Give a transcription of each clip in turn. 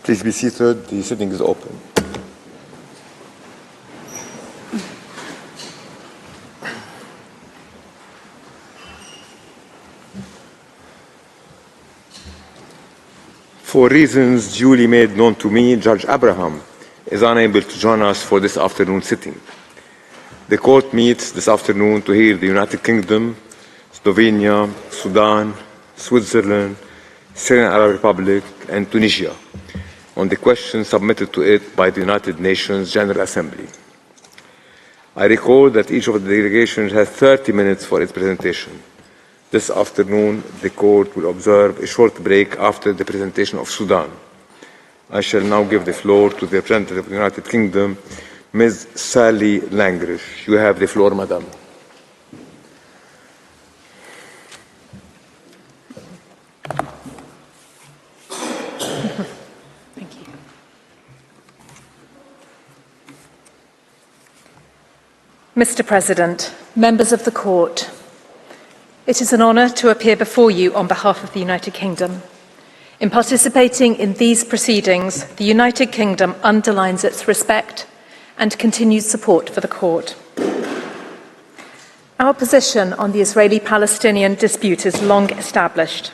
Please be seated. The sitting is open. For reasons duly made known to me, Judge Abraham is unable to join us for this afternoon sitting. The court meets this afternoon to hear the United Kingdom, Slovenia, Sudan, Switzerland, Syrian Arab Republic, and Tunisia on the questions submitted to it by the United Nations General Assembly. I recall that each of the delegations has 30 minutes for its presentation. This afternoon, the court will observe a short break after the presentation of Sudan. I shall now give the floor to the representative of the United Kingdom, Ms. Sally Langrish. You have the floor, Madam. Thank you. Mr. President, members of the court, it is an honour to appear before you on behalf of the United Kingdom. In participating in these proceedings, the United Kingdom underlines its respect and continued support for the court. Our position on the Israeli-Palestinian dispute is long established.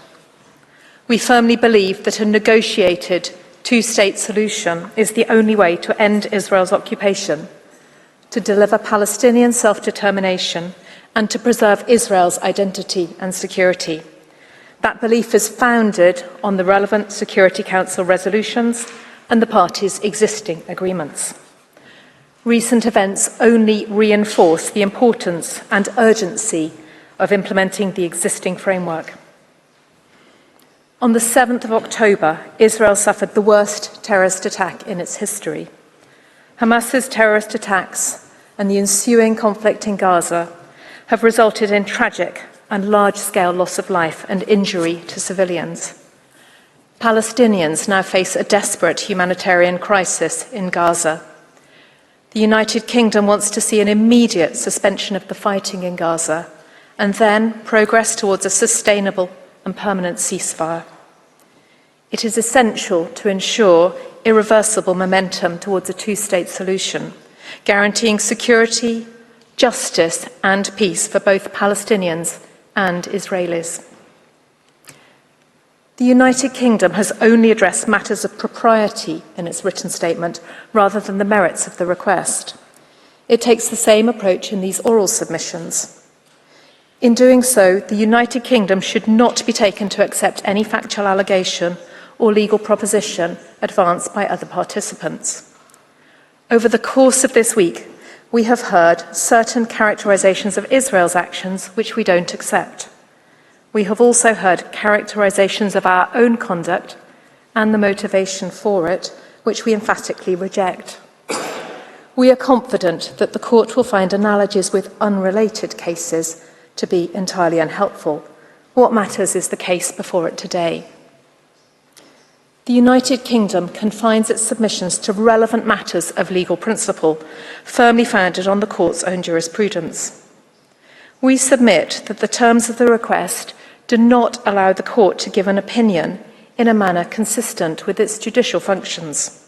We firmly believe that a negotiated two-state solution is the only way to end Israel's occupation, to deliver Palestinian self-determination, and to preserve Israel's identity and security. That belief is founded on the relevant Security Council resolutions and the parties' existing agreements. Recent events only reinforce the importance and urgency of implementing the existing framework. On the 7th of October, Israel suffered the worst terrorist attack in its history. Hamas's terrorist attacks and the ensuing conflict in Gaza have resulted in tragic and large-scale loss of life and injury to civilians. Palestinians now face a desperate humanitarian crisis in Gaza. The United Kingdom wants to see an immediate suspension of the fighting in Gaza and then progress towards a sustainable and permanent ceasefire. It is essential to ensure irreversible momentum towards a two-state solution, guaranteeing security, justice and peace for both Palestinians and Israelis. The United Kingdom has only addressed matters of propriety in its written statement rather than the merits of the request. It takes the same approach in these oral submissions. In doing so, the United Kingdom should not be taken to accept any factual allegation or legal proposition advanced by other participants. Over the course of this week, we have heard certain characterizations of Israel's actions which we don't accept. We have also heard characterizations of our own conduct and the motivation for it, which we emphatically reject. We are confident that the court will find analogies with unrelated cases to be entirely unhelpful. What matters is the case before it today. The United Kingdom confines its submissions to relevant matters of legal principle, firmly founded on the court's own jurisprudence. We submit that the terms of the request do not allow the court to give an opinion in a manner consistent with its judicial functions.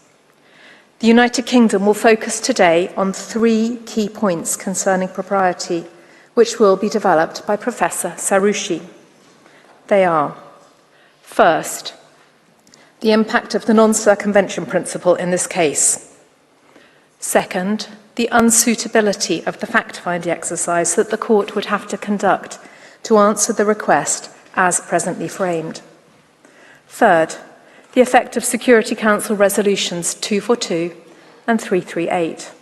The United Kingdom will focus today on 3 key points concerning propriety, which will be developed by Professor Saroushi. They are: first, the impact of the non-circumvention principle in this case. Second, the unsuitability of the fact-finding exercise that the court would have to conduct to answer the request as presently framed. Third, the effect of Security Council resolutions 242 and 338.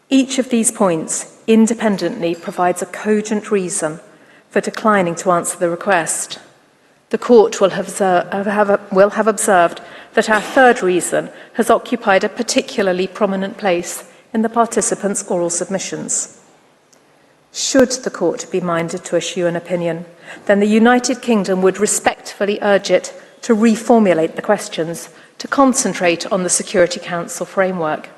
Each of these points independently provides a cogent reason for declining to answer the request. The court will have observed that our third reason has occupied a particularly prominent place in the participants' oral submissions. Should the court be minded to issue an opinion, then the United Kingdom would respectfully urge it to reformulate the questions to concentrate on the Security Council framework.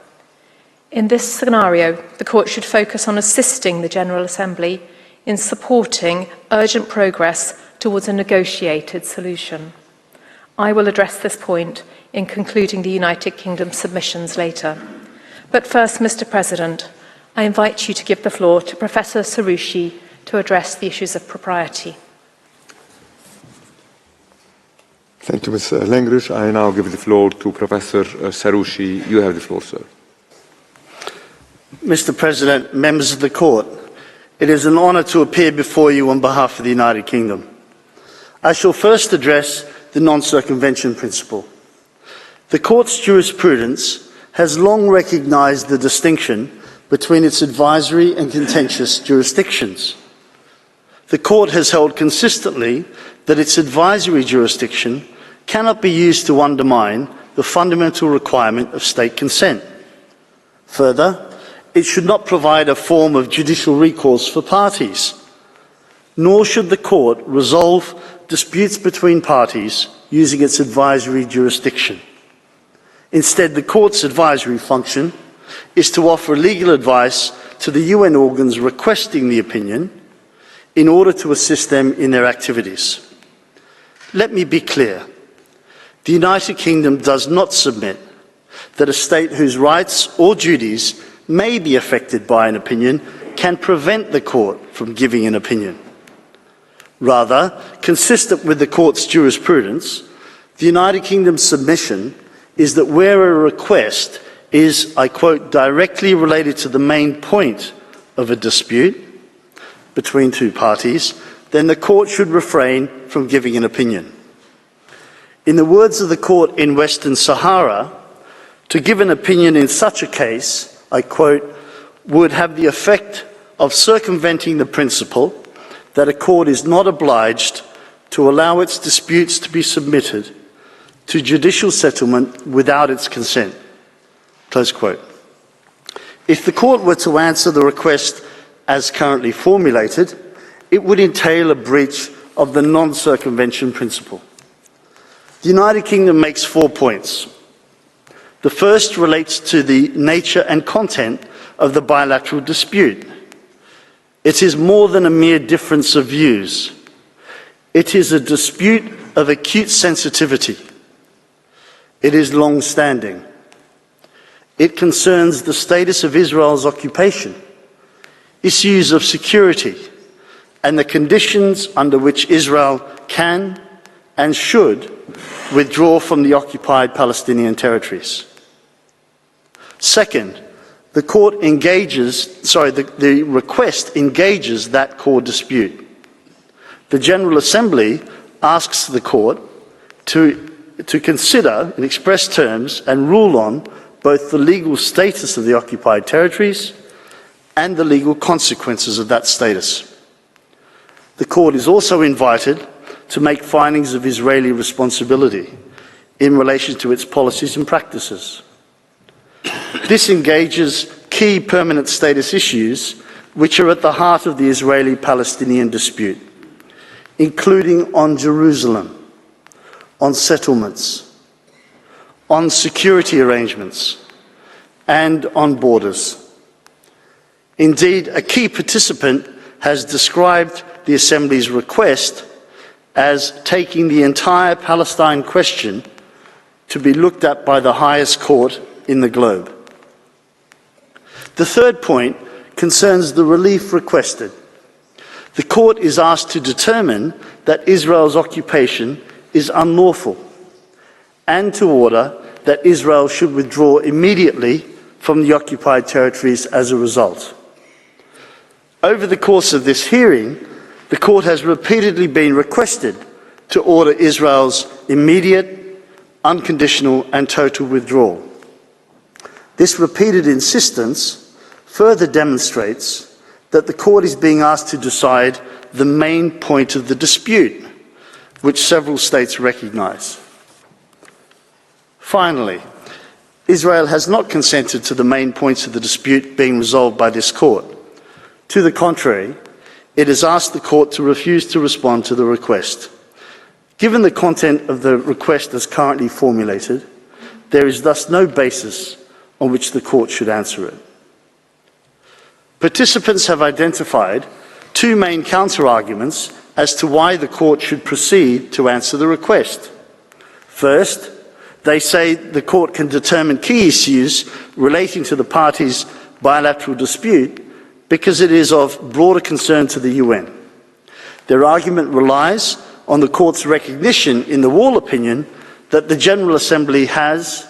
In this scenario, the court should focus on assisting the General Assembly in supporting urgent progress towards a negotiated solution. I will address this point in concluding the United Kingdom submissions later. But first, Mr. President, I invite you to give the floor to Professor Saroushi to address the issues of propriety. Thank you, Ms. Langridge. I now give the floor to Professor Saroushi. You have the floor, sir. Mr. President, members of the Court, it is an honour to appear before you on behalf of the United Kingdom. I shall first address the non-circumvention principle. The Court's jurisprudence has long recognised the distinction between its advisory and contentious jurisdictions. The Court has held consistently that its advisory jurisdiction cannot be used to undermine the fundamental requirement of state consent. Further, it should not provide a form of judicial recourse for parties, nor should the Court resolve disputes between parties using its advisory jurisdiction. Instead, the Court's advisory function is to offer legal advice to the UN organs requesting the opinion in order to assist them in their activities. Let me be clear. The United Kingdom does not submit that a state whose rights or duties may be affected by an opinion can prevent the Court from giving an opinion. Rather, consistent with the Court's jurisprudence, the United Kingdom's submission is that where a request is, I quote, directly related to the main point of a dispute between two parties, then the Court should refrain from giving an opinion. In the words of the Court in Western Sahara, to give an opinion in such a case, I quote, would have the effect of circumventing the principle that a court is not obliged to allow its disputes to be submitted to judicial settlement without its consent. Close quote. If the Court were to answer the request as currently formulated, it would entail a breach of the non-circumvention principle. The United Kingdom makes 4 points. The first relates to the nature and content of the bilateral dispute. It is more than a mere difference of views. It is a dispute of acute sensitivity. It is long-standing. It concerns the status of Israel's occupation, issues of security, and the conditions under which Israel can and should withdraw from the occupied Palestinian territories. Second, the request engages that core dispute. The General Assembly asks the Court to consider in express terms and rule on both the legal status of the occupied territories and the legal consequences of that status. The Court is also invited to make findings of Israeli responsibility in relation to its policies and practices. This engages key permanent status issues which are at the heart of the Israeli-Palestinian dispute, including on Jerusalem, on settlements, on security arrangements, and on borders. Indeed, a key participant has described the Assembly's request as taking the entire Palestine question to be looked at by the highest court in the globe. The third point concerns the relief requested. The Court is asked to determine that Israel's occupation is unlawful and to order that Israel should withdraw immediately from the occupied territories as a result. Over the course of this hearing, the Court has repeatedly been requested to order Israel's immediate, unconditional and total withdrawal. This repeated insistence further demonstrates that the Court is being asked to decide the main point of the dispute, which several states recognise. Finally, Israel has not consented to the main points of the dispute being resolved by this Court. To the contrary, it has asked the Court to refuse to respond to the request. Given the content of the request as currently formulated, there is thus no basis on which the Court should answer it. Participants have identified two main counter-arguments as to why the Court should proceed to answer the request. First, they say the court can determine key issues relating to the parties' bilateral dispute because it is of broader concern to the UN. Their argument relies on the court's recognition in the Wall opinion that the General Assembly has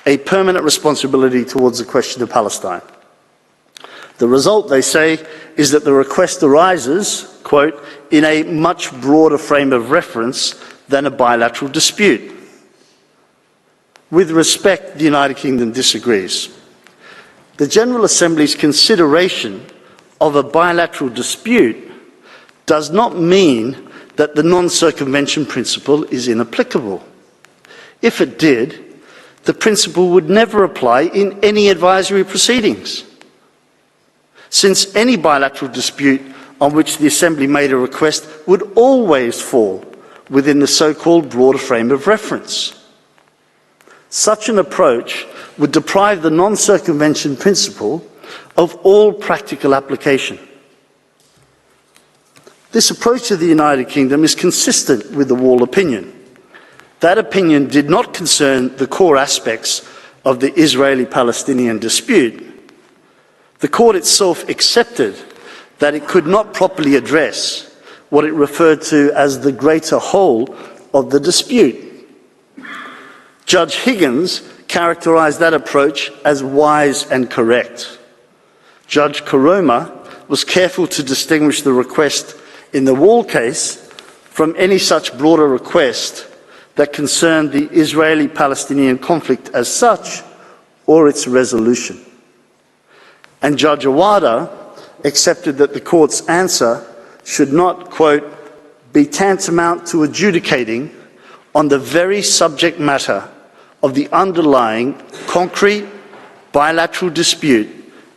a permanent responsibility towards the question of Palestine. The result, they say, is that the request arises, quote, in a much broader frame of reference than a bilateral dispute. With respect, the United Kingdom disagrees. The General Assembly's consideration of a bilateral dispute does not mean that the non-circumvention principle is inapplicable. If it did, the principle would never apply in any advisory proceedings, since any bilateral dispute on which the Assembly made a request would always fall within the so-called broader frame of reference. Such an approach would deprive the non-circumvention principle of all practical application. This approach of the United Kingdom is consistent with the Wall opinion. That opinion did not concern the core aspects of the Israeli-Palestinian dispute. The court itself accepted that it could not properly address what it referred to as the greater whole of the dispute. Judge Higgins characterized that approach as wise and correct. Judge Karoma was careful to distinguish the request in the Wall case from any such broader request that concerned the Israeli-Palestinian conflict as such or its resolution. And Judge Awada accepted that the court's answer should not, quote, be tantamount to adjudicating on the very subject matter of the underlying concrete bilateral dispute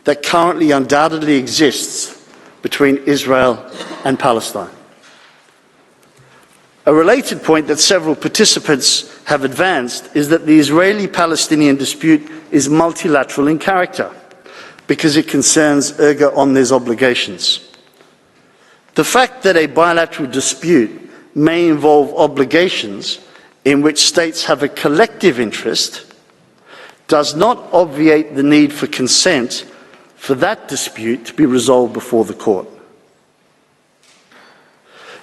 that currently undoubtedly exists between Israel and Palestine. A related point that several participants have advanced is that the Israeli-Palestinian dispute is multilateral in character because it concerns erga omnes obligations. The fact that a bilateral dispute may involve obligations in which states have a collective interest does not obviate the need for consent for that dispute to be resolved before the court.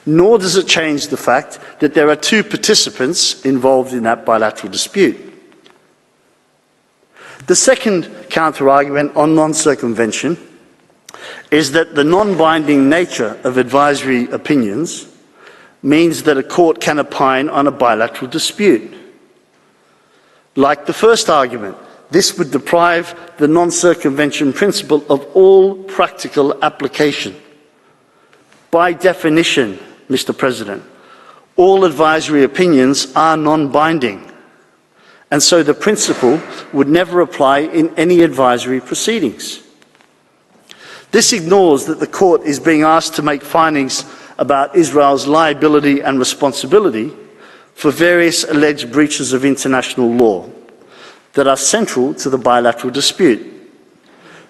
Nor does it change the fact that there are two participants involved in that bilateral dispute. The second counter-argument on non-circumvention is that the non-binding nature of advisory opinions means that a court can opine on a bilateral dispute. Like the first argument, this would deprive the non-circumvention principle of all practical application. By definition, Mr. President, all advisory opinions are non-binding, and so the principle would never apply in any advisory proceedings. This ignores that the court is being asked to make findings about Israel's liability and responsibility for various alleged breaches of international law that are central to the bilateral dispute.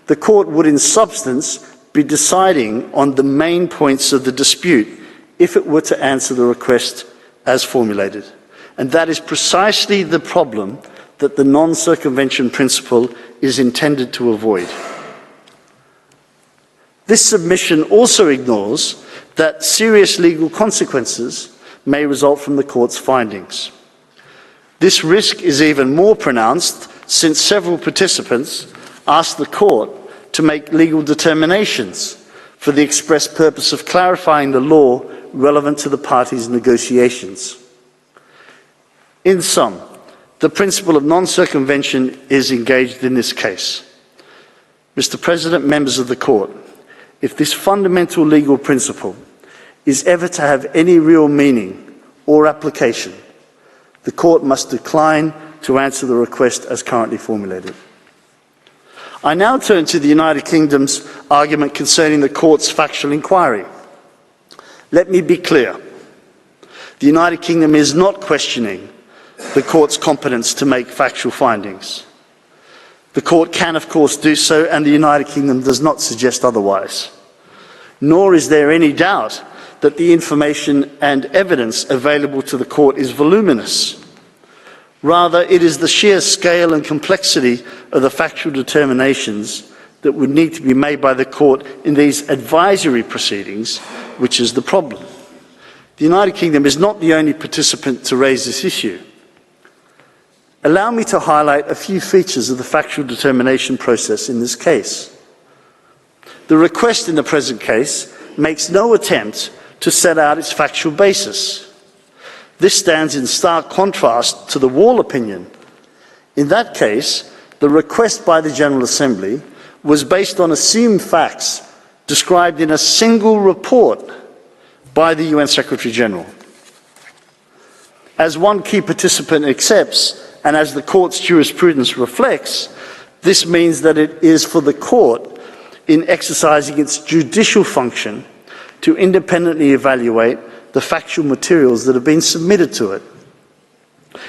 The court would in substance be deciding on the main points of the dispute if it were to answer the request as formulated. And that is precisely the problem that the non-circumvention principle is intended to avoid. This submission also ignores that serious legal consequences may result from the court's findings. This risk is even more pronounced since several participants asked the court to make legal determinations for the express purpose of clarifying the law relevant to the parties' negotiations. In sum, the principle of non-circumvention is engaged in this case. Mr. President, members of the court, if this fundamental legal principle is ever to have any real meaning or application, the court must decline to answer the request as currently formulated. I now turn to the United Kingdom's argument concerning the court's factual inquiry. Let me be clear. The United Kingdom is not questioning the court's competence to make factual findings. The court can, of course, do so, and the United Kingdom does not suggest otherwise. Nor is there any doubt that the information and evidence available to the court is voluminous. Rather, it is the sheer scale and complexity of the factual determinations that would need to be made by the court in these advisory proceedings, which is the problem. The United Kingdom is not the only participant to raise this issue. Allow me to highlight a few features of the factual determination process in this case. The request in the present case makes no attempt to set out its factual basis. This stands in stark contrast to the Wall opinion. In that case, the request by the General Assembly was based on assumed facts described in a single report by the UN Secretary-General. As one key participant accepts, and as the court's jurisprudence reflects, this means that it is for the court, in exercising its judicial function, to independently evaluate the factual materials that have been submitted to it.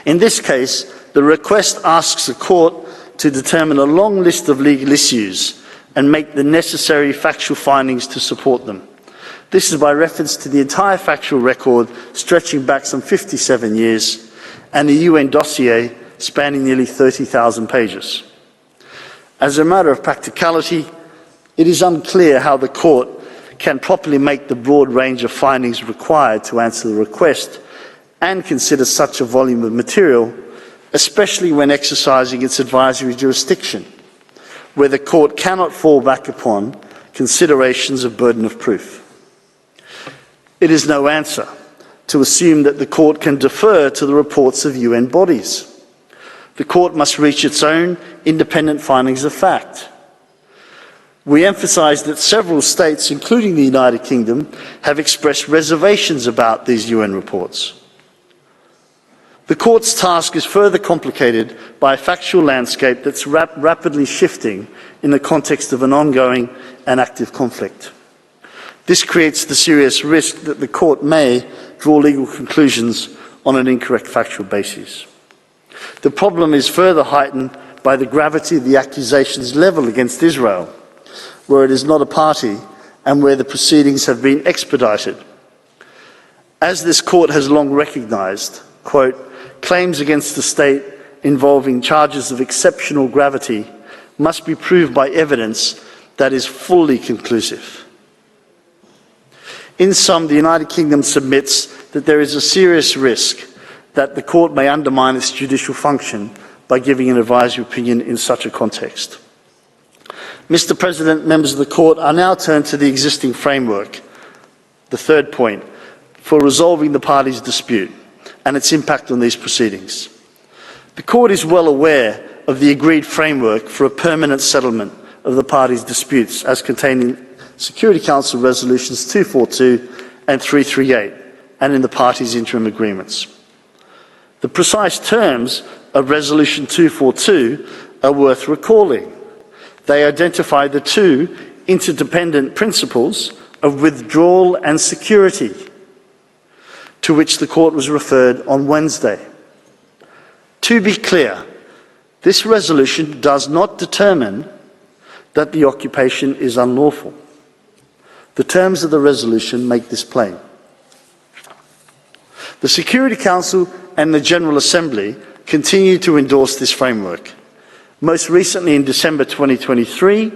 In this case, the request asks the court to determine a long list of legal issues and make the necessary factual findings to support them. This is by reference to the entire factual record stretching back some 57 years and a UN dossier spanning nearly 30,000 pages. As a matter of practicality, it is unclear how the court can properly make the broad range of findings required to answer the request and consider such a volume of material, especially when exercising its advisory jurisdiction, where the court cannot fall back upon considerations of burden of proof. It is no answer to assume that the court can defer to the reports of UN bodies. The court must reach its own independent findings of fact. We emphasise that several states, including the United Kingdom, have expressed reservations about these UN reports. The court's task is further complicated by a factual landscape that's rapidly shifting in the context of an ongoing and active conflict. This creates the serious risk that the court may draw legal conclusions on an incorrect factual basis. The problem is further heightened by the gravity of the accusations levelled against Israel, where it is not a party and where the proceedings have been expedited. As this court has long recognised, quote, claims against the state involving charges of exceptional gravity must be proved by evidence that is fully conclusive. In sum, the United Kingdom submits that there is a serious risk that the court may undermine its judicial function by giving an advisory opinion in such a context. Mr. President, members of the court, I now turn to the existing framework, the third point, for resolving the parties' dispute and its impact on these proceedings. The court is well aware of the agreed framework for a permanent settlement of the parties' disputes as contained in Security Council Resolutions 242 and 338 and in the parties' interim agreements. The precise terms of Resolution 242 are worth recalling. They identify the two interdependent principles of withdrawal and security, to which the court was referred on Wednesday. To be clear, this resolution does not determine that the occupation is unlawful. The terms of the resolution make this plain. The Security Council and the General Assembly continue to endorse this framework. Most recently, in December 2023,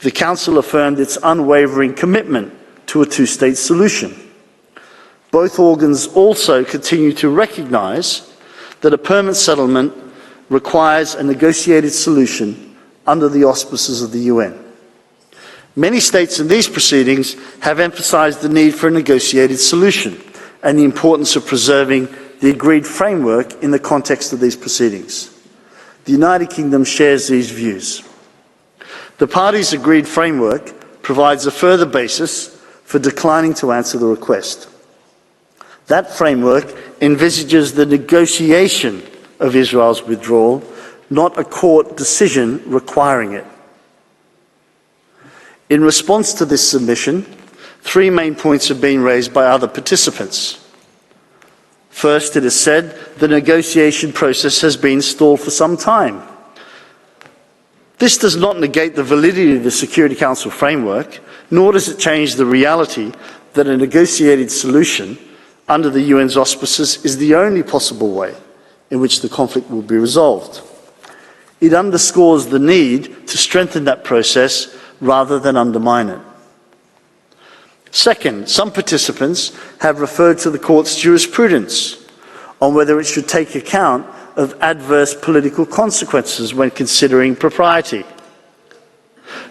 the Council affirmed its unwavering commitment to a two-state solution. Both organs also continue to recognise that a permanent settlement requires a negotiated solution under the auspices of the UN. Many states in these proceedings have emphasised the need for a negotiated solution and the importance of preserving the agreed framework in the context of these proceedings. The United Kingdom shares these views. The parties' agreed framework provides a further basis for declining to answer the request. That framework envisages the negotiation of Israel's withdrawal, not a court decision requiring it. In response to this submission, three main points have been raised by other participants. First, it is said the negotiation process has been stalled for some time. This does not negate the validity of the Security Council framework, nor does it change the reality that a negotiated solution under the UN's auspices is the only possible way, in which the conflict will be resolved. It underscores the need to strengthen that process rather than undermine it. Second, some participants have referred to the court's jurisprudence on whether it should take account of adverse political consequences when considering propriety.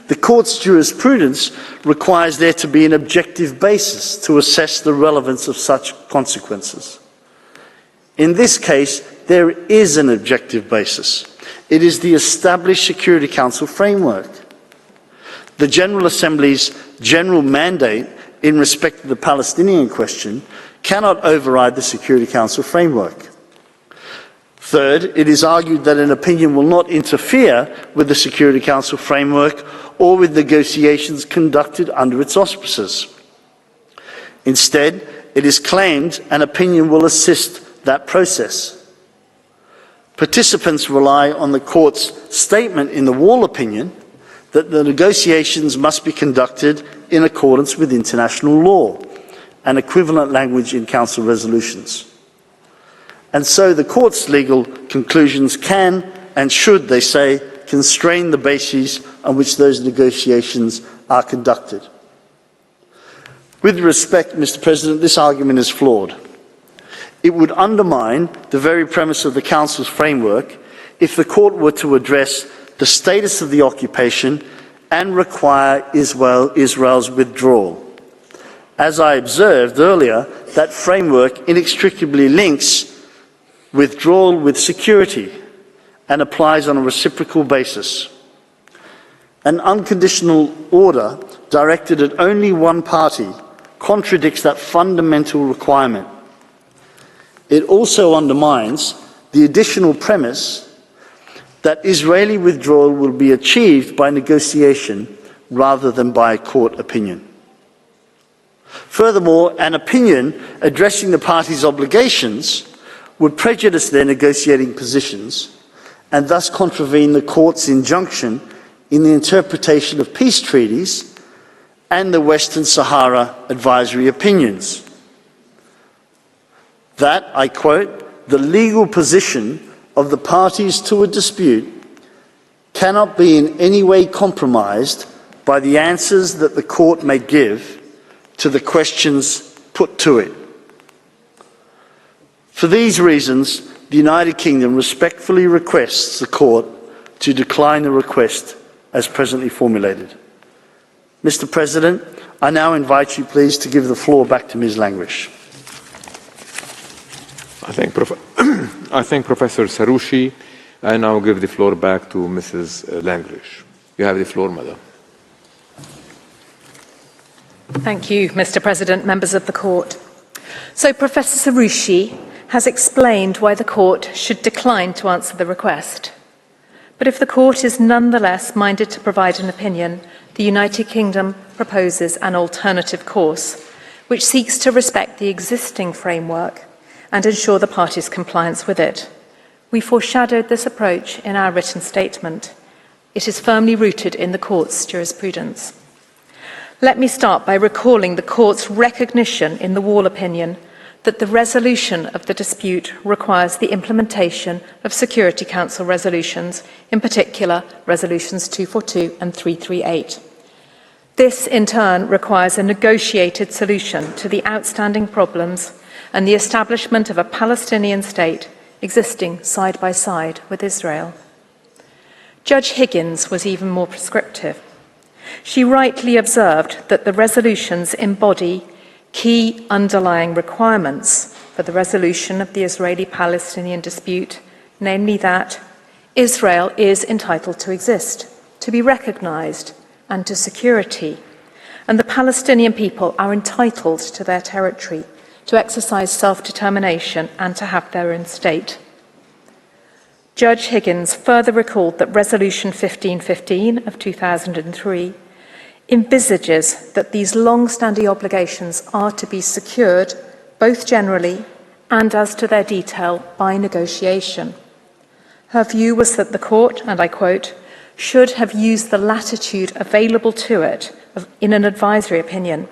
The court's jurisprudence requires there to be an objective basis to assess the relevance of such consequences. In this case, there is an objective basis. It is the established Security Council framework. The General Assembly's general mandate in respect to the Palestinian question cannot override the Security Council framework. Third, it is argued that an opinion will not interfere with the Security Council framework or with negotiations conducted under its auspices. Instead, it is claimed an opinion will assist that process. Participants rely on the court's statement in the Wall opinion that the negotiations must be conducted in accordance with international law and equivalent language in Council resolutions. And so the court's legal conclusions can and should, they say, constrain the bases on which those negotiations are conducted. With respect, Mr. President, this argument is flawed. It would undermine the very premise of the Council's framework if the court were to address the status of the occupation and require Israel's withdrawal. As I observed earlier, that framework inextricably links withdrawal with security and applies on a reciprocal basis. An unconditional order directed at only one party contradicts that fundamental requirement. It also undermines the additional premise that Israeli withdrawal will be achieved by negotiation rather than by court opinion. Furthermore, an opinion addressing the parties' obligations would prejudice their negotiating positions and thus contravene the court's injunction in the interpretation of peace treaties and the Western Sahara advisory opinions. That, I quote, "the legal position of the parties to a dispute cannot be in any way compromised by the answers that the court may give to the questions put to it." For these reasons, the United Kingdom respectfully requests the court to decline the request as presently formulated. Mr. President, I now invite you please to give the floor back to Ms. Langrish. I thank Professor Saroushi. I now give the floor back to Mrs. Langrish. You have the floor, Madam. Thank you, Mr. President, members of the court. So Professor Saroushi has explained why the court should decline to answer the request. But if the court is nonetheless minded to provide an opinion, the United Kingdom proposes an alternative course, which seeks to respect the existing framework and ensure the parties' compliance with it. We foreshadowed this approach in our written statement. It is firmly rooted in the court's jurisprudence. Let me start by recalling the court's recognition in the Wall opinion that the resolution of the dispute requires the implementation of Security Council resolutions, in particular resolutions 242 and 338. This, in turn, requires a negotiated solution to the outstanding problems and the establishment of a Palestinian state existing side by side with Israel. Judge Higgins was even more prescriptive. She rightly observed that the resolutions embody key underlying requirements for the resolution of the Israeli-Palestinian dispute, namely that Israel is entitled to exist, to be recognized, and to security, and the Palestinian people are entitled to their territory, to exercise self-determination, and to have their own state. Judge Higgins further recalled that Resolution 1515 of 2003 envisages that these long-standing obligations are to be secured both generally and as to their detail by negotiation. Her view was that the court, and I quote, should have used the latitude available to it in an advisory opinion.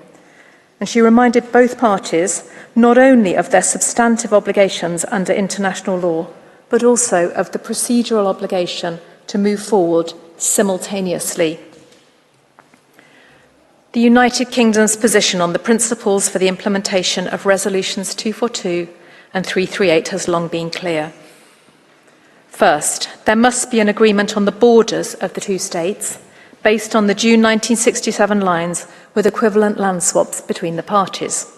And she reminded both parties not only of their substantive obligations under international law, but also of the procedural obligation to move forward simultaneously. The United Kingdom's position on the principles for the implementation of Resolutions 242 and 338 has long been clear. First, there must be an agreement on the borders of the two states based on the June 1967 lines with equivalent land swaps between the parties.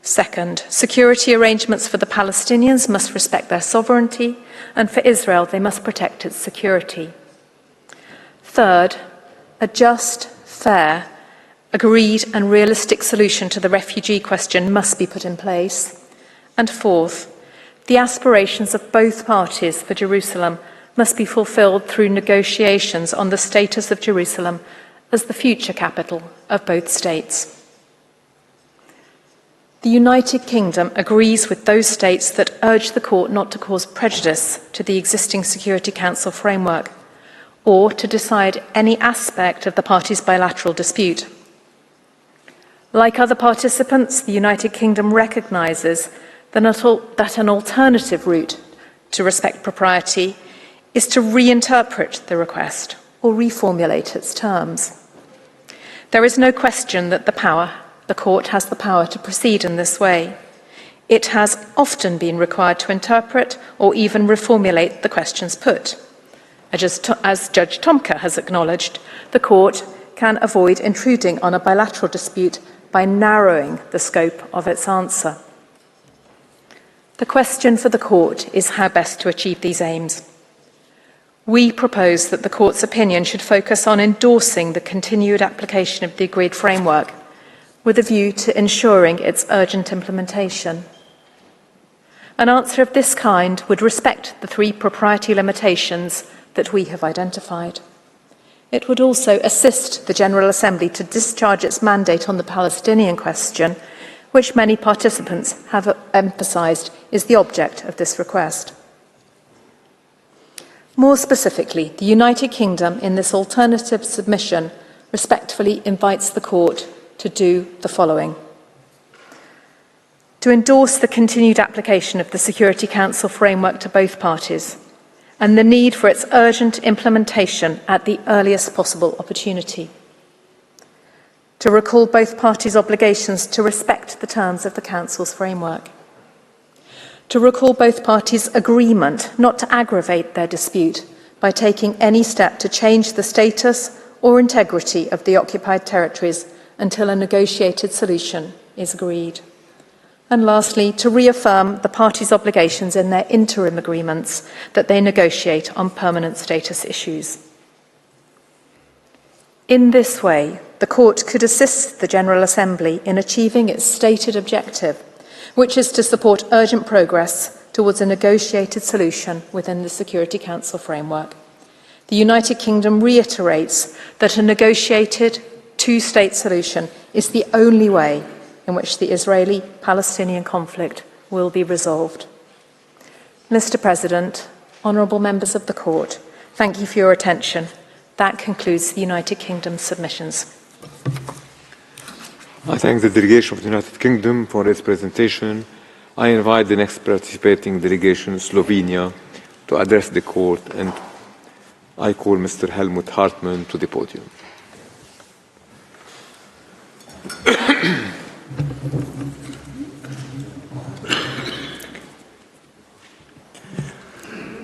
Second, security arrangements for the Palestinians must respect their sovereignty, and for Israel, they must protect its security. Third, a just, fair, agreed and realistic solution to the refugee question must be put in place. And fourth, the aspirations of both parties for Jerusalem must be fulfilled through negotiations on the status of Jerusalem as the future capital of both states. The United Kingdom agrees with those states that urge the court not to cause prejudice to the existing Security Council framework or to decide any aspect of the parties' bilateral dispute. Like other participants, the United Kingdom recognises that an alternative route to respect propriety is to reinterpret the request or reformulate its terms. There is no question that the court has the power to proceed in this way. It has often been required to interpret or even reformulate the questions put. As Judge Tomka has acknowledged, the court can avoid intruding on a bilateral dispute by narrowing the scope of its answer. The question for the court is how best to achieve these aims. We propose that the court's opinion should focus on endorsing the continued application of the agreed framework with a view to ensuring its urgent implementation. An answer of this kind would respect the three propriety limitations that we have identified. It would also assist the General Assembly to discharge its mandate on the Palestinian question, which many participants have emphasised is the object of this request. More specifically, the United Kingdom in this alternative submission respectfully invites the court to do the following: to endorse the continued application of the Security Council framework to both parties and the need for its urgent implementation at the earliest possible opportunity, to recall both parties' obligations to respect the terms of the Council's framework, to recall both parties' agreement not to aggravate their dispute by taking any step to change the status or integrity of the occupied territories until a negotiated solution is agreed. And lastly, to reaffirm the parties' obligations in their interim agreements that they negotiate on permanent status issues. In this way, the court could assist the General Assembly in achieving its stated objective, which is to support urgent progress towards a negotiated solution within the Security Council framework. The United Kingdom reiterates that a negotiated two-state solution is the only way in which the Israeli-Palestinian conflict will be resolved. Mr. President, honourable members of the court, thank you for your attention. That concludes the United Kingdom's submissions. I thank the delegation of the United Kingdom for its presentation. I invite the next participating delegation, Slovenia, to address the court, and I call Mr. Helmut Hartmann to the podium.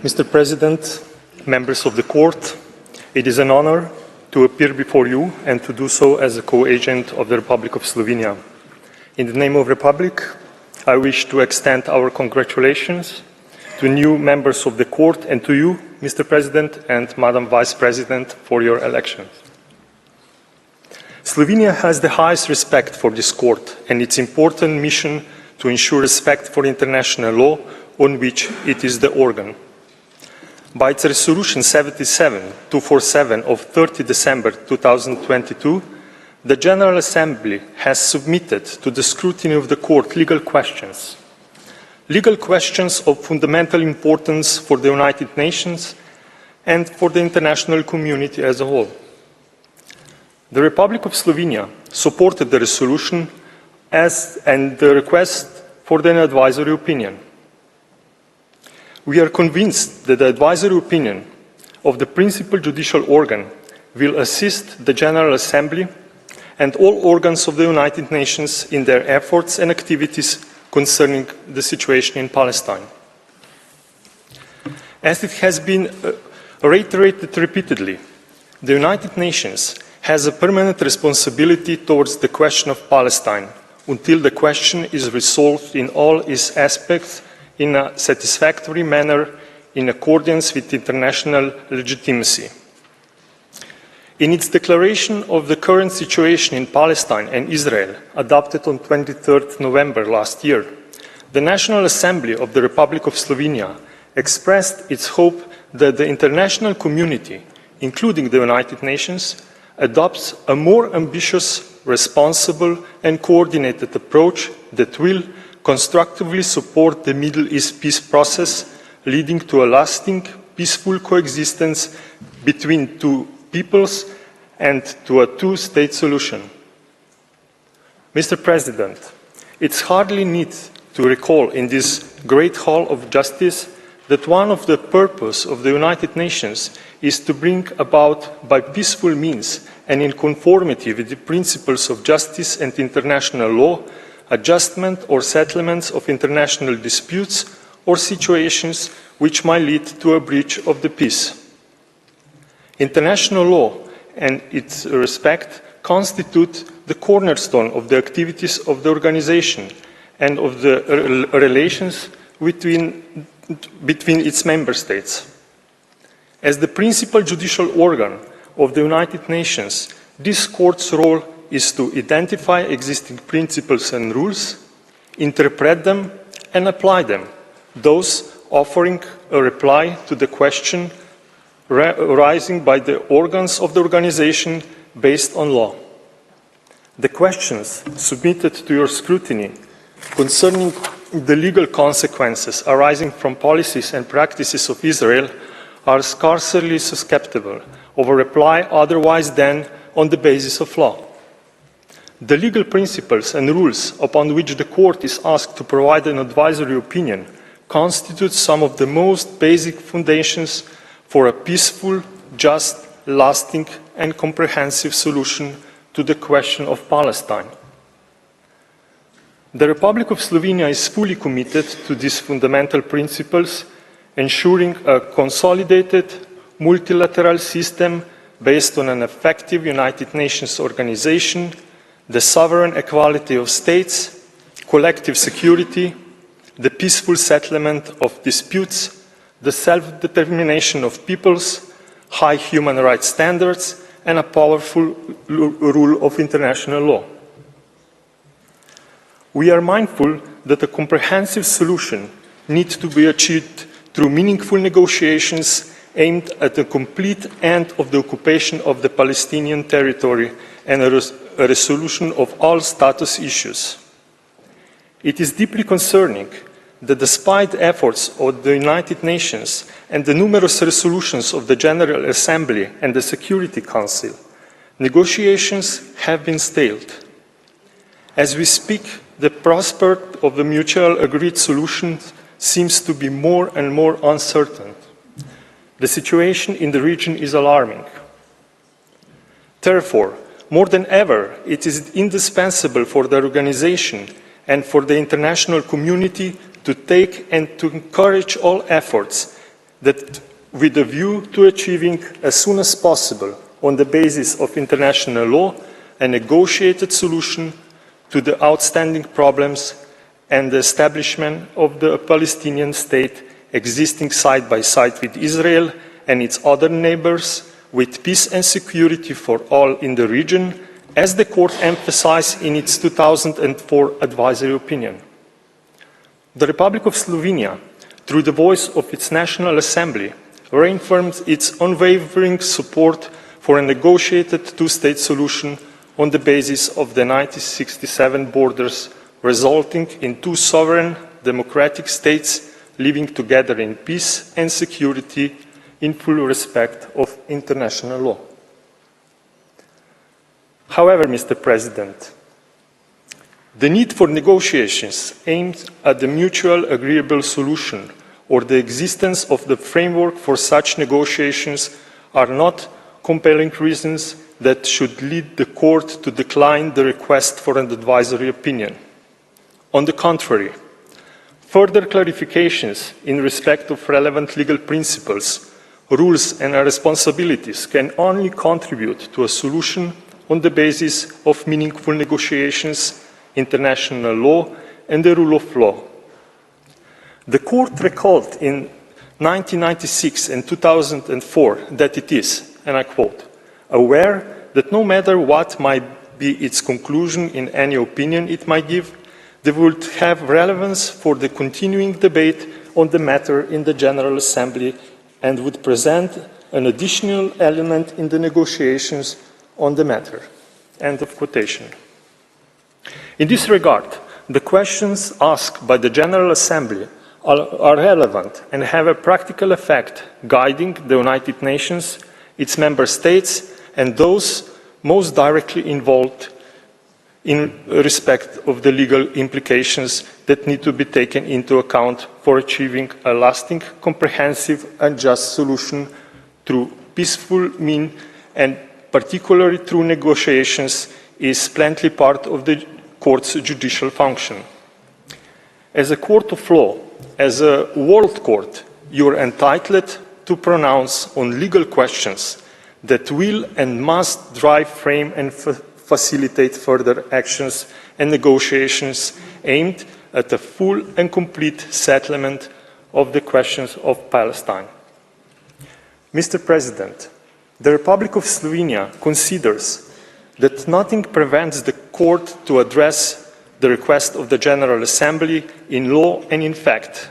Mr. President, members of the court, it is an honor to appear before you and to do so as a co-agent of the Republic of Slovenia. In the name of the Republic, I wish to extend our congratulations to new members of the court and to you, Mr. President and Madam Vice President, for your elections. Slovenia has the highest respect for this court and its important mission to ensure respect for international law on which it is the organ. By its Resolution 77-247 of 30 December 2022, the General Assembly has submitted to the scrutiny of the court legal questions of fundamental importance for the United Nations and for the international community as a whole. The Republic of Slovenia supported the resolution and the request for an advisory opinion. We are convinced that the advisory opinion of the principal judicial organ will assist the General Assembly and all organs of the United Nations in their efforts and activities concerning the situation in Palestine. As it has been reiterated repeatedly, the United Nations has a permanent responsibility towards the question of Palestine until the question is resolved in all its aspects in a satisfactory manner in accordance with international legitimacy. In its declaration of the current situation in Palestine and Israel, adopted on 23 November last year, the National Assembly of the Republic of Slovenia expressed its hope that the international community, including the United Nations, adopts a more ambitious, responsible and coordinated approach that will constructively support the Middle East peace process, leading to a lasting, peaceful coexistence between two peoples and to a two-state solution. Mr. President, it's hardly need to recall in this great hall of justice that one of the purposes of the United Nations is to bring about by peaceful means and in conformity with the principles of justice and international law, adjustment or settlements of international disputes or situations which might lead to a breach of the peace. International law and its respect constitute the cornerstone of the activities of the organization and of the relations between its member states. As the principal judicial organ of the United Nations, this court's role is to identify existing principles and rules, interpret them and apply them, thus offering a reply to the question arising by the organs of the organization based on law. The questions submitted to your scrutiny concerning the legal consequences arising from policies and practices of Israel are scarcely susceptible of a reply otherwise than on the basis of law. The legal principles and rules upon which the court is asked to provide an advisory opinion constitute some of the most basic foundations for a peaceful, just, lasting and comprehensive solution to the question of Palestine. The Republic of Slovenia is fully committed to these fundamental principles, ensuring a consolidated multilateral system based on an effective United Nations organization, the sovereign equality of states, collective security, the peaceful settlement of disputes, the self-determination of peoples, high human rights standards, and a powerful rule of international law. We are mindful that a comprehensive solution needs to be achieved through meaningful negotiations aimed at the complete end of the occupation of the Palestinian territory and a resolution of all status issues. It is deeply concerning that despite efforts of the United Nations and the numerous resolutions of the General Assembly and the Security Council, negotiations have been stalled. As we speak, the prospect of the mutual agreed solution seems to be more and more uncertain. The situation in the region is alarming. Therefore, more than ever, it is indispensable for the organization and for the international community to take and to encourage all efforts that, with a view to achieving as soon as possible, on the basis of international law, a negotiated solution to the outstanding problems and the establishment of the Palestinian state existing side by side with Israel and its other neighbors, with peace and security for all in the region, as the court emphasized in its 2004 advisory opinion. The Republic of Slovenia, through the voice of its National Assembly, reaffirmed its unwavering support for a negotiated two-state solution on the basis of the 1967 borders, resulting in two sovereign democratic states living together in peace and security in full respect of international law. However, Mr. President, the need for negotiations aimed at the mutual agreeable solution or the existence of the framework for such negotiations are not compelling reasons that should lead the court to decline the request for an advisory opinion. On the contrary, further clarifications in respect of relevant legal principles, rules and responsibilities can only contribute to a solution on the basis of meaningful negotiations, international law and the rule of law. The court recalled in 1996 and 2004 that it is, and I quote, aware that no matter what might be its conclusion in any opinion it might give, they would have relevance for the continuing debate on the matter in the General Assembly and would present an additional element in the negotiations on the matter. End of quotation. In this regard, the questions asked by the General Assembly are relevant and have a practical effect guiding the United Nations, its member states, and those most directly involved in respect of the legal implications that need to be taken into account for achieving a lasting, comprehensive and just solution through peaceful means, and particularly through negotiations, is plenty part of the court's judicial function. As a court of law, as a world court, you are entitled to pronounce on legal questions that will and must drive, frame and facilitate further actions and negotiations aimed at a full and complete settlement of the questions of Palestine. Mr. President, the Republic of Slovenia considers that nothing prevents the court to address the request of the General Assembly in law and in fact.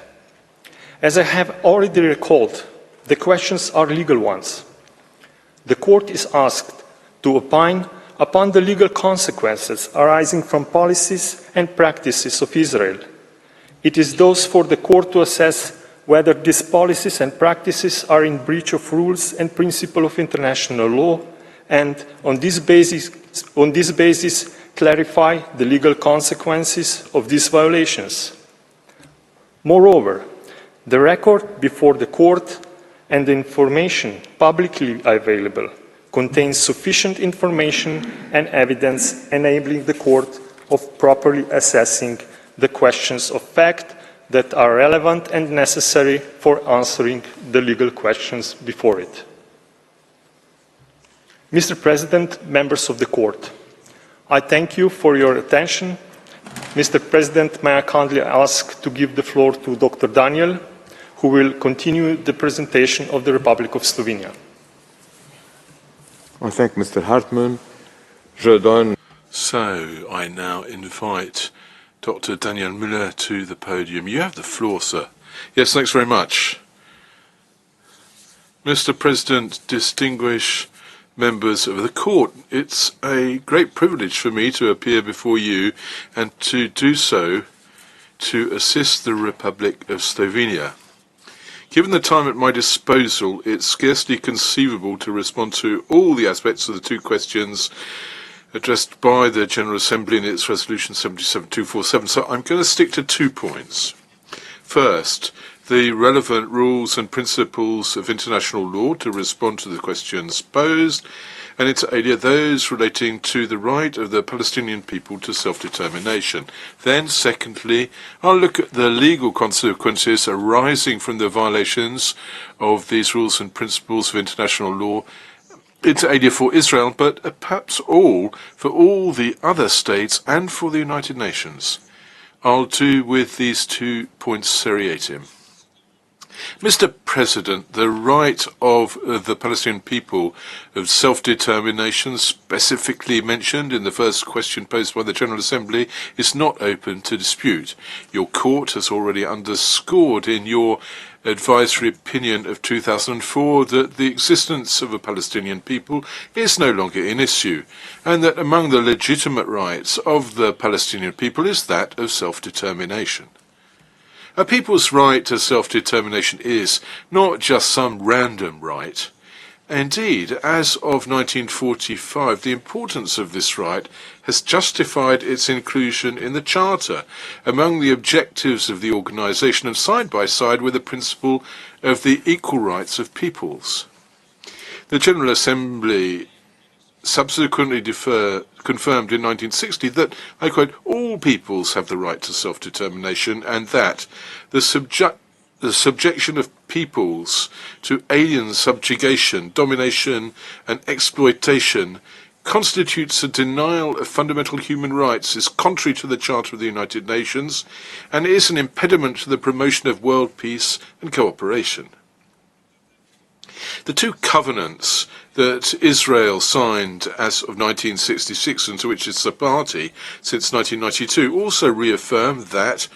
As I have already recalled, the questions are legal ones. The court is asked to opine upon the legal consequences arising from policies and practices of Israel. It is thus for the court to assess whether these policies and practices are in breach of rules and principles of international law, and on this basis clarify the legal consequences of these violations. Moreover, the record before the court and the information publicly available contains sufficient information and evidence enabling the court of properly assessing the questions of fact that are relevant and necessary for answering the legal questions before it. Mr. President, members of the court, I thank you for your attention. Mr. President, may I kindly ask to give the floor to Dr. Daniel, who will continue the presentation of the Republic of Slovenia. I thank Mr. Hartmann. So I now invite Dr. Daniel Müller to the podium. You have the floor, sir. Yes, thanks very much. Mr. President, distinguished members of the court, it's a great privilege for me to appear before you and to do so to assist the Republic of Slovenia. Given the time at my disposal, it's scarcely conceivable to respond to all the aspects of the two questions addressed by the General Assembly in its Resolution 77247, so I'm going to stick to 2 points. First, the relevant rules and principles of international law to respond to the questions posed, and inter alia those relating to the right of the Palestinian people to self-determination. Then, secondly, I'll look at the legal consequences arising from the violations of these rules and principles of international law, inter alia for Israel, but perhaps for all the other states and for the United Nations. I'll do with these 2 points seriatim. Mr. President, the right of the Palestinian people of self-determination, specifically mentioned in the first question posed by the General Assembly, is not open to dispute. Your court has already underscored in your advisory opinion of 2004 that the existence of a Palestinian people is no longer an issue, and that among the legitimate rights of the Palestinian people is that of self-determination. A people's right to self-determination is not just some random right, Indeed, as of 1945, the importance of this right has justified its inclusion in the Charter among the objectives of the organisation and side by side with the principle of the equal rights of peoples. The General Assembly subsequently confirmed in 1960 that, I quote, all peoples have the right to self-determination and that the subjection of peoples to alien subjugation, domination and exploitation constitutes a denial of fundamental human rights, is contrary to the Charter of the United Nations, and is an impediment to the promotion of world peace and cooperation. The two covenants that Israel signed as of 1966 and to which it's a party since 1992 also reaffirm that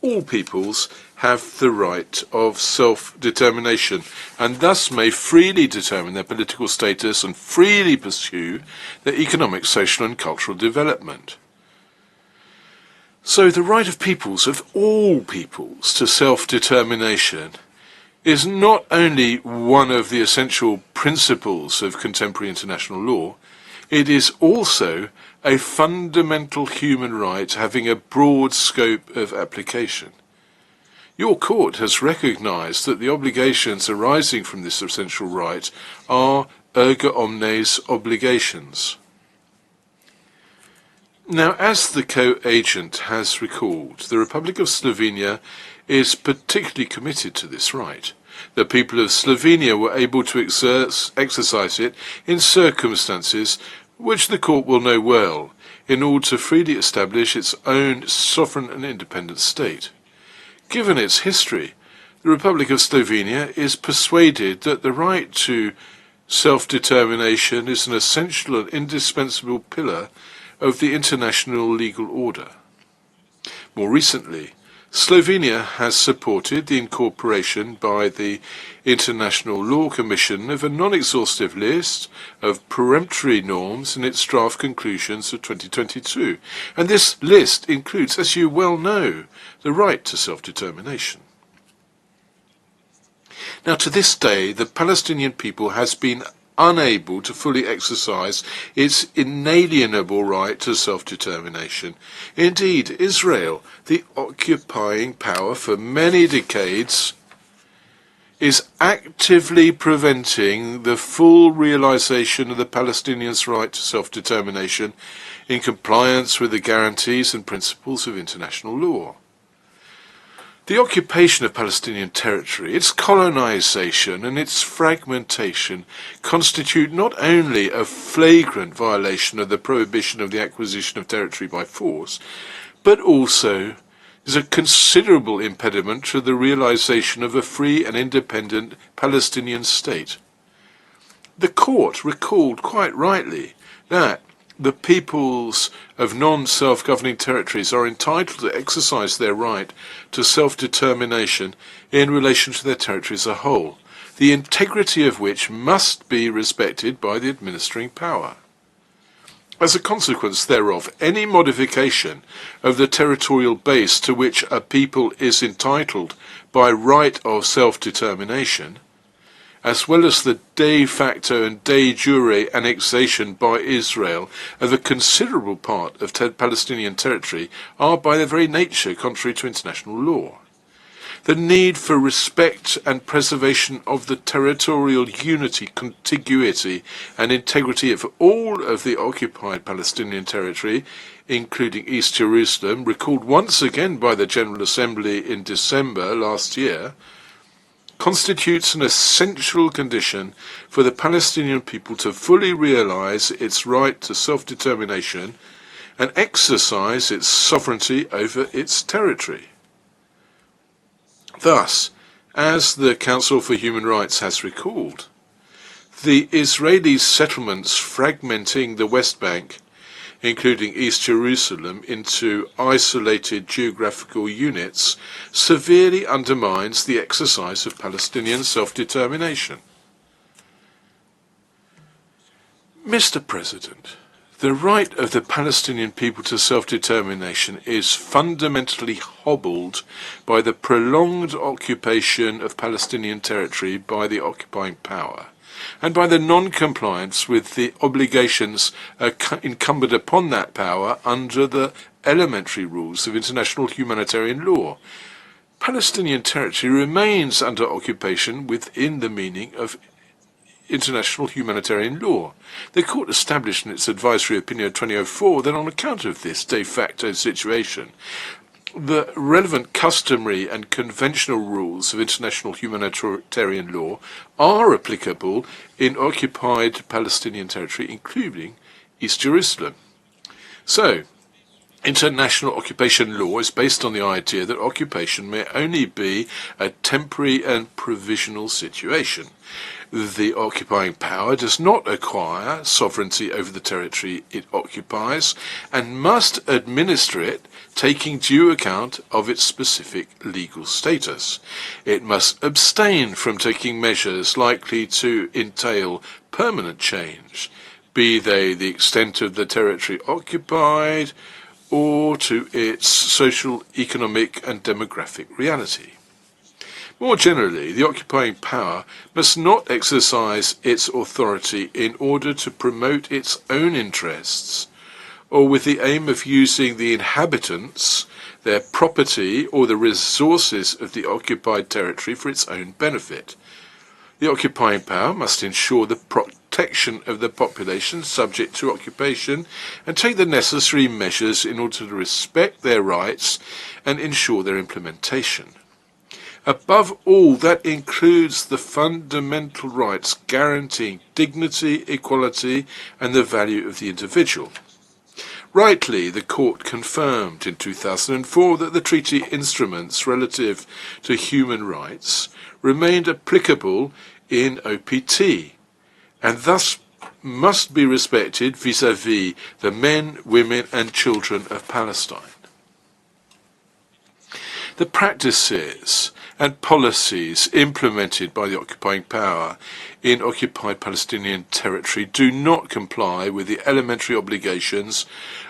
all peoples have the right of self-determination and thus may freely determine their political status and freely pursue their economic, social and cultural development. So the right of peoples, of all peoples, to self-determination is not only one of the essential principles of contemporary international law, it is also a fundamental human right having a broad scope of application. Your court has recognised that the obligations arising from this essential right are erga omnes obligations. Now, as the co-agent has recalled, the Republic of Slovenia is particularly committed to this right. The people of Slovenia were able to exercise it in circumstances which the court will know well, in order to freely establish its own sovereign and independent state. Given its history, the Republic of Slovenia is persuaded that the right to self-determination is an essential and indispensable pillar of the international legal order. More recently, Slovenia has supported the incorporation by the International Law Commission of a non-exhaustive list of peremptory norms in its draft conclusions of 2022, and this list includes, as you well know, the right to self-determination. Now, to this day, the Palestinian people has been unable to fully exercise its inalienable right to self-determination. Indeed, Israel, the occupying power for many decades, is actively preventing the full realization of the Palestinians' right to self-determination in compliance with the guarantees and principles of international law. The occupation of Palestinian territory, its colonization and its fragmentation constitute not only a flagrant violation of the prohibition of the acquisition of territory by force, but also is a considerable impediment to the realization of a free and independent Palestinian state. The court recalled quite rightly that the peoples of non-self-governing territories are entitled to exercise their right to self-determination in relation to their territory as a whole, the integrity of which must be respected by the administering power. As a consequence thereof, any modification of the territorial base to which a people is entitled by right of self-determination, as well as the de facto and de jure annexation by Israel of a considerable part of Palestinian territory, are by their very nature contrary to international law. The need for respect and preservation of the territorial unity, contiguity and integrity of all of the occupied Palestinian territory, including East Jerusalem, recalled once again by the General Assembly in December last year, constitutes an essential condition for the Palestinian people to fully realize its right to self-determination and exercise its sovereignty over its territory. Thus, as the Council for Human Rights has recalled, the Israeli settlements fragmenting the West Bank, including East Jerusalem, into isolated geographical units, severely undermines the exercise of Palestinian self-determination. Mr. President, the right of the Palestinian people to self-determination is fundamentally hobbled by the prolonged occupation of Palestinian territory by the occupying power, and by the non-compliance with the obligations incumbent upon that power under the elementary rules of international humanitarian law. Palestinian territory remains under occupation within the meaning of international humanitarian law. The court established in its advisory opinion 2004 that on account of this de facto situation, the relevant customary and conventional rules of international humanitarian law are applicable in occupied Palestinian territory, including East Jerusalem. So, international occupation law is based on the idea that occupation may only be a temporary and provisional situation. The occupying power does not acquire sovereignty over the territory it occupies and must administer it, taking due account of its specific legal status. It must abstain from taking measures likely to entail permanent change, be they the extent of the territory occupied, or to its social, economic and demographic reality. More generally, the occupying power must not exercise its authority in order to promote its own interests, or with the aim of using the inhabitants, their property, or the resources of the occupied territory for its own benefit. The occupying power must ensure the protection of the population subject to occupation and take the necessary measures in order to respect their rights and ensure their implementation. Above all, that includes the fundamental rights guaranteeing dignity, equality, and the value of the individual. Rightly, the court confirmed in 2004 that the treaty instruments relative to human rights remained applicable in OPT, and thus must be respected vis-à-vis the men, women and children of Palestine. The practices and policies implemented by the occupying power in occupied Palestinian territory do not comply with the elementary obligations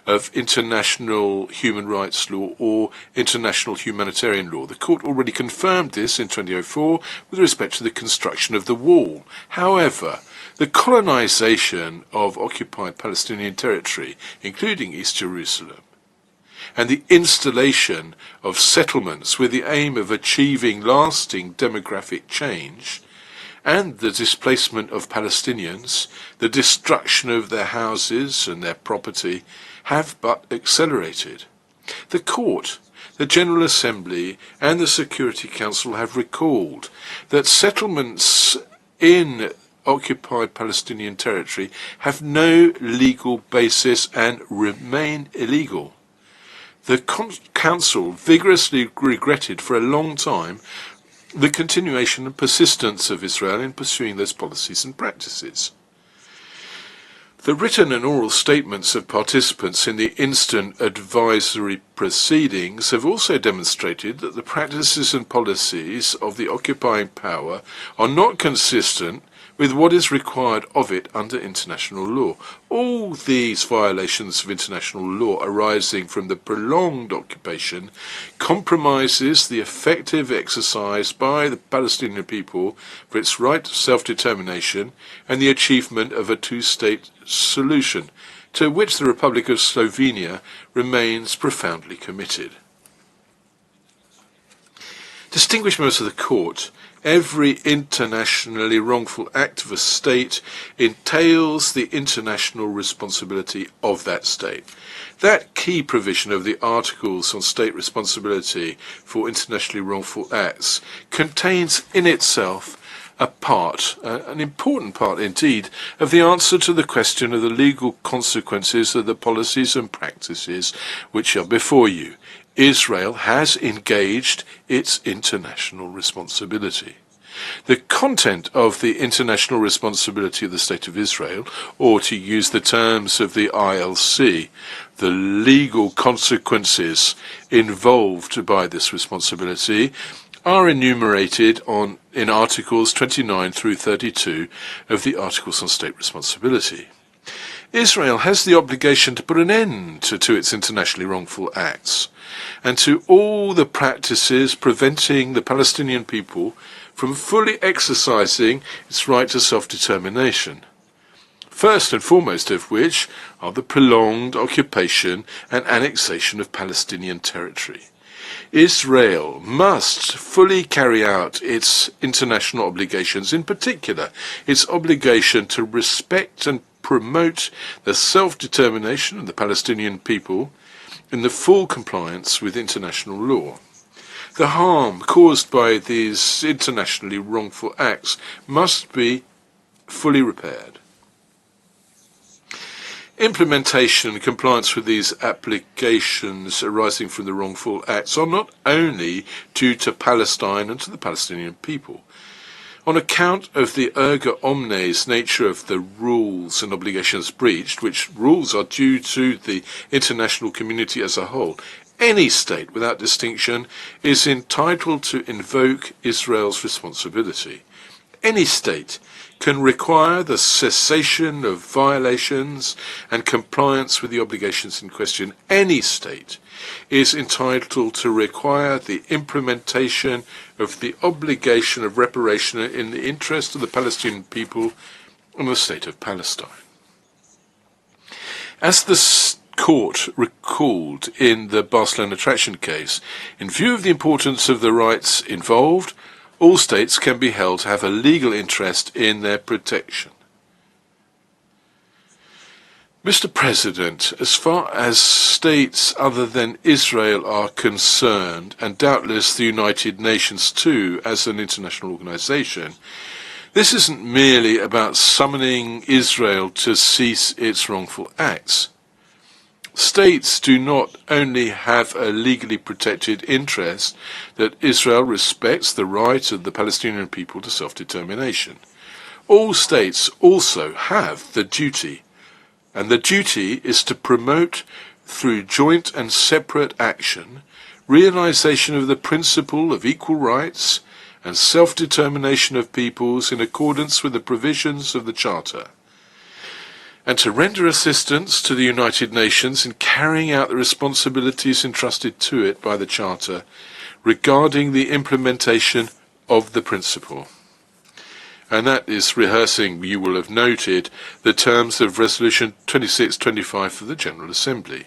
of international human rights law or international humanitarian law. The court already confirmed this in 2004 with respect to the construction of the wall. However, the colonization of occupied Palestinian territory, including East Jerusalem, and the installation of settlements with the aim of achieving lasting demographic change, and the displacement of Palestinians, the destruction of their houses and their property, have but accelerated. The Court, the General Assembly and the Security Council have recalled that settlements in occupied Palestinian territory have no legal basis and remain illegal. The Council vigorously regretted for a long time the continuation and persistence of Israel in pursuing those policies and practices. The written and oral statements of participants in the instant advisory proceedings have also demonstrated that the practices and policies of the occupying power are not consistent with what is required of it under international law. All these violations of international law arising from the prolonged occupation compromises the effective exercise by the Palestinian people for its right to self-determination and the achievement of a two-state solution, to which the Republic of Slovenia remains profoundly committed. Distinguished members of the Court, every internationally wrongful act of a state entails the international responsibility of that state. That key provision of the Articles on State Responsibility for Internationally Wrongful Acts contains in itself a part, an important part indeed, of the answer to the question of the legal consequences of the policies and practices which are before you. Israel has engaged its international responsibility. The content of the international responsibility of the State of Israel, or to use the terms of the ILC, the legal consequences involved by this responsibility, are enumerated in Articles 29 through 32 of the Articles on State Responsibility. Israel has the obligation to put an end to its internationally wrongful acts and to all the practices preventing the Palestinian people from fully exercising its right to self-determination. First and foremost of which are the prolonged occupation and annexation of Palestinian territory. Israel must fully carry out its international obligations, in particular its obligation to respect and promote the self-determination of the Palestinian people in the full compliance with international law. The harm caused by these internationally wrongful acts must be fully repaired. Implementation and compliance with these applications arising from the wrongful acts are not only due to Palestine and to the Palestinian people. On account of the erga omnes nature of the rules and obligations breached, which rules are due to the international community as a whole, any state without distinction is entitled to invoke Israel's responsibility. Any state can require the cessation of violations and compliance with the obligations in question. Any state is entitled to require the implementation of the obligation of reparation in the interest of the Palestinian people and the state of Palestine. As the court recalled in the Barcelona Traction case, in view of the importance of the rights involved, all states can be held to have a legal interest in their protection. Mr. President, as far as states other than Israel are concerned, and doubtless the United Nations too as an international organization, this isn't merely about summoning Israel to cease its wrongful acts. States do not only have a legally protected interest that Israel respects the right of the Palestinian people to self-determination. All states also have the duty, and the duty is to promote, through joint and separate action, realization of the principle of equal rights and self-determination of peoples in accordance with the provisions of the Charter, and to render assistance to the United Nations in carrying out the responsibilities entrusted to it by the Charter regarding the implementation of the principle. And that is rehearsing, you will have noted, the terms of Resolution 2625 of the General Assembly.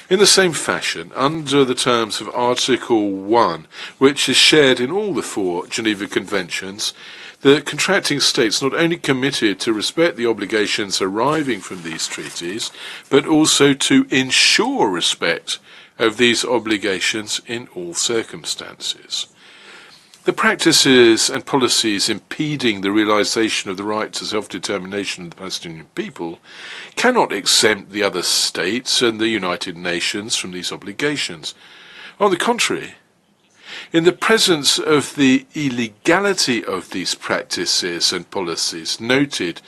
In the same fashion, under the terms of Article 1, which is shared in all the 4 Geneva Conventions, the contracting states not only committed to respect the obligations arising from these treaties, but also to ensure respect of these obligations in all circumstances. The practices and policies impeding the realization of the right to self-determination of the Palestinian people cannot exempt the other states and the United Nations from these obligations. On the contrary, in the presence of the illegality of these practices and policies noted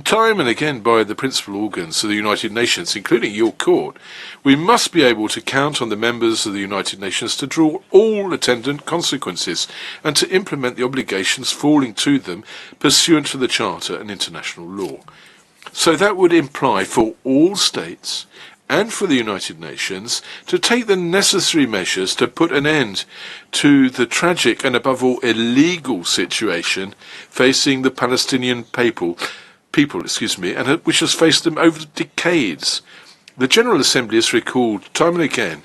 time and again by the principal organs of the United Nations, including your court, we must be able to count on the members of the United Nations to draw all attendant consequences and to implement the obligations falling to them pursuant to the Charter and international law. So that would imply for all states and for the United Nations to take the necessary measures to put an end to the tragic and above all illegal situation facing the Palestinian people, and which has faced them over decades. The General Assembly has recalled time and again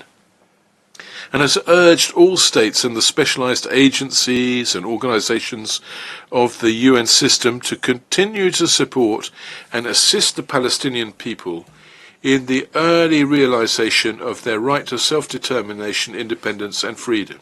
and has urged all states and the specialized agencies and organizations of the UN system to continue to support and assist the Palestinian people in the early realization of their right to self-determination, independence and freedom.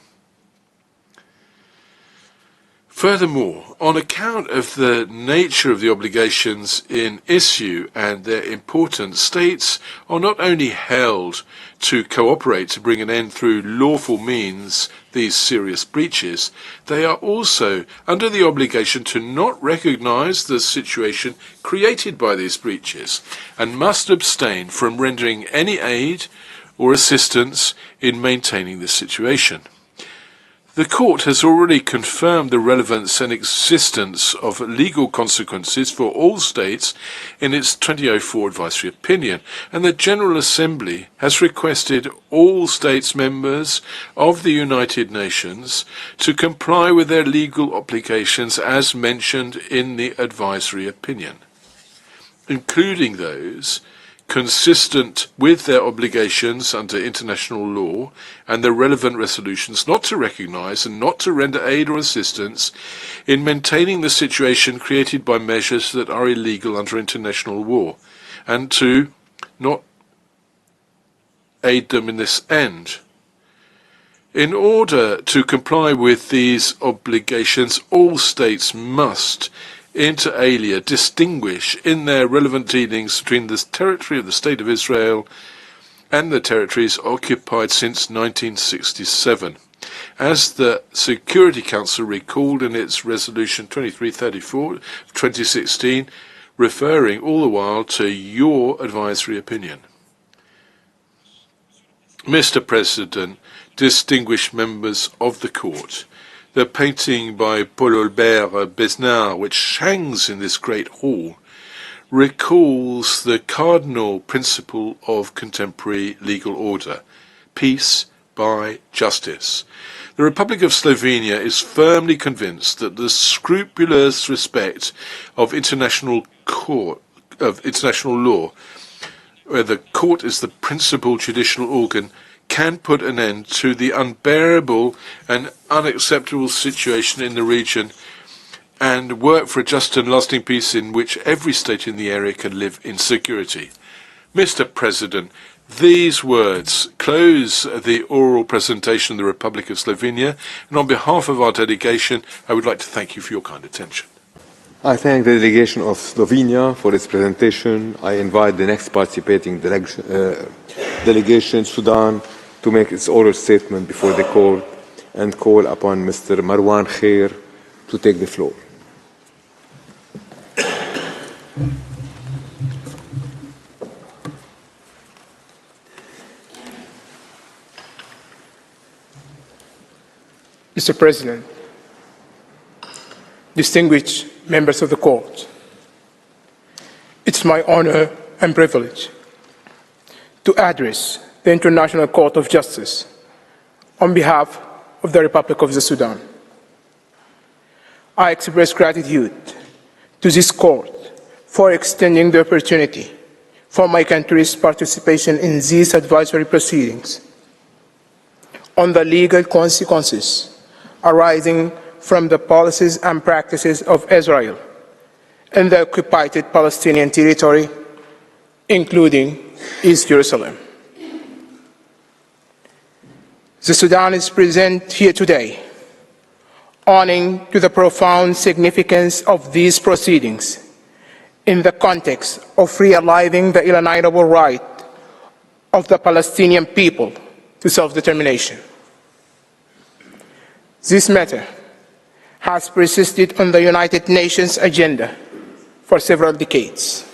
Furthermore, on account of the nature of the obligations in issue and their importance, states are not only held to cooperate to bring an end through lawful means these serious breaches, they are also under the obligation to not recognize the situation created by these breaches and must abstain from rendering any aid or assistance in maintaining this situation. The Court has already confirmed the relevance and existence of legal consequences for all states in its 2004 advisory opinion, and the General Assembly has requested all states members of the United Nations to comply with their legal obligations as mentioned in the advisory opinion, including those consistent with their obligations under international law and the relevant resolutions not to recognise and not to render aid or assistance in maintaining the situation created by measures that are illegal under international law, and to not aid them in this end. In order to comply with these obligations, all states must inter alia distinguish in their relevant dealings between the territory of the State of Israel and the territories occupied since 1967. As the Security Council recalled in its Resolution 2334 of 2016, referring all the while to your advisory opinion. Mr. President, distinguished members of the Court, the painting by Paul Albert Besnard, which hangs in this great hall, recalls the cardinal principle of contemporary legal order: peace by justice. The Republic of Slovenia is firmly convinced that the scrupulous respect of international law, where the court is the principal judicial organ, can put an end to the unbearable and unacceptable situation in the region and work for a just and lasting peace in which every state in the area can live in security. Mr. President, these words close the oral presentation of the Republic of Slovenia, and on behalf of our delegation, I would like to thank you for your kind attention. I thank the delegation of Slovenia for its presentation. I invite the next participating delegation, Sudan, to make its oral statement before the court and call upon Mr. Marwan Khair to take the floor. Mr. President, distinguished members of the court, it's my honor and privilege to address the International Court of Justice on behalf of the Republic of the Sudan. I express gratitude to this court for extending the opportunity for my country's participation in these advisory proceedings on the legal consequences arising from the policies and practices of Israel in the occupied Palestinian territory, including East Jerusalem. The Sudan is present here today, owing to the profound significance of these proceedings in the context of realizing the inalienable right of the Palestinian people to self-determination. This matter has persisted on the United Nations agenda for several decades.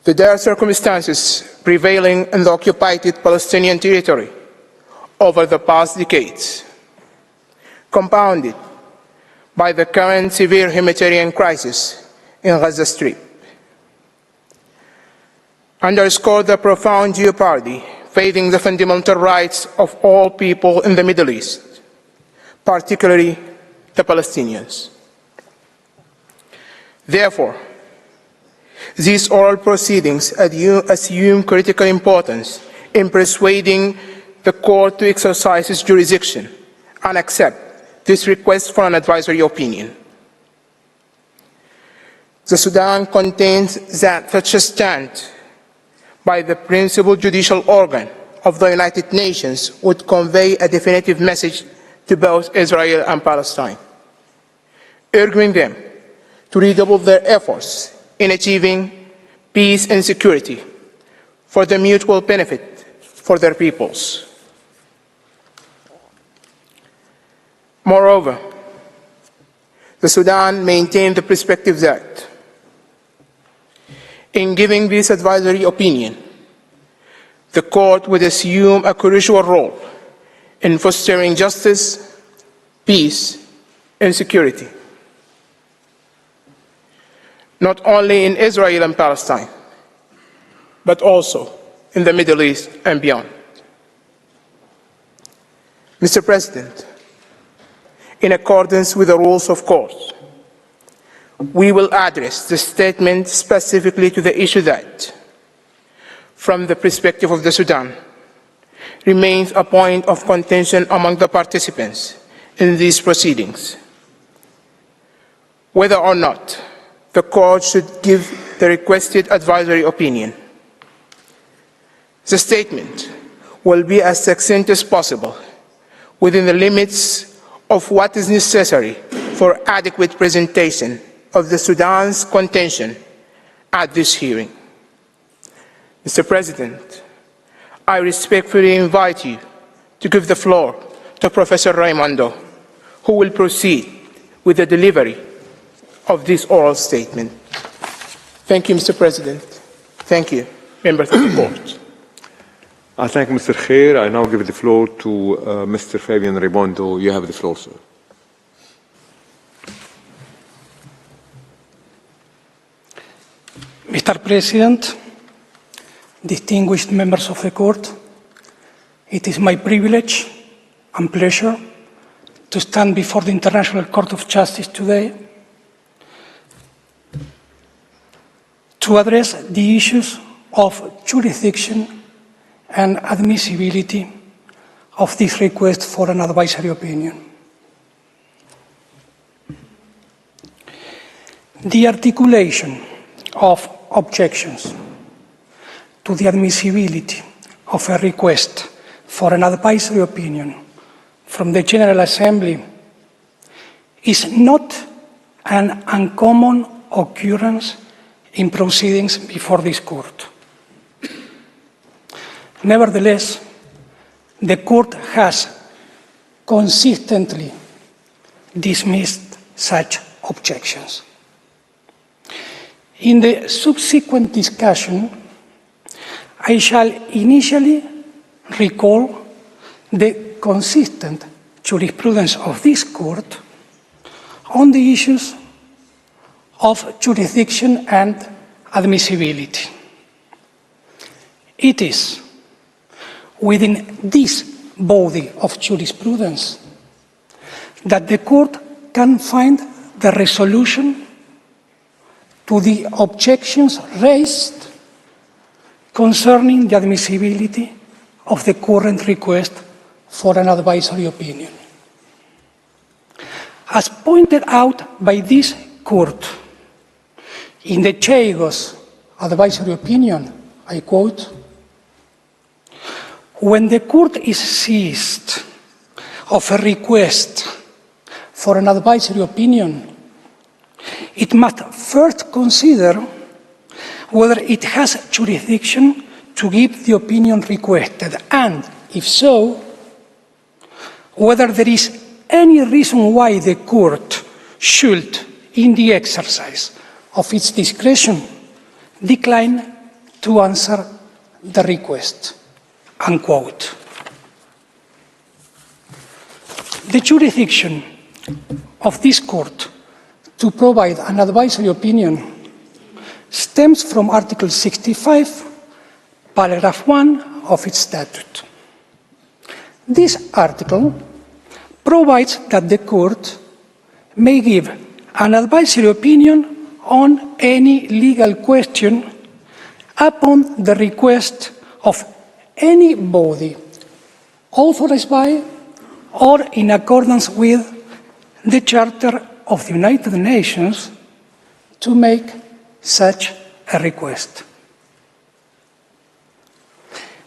The dire circumstances prevailing in the occupied Palestinian territory over the past decades, compounded by the current severe humanitarian crisis in Gaza Strip, underscore the profound jeopardy facing the fundamental rights of all people in the Middle East, particularly the Palestinians. Therefore, these oral proceedings assume critical importance in persuading the court to exercise its jurisdiction and accept this request for an advisory opinion. The Sudan contains that such a stand by the principal judicial organ of the United Nations would convey a definitive message to both Israel and Palestine, urging them to redouble their efforts in achieving peace and security for the mutual benefit for their peoples. Moreover, the Sudan maintained the perspective that in giving this advisory opinion, the court would assume a crucial role in fostering justice, peace, and security, not only in Israel and Palestine, but also in the Middle East and beyond. Mr. President, in accordance with the rules of court, we will address the statement specifically to the issue that, from the perspective of the Sudan, remains a point of contention among the participants in these proceedings. Whether or not the court should give the requested advisory opinion. The statement will be as succinct as possible within the limits of what is necessary for adequate presentation of the Sudan's contention at this hearing. Mr. President, I respectfully invite you to give the floor to Professor Raimondo, who will proceed with the delivery of this oral statement. Thank you, Mr. President. Thank you, members of the court. I thank Mr. Khair. I now give the floor to Mr. Fabian Raimondo. You have the floor, sir. Mr. President, distinguished members of the court, it is my privilege and pleasure to stand before the International Court of Justice today to address the issues of jurisdiction and admissibility of this request for an advisory opinion. The articulation of objections to the admissibility of a request for an advisory opinion from the General Assembly is not an uncommon occurrence in proceedings before this court. Nevertheless, the court has consistently dismissed such objections. In the subsequent discussion, I shall initially recall the consistent jurisprudence of this court on the issues of jurisdiction and admissibility. It is within this body of jurisprudence that the court can find the resolution to the objections raised concerning the admissibility of the current request for an advisory opinion. As pointed out by this court in the Chagos advisory opinion, I quote, "When the court is seized of a request for an advisory opinion, it must first consider whether it has jurisdiction to give the opinion requested, and, if so, whether there is any reason why the court should, in the exercise of its discretion, decline to answer the request." Unquote. The jurisdiction of this court to provide an advisory opinion stems from Article 65, paragraph 1 of its statute. This article provides that the court may give an advisory opinion on any legal question upon the request of any body authorized by or in accordance with the Charter of the United Nations to make such a request.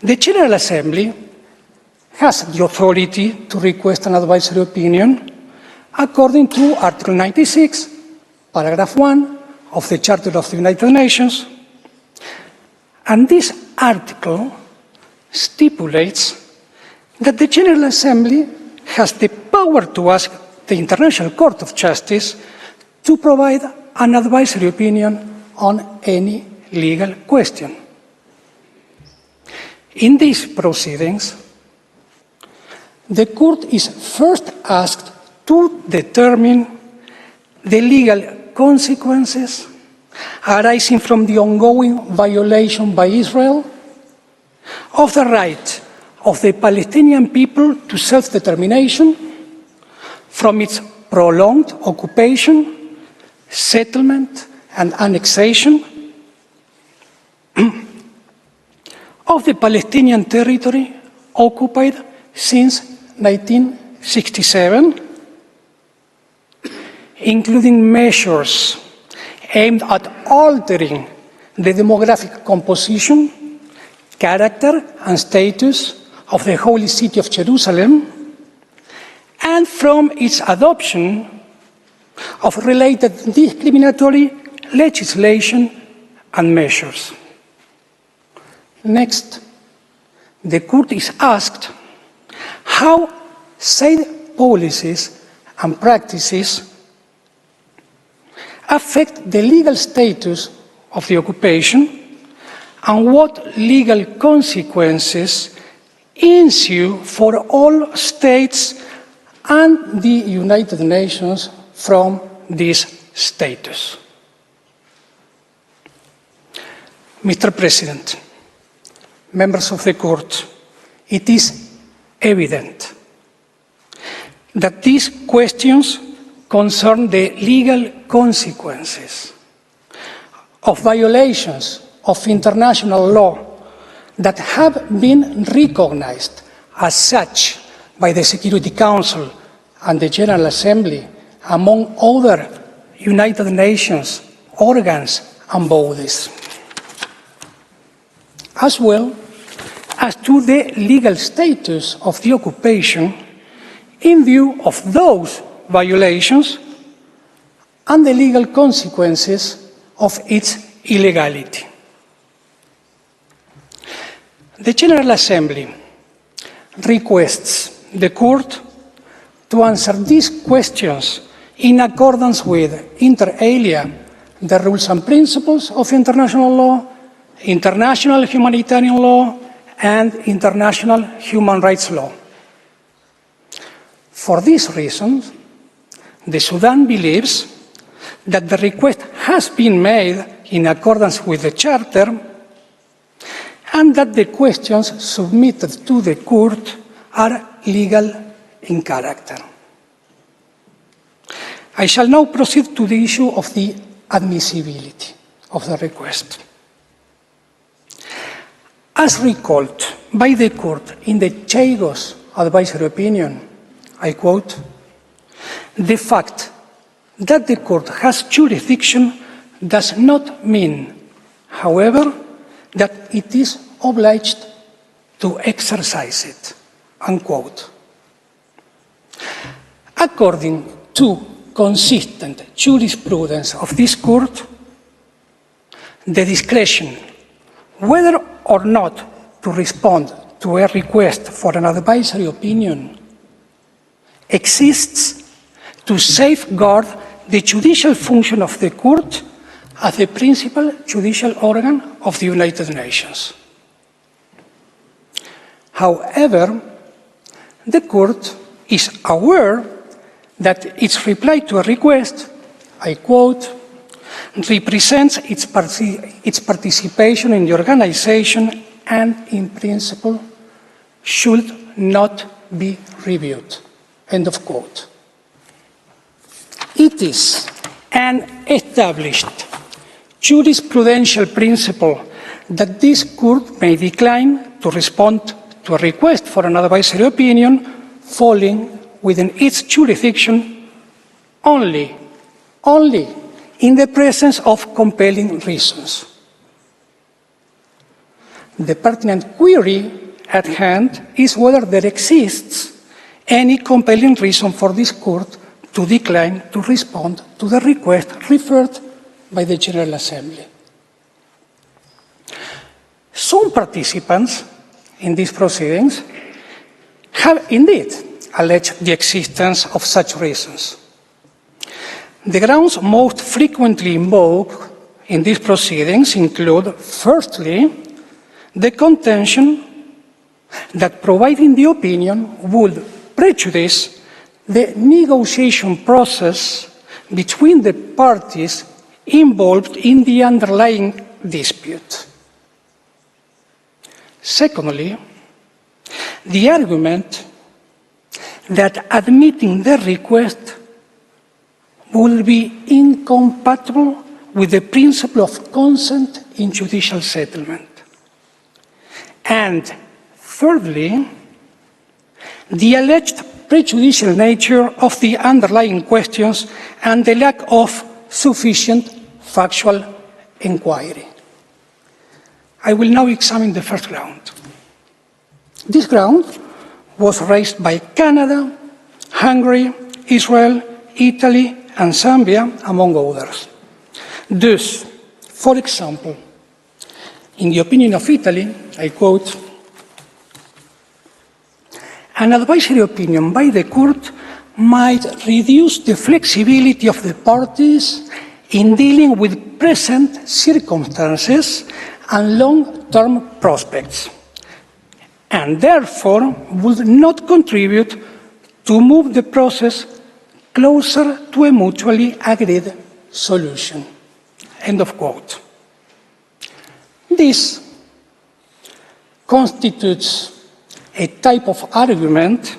The General Assembly has the authority to request an advisory opinion according to Article 96, paragraph 1 of the Charter of the United Nations, and this article stipulates that the General Assembly has the power to ask the International Court of Justice to provide an advisory opinion on any legal question. In these proceedings, the court is first asked to determine the legal consequences arising from the ongoing violation by Israel of the right of the Palestinian people to self-determination from its prolonged occupation, settlement, and annexation of the Palestinian territory occupied since 1967, including measures aimed at altering the demographic composition, character, and status of the Holy City of Jerusalem, and from its adoption of related discriminatory legislation and measures. Next, the court is asked how said policies and practices affect the legal status of the occupation and what legal consequences ensue for all states and the United Nations from this status. Mr. President, members of the court, it is evident that these questions concern the legal consequences of violations of international law that have been recognized as such by the Security Council and the General Assembly, among other United Nations organs and bodies, as well as to the legal status of the occupation in view of those violations and the legal consequences of its illegality. The General Assembly requests the Court to answer these questions in accordance with, inter alia, the rules and principles of international law, international humanitarian law, and international human rights law. For these reasons, the Sudan believes that the request has been made in accordance with the Charter and that the questions submitted to the Court are legal in character. I shall now proceed to the issue of the admissibility of the request. As recalled by the Court in the Chagos advisory opinion, I quote, "The fact that the Court has jurisdiction does not mean, however, that it is obliged to exercise it," unquote. According to consistent jurisprudence of this Court, the discretion whether or not to respond to a request for an advisory opinion exists to safeguard the judicial function of the Court as the principal judicial organ of the United Nations. However, the Court is aware that its reply to a request, I quote, represents its participation in the organization and, in principle, should not be reviewed. End of quote. It is an established jurisprudential principle that this Court may decline to respond to a request for an advisory opinion falling within its jurisdiction only in the presence of compelling reasons. The pertinent query at hand is whether there exists any compelling reason for this Court to decline to respond to the request referred by the General Assembly. Some participants in these proceedings have indeed alleged the existence of such reasons. The grounds most frequently invoked in these proceedings include, firstly, the contention that providing the opinion would prejudice the negotiation process between the parties involved in the underlying dispute. Secondly, the argument that admitting the request would be incompatible with the principle of consent in judicial settlement. And thirdly, the alleged prejudicial nature of the underlying questions and the lack of sufficient factual inquiry. I will now examine the first ground. This ground was raised by Canada, Hungary, Israel, Italy, and Zambia, among others. Thus, for example, in the opinion of Italy, I quote, "An advisory opinion by the court might reduce the flexibility of the parties in dealing with present circumstances and long-term prospects, and therefore would not contribute to move the process closer to a mutually agreed solution." End of quote. This constitutes a type of argument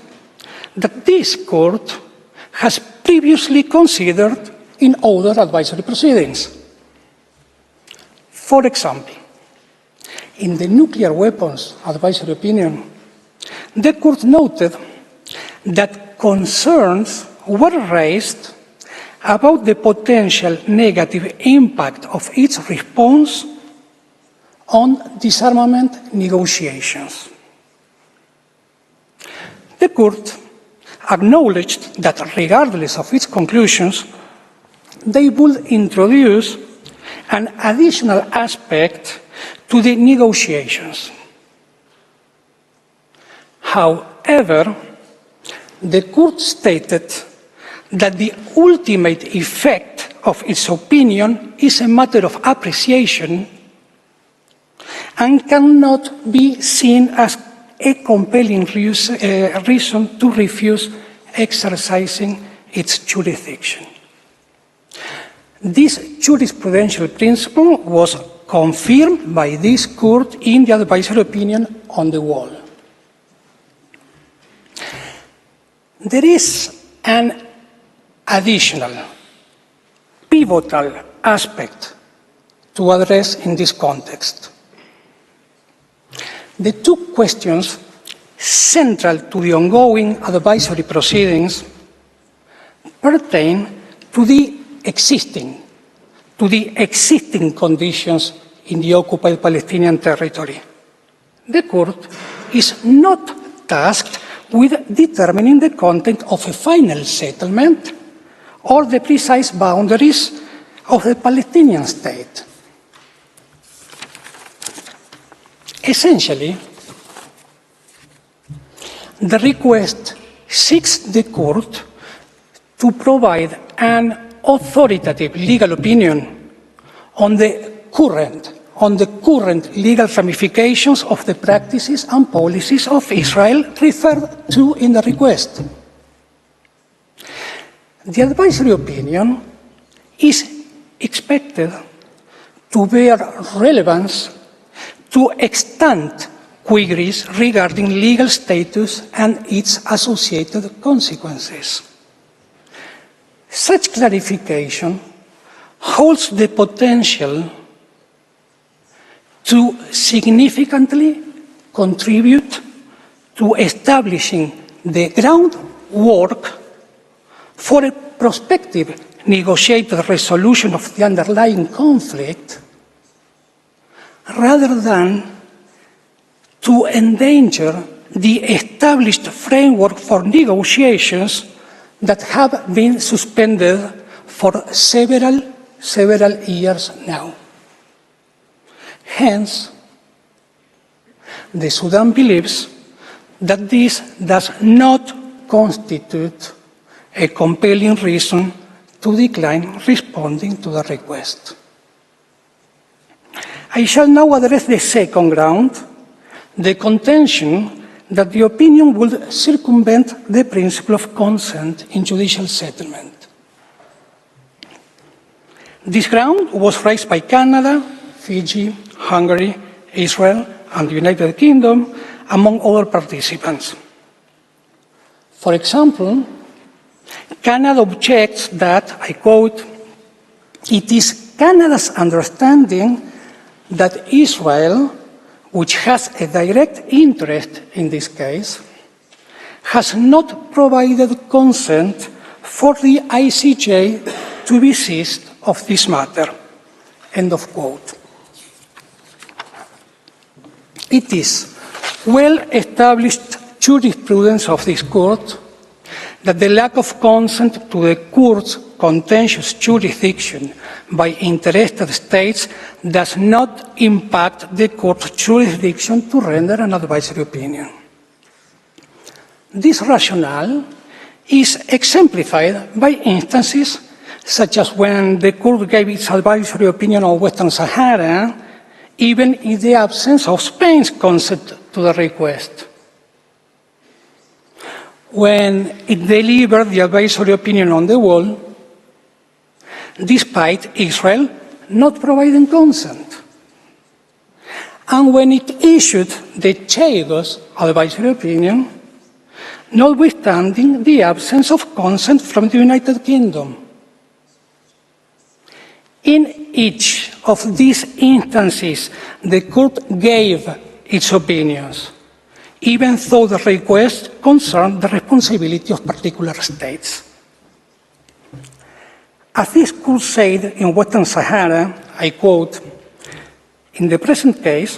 that this court has previously considered in other advisory proceedings. For example, in the nuclear weapons advisory opinion, the court noted that concerns were raised about the potential negative impact of its response on disarmament negotiations. The court acknowledged that regardless of its conclusions, they would introduce an additional aspect to the negotiations. However, the court stated that the ultimate effect of its opinion is a matter of appreciation and cannot be seen as a compelling reason to refuse exercising its jurisdiction. This jurisprudential principle was confirmed by this court in the advisory opinion on the wall. There is an additional, pivotal aspect to address in this context. The two questions central to the ongoing advisory proceedings pertain to the existing conditions in the occupied Palestinian territory. The court is not tasked with determining the content of a final settlement or the precise boundaries of the Palestinian state. Essentially, the request seeks the court to provide an authoritative legal opinion on the current legal ramifications of the practices and policies of Israel referred to in the request. The advisory opinion is expected to bear relevance to extant queries regarding legal status and its associated consequences. Such clarification holds the potential to significantly contribute to establishing the groundwork for a prospective negotiated resolution of the underlying conflict, rather than to endanger the established framework for negotiations that have been suspended for several years now. Hence, the Sudan believes that this does not constitute a compelling reason to decline responding to the request. I shall now address the second ground, the contention that the opinion would circumvent the principle of consent in judicial settlement. This ground was raised by Canada, Fiji, Hungary, Israel, and the United Kingdom, among other participants. For example, Canada objects that, I quote, "It is Canada's understanding that Israel, which has a direct interest in this case, has not provided consent for the ICJ to desist of this matter." End of quote. It is well-established jurisprudence of this court that the lack of consent to the court's contentious jurisdiction by interested states does not impact the court's jurisdiction to render an advisory opinion. This rationale is exemplified by instances such as when the court gave its advisory opinion on Western Sahara, even in the absence of Spain's consent to the request. When it delivered the advisory opinion on the wall, despite Israel not providing consent. And when it issued the Chagos advisory opinion, notwithstanding the absence of consent from the United Kingdom. In each of these instances, the court gave its opinions, even though the request concerned the responsibility of particular states. As this court said in Western Sahara, I quote, "In the present case,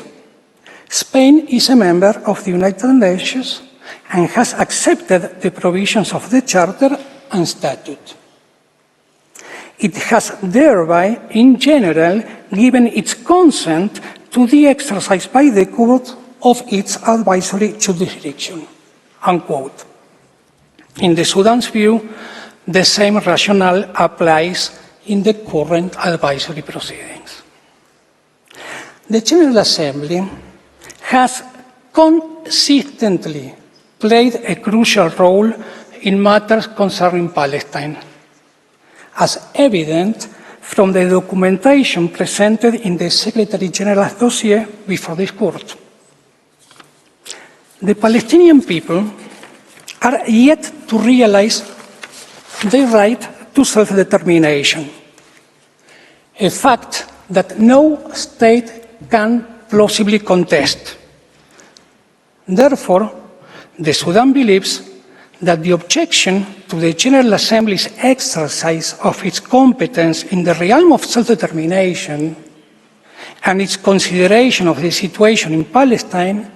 Spain is a member of the United Nations and has accepted the provisions of the Charter and Statute. It has thereby, in general, given its consent to the exercise by the court of its advisory jurisdiction." Unquote. In the Sudan's view, the same rationale applies in the current advisory proceedings. The General Assembly has consistently played a crucial role in matters concerning Palestine, as evident from the documentation presented in the Secretary General's dossier before this court. The Palestinian people are yet to realize their right to self-determination, a fact that no state can plausibly contest. Therefore, the Sudan believes that the objection to the General Assembly's exercise of its competence in the realm of self-determination and its consideration of the situation in Palestine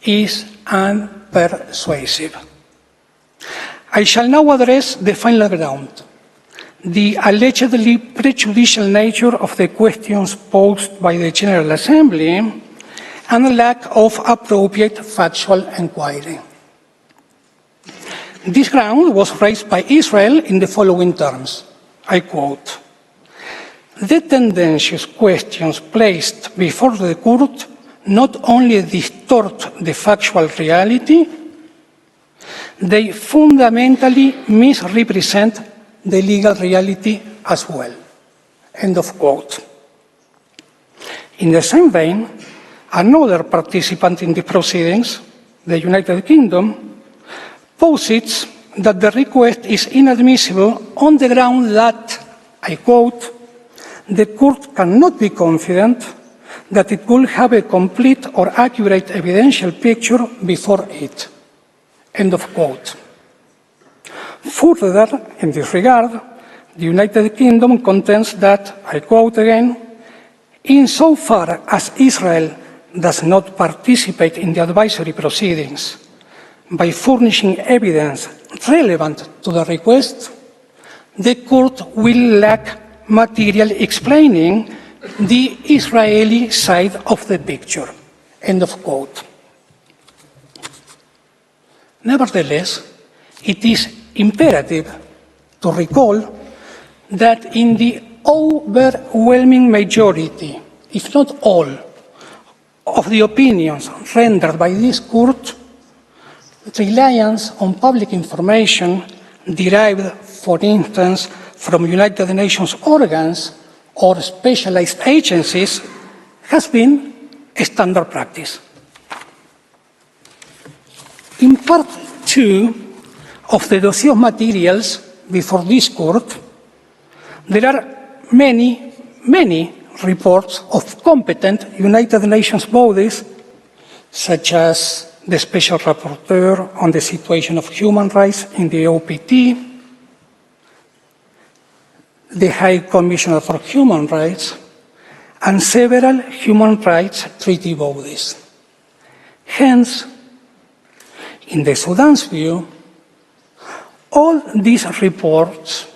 is unpersuasive. I shall now address the final ground, the allegedly prejudicial nature of the questions posed by the General Assembly and the lack of appropriate factual inquiry. This ground was raised by Israel in the following terms, I quote, "The tendentious questions placed before the court not only distort the factual reality, they fundamentally misrepresent the legal reality as well." End of quote. In the same vein, another participant in the proceedings, the United Kingdom, posits that the request is inadmissible on the ground that, I quote, "the court cannot be confident that it will have a complete or accurate evidential picture before it." End of quote. Further, in this regard, the United Kingdom contends that, I quote again, "insofar as Israel does not participate in the advisory proceedings by furnishing evidence relevant to the request, the court will lack material explaining the Israeli side of the picture." End of quote. Nevertheless, it is imperative to recall that in the overwhelming majority, if not all, of the opinions rendered by this court, reliance on public information derived, for instance, from United Nations organs or specialized agencies has been a standard practice. In part 2 of the dossier of materials before this court, there are many reports of competent United Nations bodies, such as the Special Rapporteur on the Situation of Human Rights in the OPT, the High Commissioner for Human Rights, and several human rights treaty bodies. Hence, in the Sudan's view, all these reports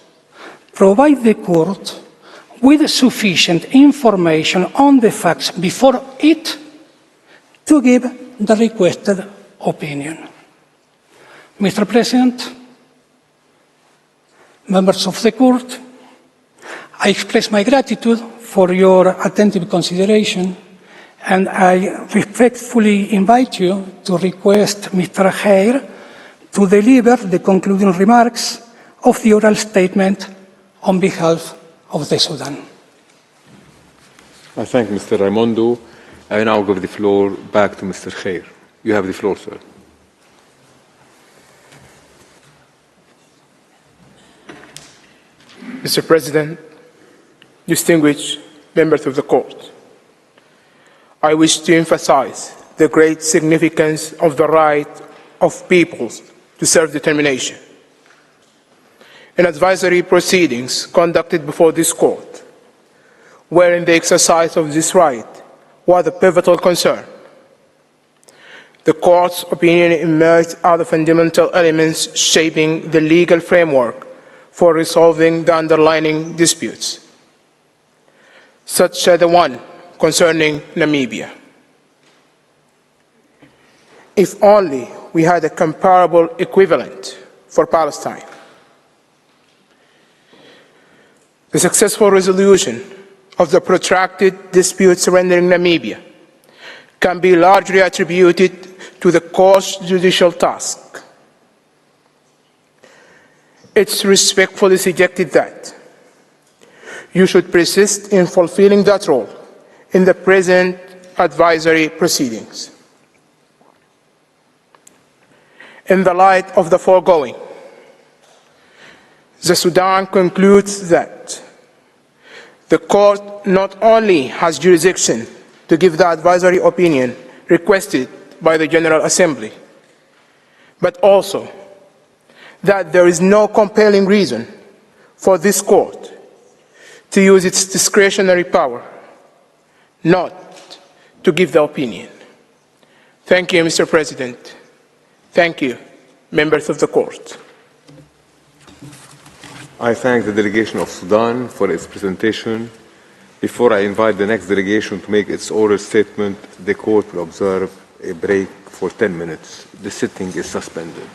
provide the court with sufficient information on the facts before it to give the requested opinion. Mr. President, members of the court, I express my gratitude for your attentive consideration, and I respectfully invite you to request Mr. Hare to deliver the concluding remarks of the oral statement on behalf of the Sudan. I thank Mr. Raimondo. I now give the floor back to Mr. Khair. You have the floor, sir. Mr. President, distinguished members of the court, I wish to emphasize the great significance of the right of peoples to self-determination. In advisory proceedings conducted before this court, wherein the exercise of this right was a pivotal concern, the court's opinion emerged out of fundamental elements shaping the legal framework for resolving the underlying disputes, such as the one concerning Namibia. If only we had a comparable equivalent for Palestine. The successful resolution of the protracted dispute surrounding Namibia can be largely attributed to the court's judicial task. It's respectfully suggested that you should persist in fulfilling that role in the present advisory proceedings. In the light of the foregoing, the Sudan concludes that the court not only has jurisdiction to give the advisory opinion requested by the General Assembly, but also that there is no compelling reason for this court to use its discretionary power not to give the opinion. Thank you, Mr. President. Thank you, members of the court. I thank the delegation of Sudan for its presentation. Before I invite the next delegation to make its oral statement, the court will observe a break for 10 minutes. The sitting is suspended.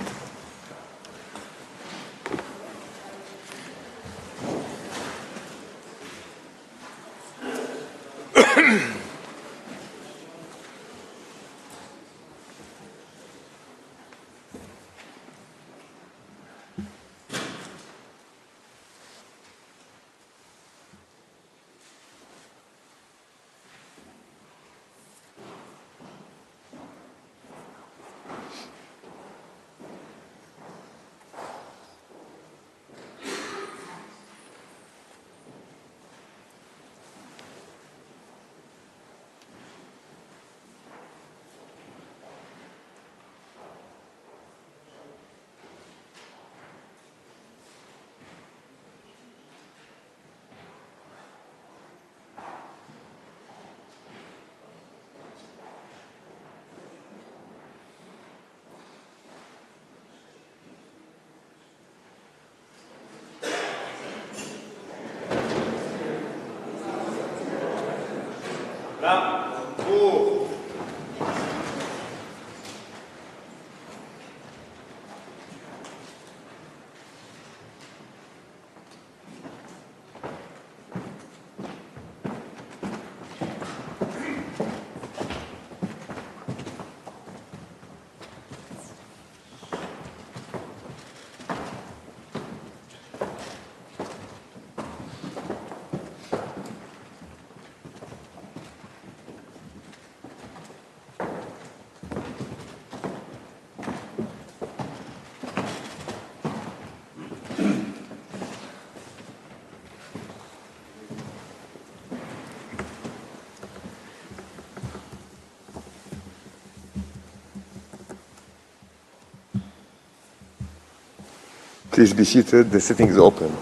Please be seated. The sitting is open.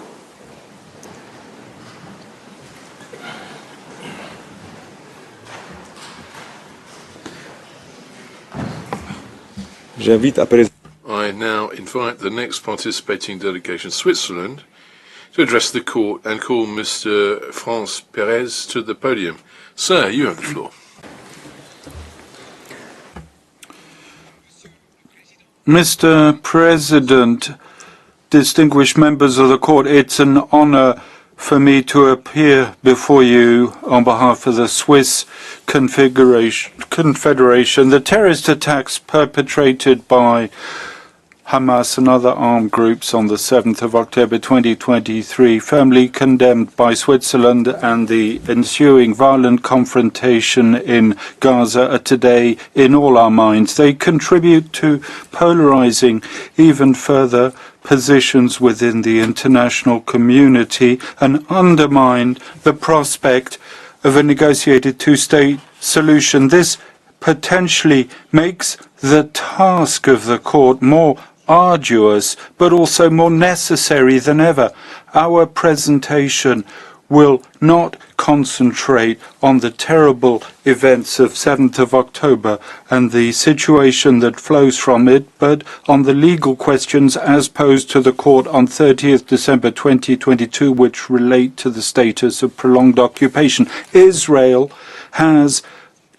I now invite the next participating delegation, Switzerland, to address the court and call Mr. France Perez to the podium. Sir, you have the floor. Mr. President, distinguished members of the court, it's an honor for me to appear before you on behalf of the Swiss Confederation. The terrorist attacks perpetrated by Hamas and other armed groups on the 7th of October 2023, firmly condemned by Switzerland, and the ensuing violent confrontation in Gaza are today in all our minds. They contribute to polarizing even further positions within the international community and undermine the prospect of a negotiated two-state solution. This potentially makes the task of the court more arduous, but also more necessary than ever. Our presentation will not concentrate on the terrible events of 7th of October and the situation that flows from it, but on the legal questions as posed to the court on 30th December 2022, which relate to the status of prolonged occupation. Israel has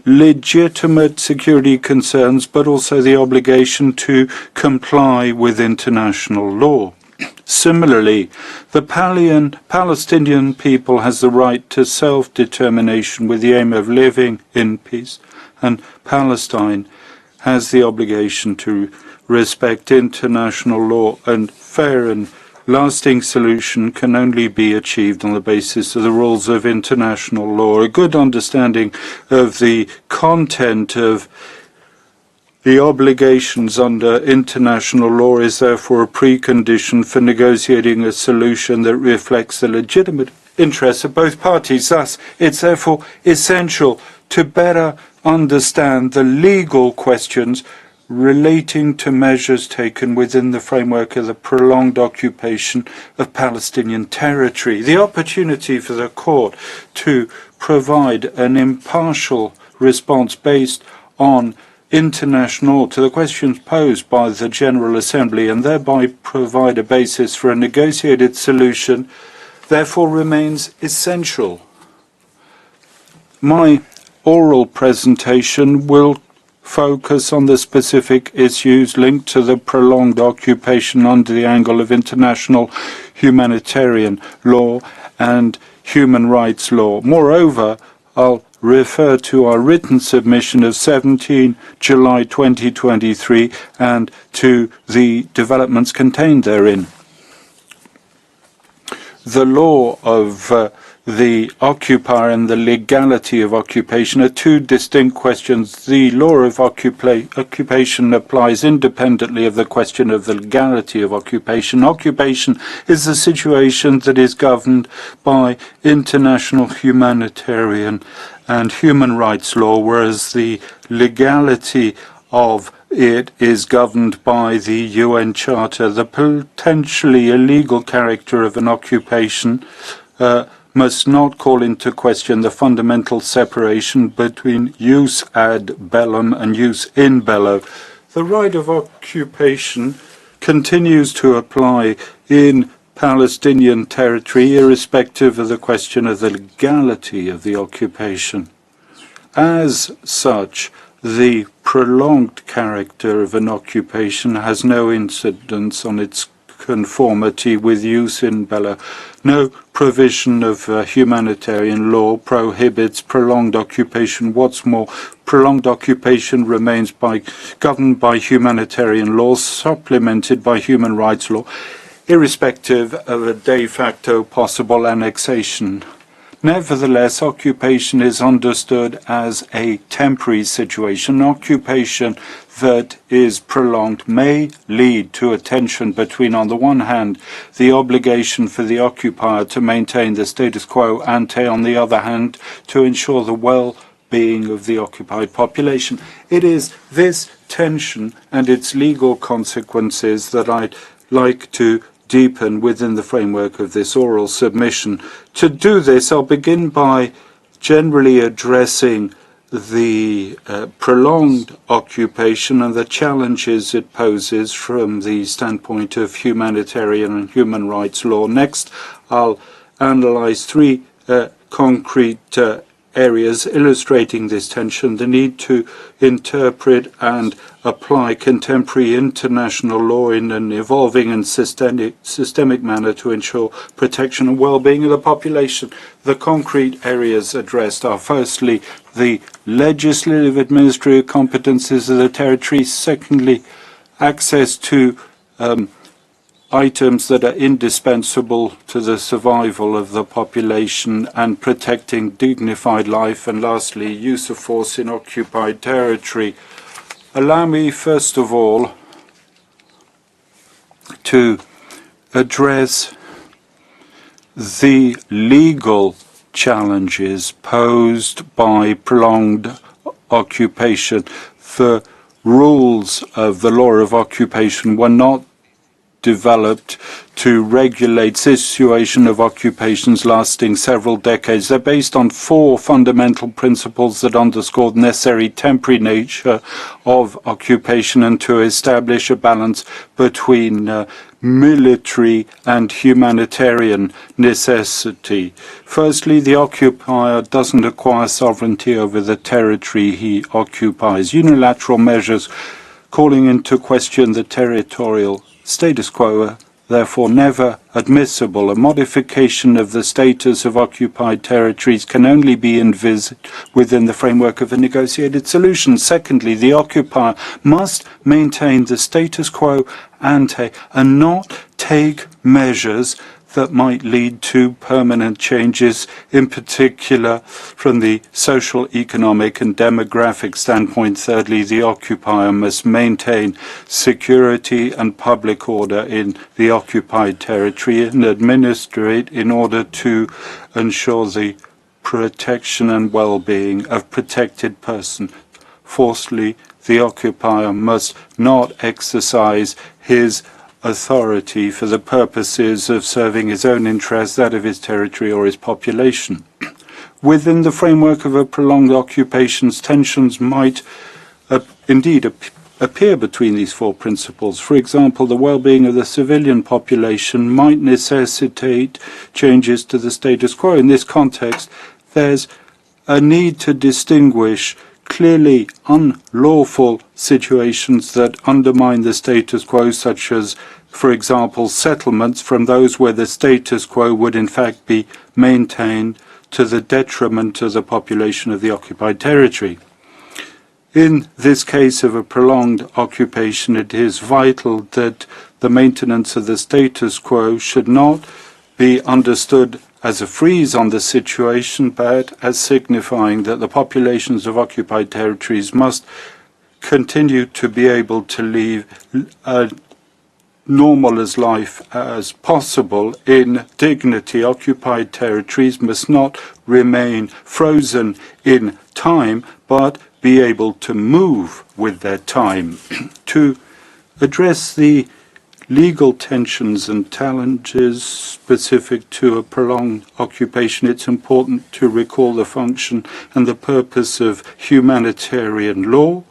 legitimate security concerns, but also the obligation to comply with international law. Similarly, the Palestinian people has the right to self-determination with the aim of living in peace, and Palestine has the obligation to respect international law, and fair and lasting solution can only be achieved on the basis of the rules of international law. A good understanding of the content of the obligations under international law is therefore a precondition for negotiating a solution that reflects the legitimate interests of both parties. Thus, it's therefore essential to better understand the legal questions relating to measures taken within the framework of the prolonged occupation of Palestinian territory. The opportunity for the court to provide an impartial response based on international law to the questions posed by the General Assembly and thereby provide a basis for a negotiated solution therefore remains essential. My oral presentation will focus on the specific issues linked to the prolonged occupation under the angle of international humanitarian law and human rights law. Moreover, I'll refer to our written submission of 17 July 2023 and to the developments contained therein. The law of the occupier and the legality of occupation are two distinct questions. The law of occupation applies independently of the question of the legality of occupation. Occupation is a situation that is governed by international humanitarian and human rights law, whereas the legality of it is governed by the UN Charter. The potentially illegal character of an occupation must not call into question the fundamental separation between jus ad bellum and jus in bello. The right of occupation continues to apply in Palestinian territory, irrespective of the question of the legality of the occupation. As such, the prolonged character of an occupation has no incidence on its conformity with jus in bello. No provision of humanitarian law prohibits prolonged occupation. What's more, prolonged occupation remains governed by humanitarian law, supplemented by human rights law, irrespective of a de facto possible annexation. Nevertheless, occupation is understood as a temporary situation. Occupation that is prolonged may lead to a tension between, on the one hand, the obligation for the occupier to maintain the status quo ante, on the other hand, to ensure the well-being of the occupied population. It is this tension and its legal consequences that I'd like to deepen within the framework of this oral submission. To do this, I'll begin by generally addressing the prolonged occupation and the challenges it poses from the standpoint of humanitarian and human rights law. Next, I'll analyze three concrete areas illustrating this tension: the need to interpret and apply contemporary international law in an evolving and systemic manner to ensure protection and well-being of the population. The concrete areas addressed are firstly the legislative administrative competences of the territory, secondly access to items that are indispensable to the survival of the population and protecting dignified life, and lastly, use of force in occupied territory. Allow me, first of all, to address the legal challenges posed by prolonged occupation. The rules of the law of occupation were not developed to regulate situation of occupations lasting several decades. They're based on four fundamental principles that underscore the necessary temporary nature of occupation and to establish a balance between military and humanitarian necessity. Firstly, the occupier doesn't acquire sovereignty over the territory he occupies. Unilateral measures calling into question the territorial status quo are therefore never admissible. A modification of the status of occupied territories can only be envisaged within the framework of a negotiated solution. Secondly, the occupier must maintain the status quo ante and not take measures that might lead to permanent changes, in particular from the social, economic and demographic standpoint. Thirdly, the occupier must maintain security and public order in the occupied territory and administer it in order to ensure the protection and well-being of protected persons. Fourthly, the occupier must not exercise his authority for the purposes of serving his own interests, that of his territory or his population. Within the framework of a prolonged occupation, tensions might indeed appear between these four principles. For example, the well-being of the civilian population might necessitate changes to the status quo. In this context, there's a need to distinguish clearly unlawful situations that undermine the status quo, such as, for example, settlements, from those where the status quo would in fact be maintained to the detriment of the population of the occupied territory. In this case of a prolonged occupation, it is vital that the maintenance of the status quo should not be understood as a freeze on the situation, but as signifying that the populations of occupied territories must continue to be able to live a normal as life as possible in dignity. Occupied territories must not remain frozen in time, but be able to move with their time. To address the legal tensions and challenges specific to a prolonged occupation, it's important to recall the function and the purpose of humanitarian law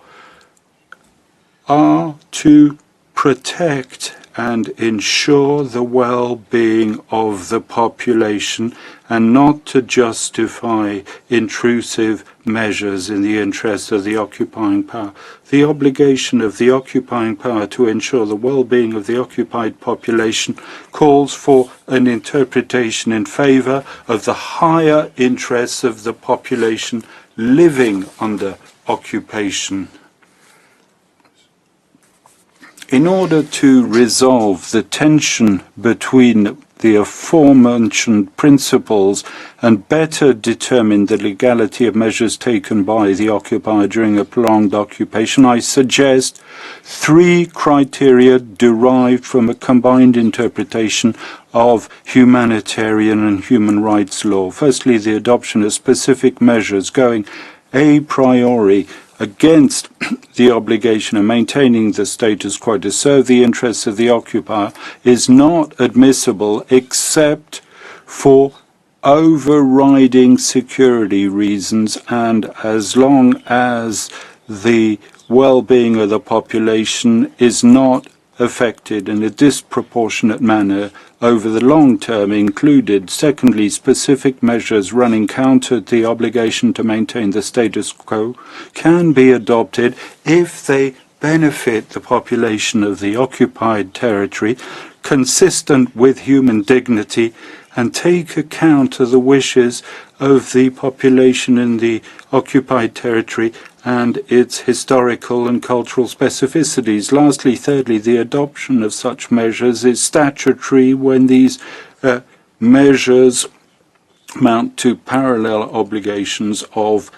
are to protect and ensure the well-being of the population and not to justify intrusive measures in the interest of the occupying power. The obligation of the occupying power to ensure the well-being of the occupied population calls for an interpretation in favor of the higher interests of the population living under occupation. In order to resolve the tension between the aforementioned principles and better determine the legality of measures taken by the occupier during a prolonged occupation, I suggest three criteria derived from a combined interpretation of humanitarian and human rights law. Firstly, the adoption of specific measures going a priori against the obligation of maintaining the status quo to serve the interests of the occupier is not admissible except for overriding security reasons, and as long as the well-being of the population is not affected in a disproportionate manner over the long term included. Secondly, specific measures running counter to the obligation to maintain the status quo can be adopted if they benefit the population of the occupied territory, consistent with human dignity, and take account of the wishes of the population in the occupied territory and its historical and cultural specificities. Lastly, thirdly, the adoption of such measures is statutory when these measures mount to parallel obligations of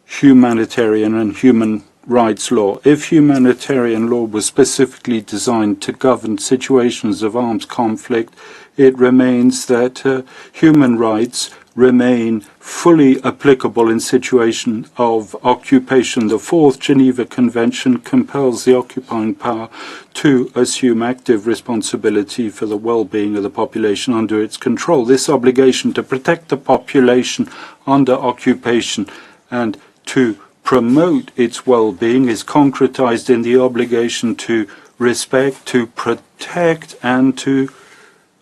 humanitarian and human rights law. If humanitarian law was specifically designed to govern situations of armed conflict, it remains that human rights remain fully applicable in situation of occupation. The Fourth Geneva Convention compels the occupying power to assume active responsibility for the well-being of the population under its control. This obligation to protect the population under occupation and to promote its well-being is concretized in the obligation to respect, to protect, and to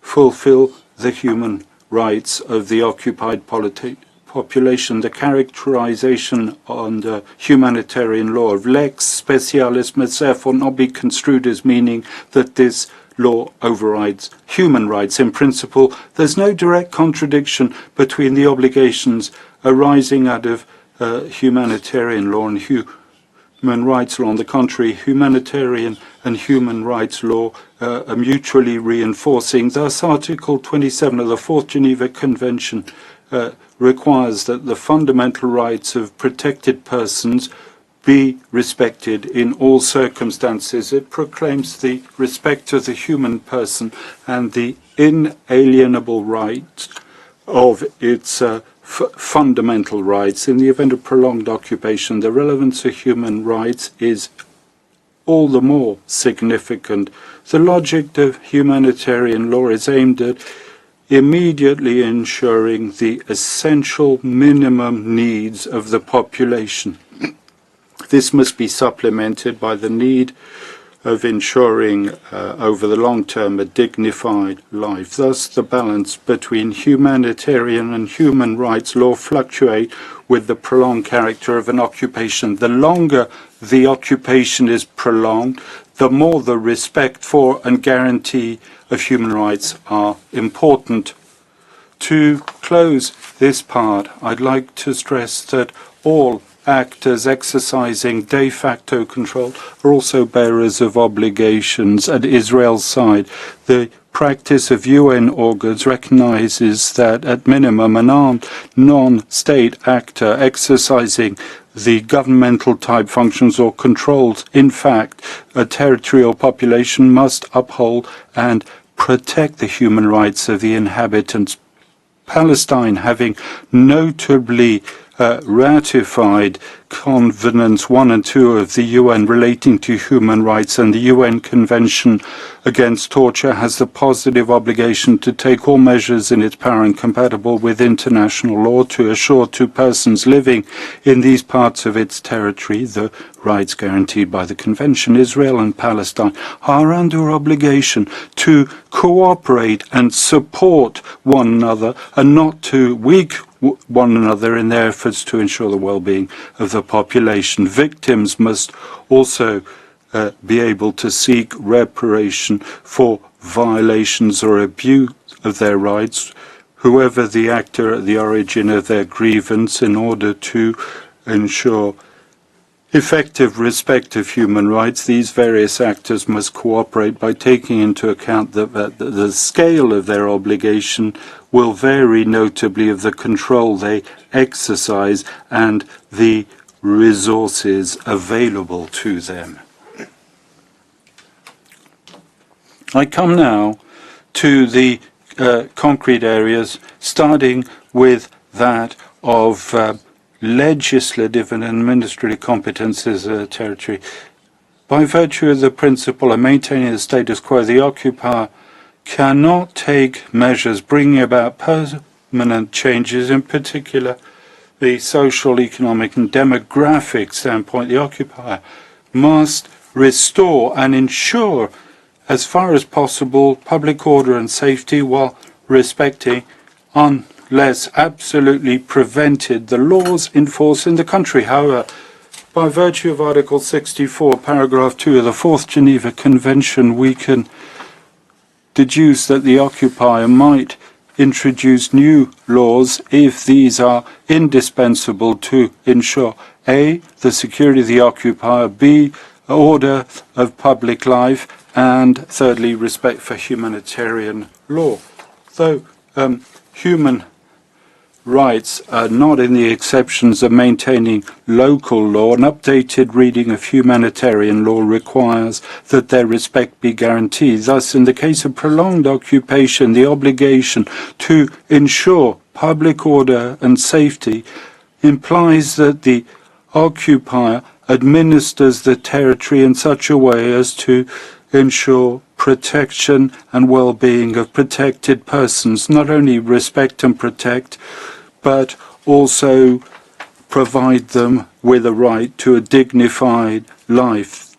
fulfill the human rights of the occupied population. The characterization under humanitarian law of lex specialis must therefore not be construed as meaning that this law overrides human rights. In principle, there's no direct contradiction between the obligations arising out of humanitarian law and human rights law. On the contrary, humanitarian and human rights law are mutually reinforcing. Thus, Article 27 of the Fourth Geneva Convention requires that the fundamental rights of protected persons be respected in all circumstances. It proclaims the respect of the human person and the inalienable right of its fundamental rights. In the event of prolonged occupation, the relevance of human rights is all the more significant. The logic of humanitarian law is aimed at immediately ensuring the essential minimum needs of the population. This must be supplemented by the need of ensuring over the long term a dignified life. Thus, the balance between humanitarian and human rights law fluctuate with the prolonged character of an occupation. The longer the occupation is prolonged, the more the respect for and guarantee of human rights are important. To close this part, I'd like to stress that all actors exercising de facto control are also bearers of obligations at Israel's side. The practice of UN organs recognizes that, at minimum, an armed non-state actor exercising the governmental type functions or controls, in fact, a territorial population must uphold and protect the human rights of the inhabitants. Palestine, having notably ratified Covenants 1 and 2 of the UN relating to human rights and the UN Convention against Torture, has the positive obligation to take all measures in its power and compatible with international law to assure to persons living in these parts of its territory the rights guaranteed by the Convention. Israel and Palestine are under obligation to cooperate and support one another and not to weaken one another in their efforts to ensure the well-being of the population. Victims must also be able to seek reparation for violations or abuse of their rights, whoever the actor at the origin of their grievance, in order to ensure effective respect of human rights. These various actors must cooperate by taking into account that the scale of their obligation will vary, notably of the control they exercise and the resources available to them. I come now to the concrete areas, starting with that of legislative and administrative competences of the territory. By virtue of the principle of maintaining the status quo, the occupier cannot take measures bringing about permanent changes, in particular the social, economic and demographic standpoint. The occupier must restore and ensure, as far as possible, public order and safety while respecting, unless absolutely prevented, the laws in force in the country. However, by virtue of Article 64, paragraph 2 of the Fourth Geneva Convention, we can deduce that the occupier might introduce new laws if these are indispensable to ensure A, the security of the occupier, B, order of public life, and thirdly, respect for humanitarian law. Though human rights are not in the exceptions of maintaining local law, an updated reading of humanitarian law requires that their respect be guaranteed. Thus, in the case of prolonged occupation, the obligation to ensure public order and safety implies that the occupier administers the territory in such a way as to ensure protection and well-being of protected persons, not only respect and protect, but also provide them with a right to a dignified life.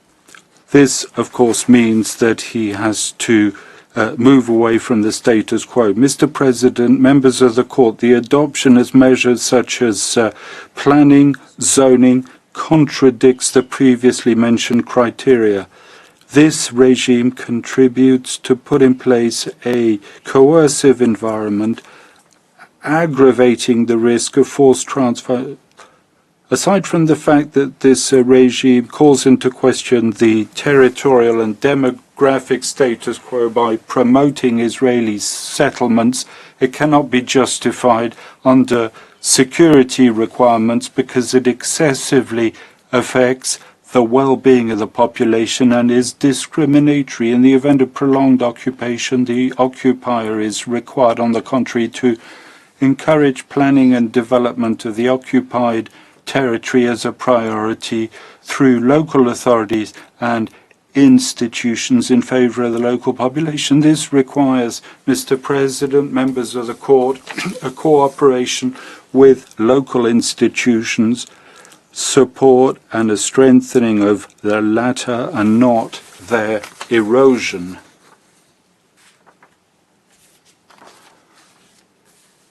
This, of course, means that he has to move away from the status quo. Mr. President, members of the court, the adoption of measures such as planning, zoning, contradicts the previously mentioned criteria. This regime contributes to put in place a coercive environment, aggravating the risk of forced transfer. Aside from the fact that this regime calls into question the territorial and demographic status quo by promoting Israeli settlements, it cannot be justified under security requirements because it excessively affects the well-being of the population and is discriminatory. In the event of prolonged occupation, the occupier is required, on the contrary, to encourage planning and development of the occupied territory as a priority through local authorities and institutions in favor of the local population. This requires, Mr. President, members of the court, a cooperation with local institutions, support and a strengthening of the latter and not their erosion.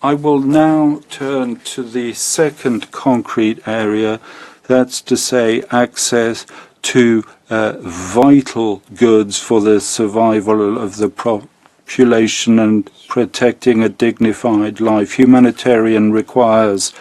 I will now turn to the second concrete area, that's to say access to vital goods for the survival of the population and protecting a dignified life. Humanitarian requires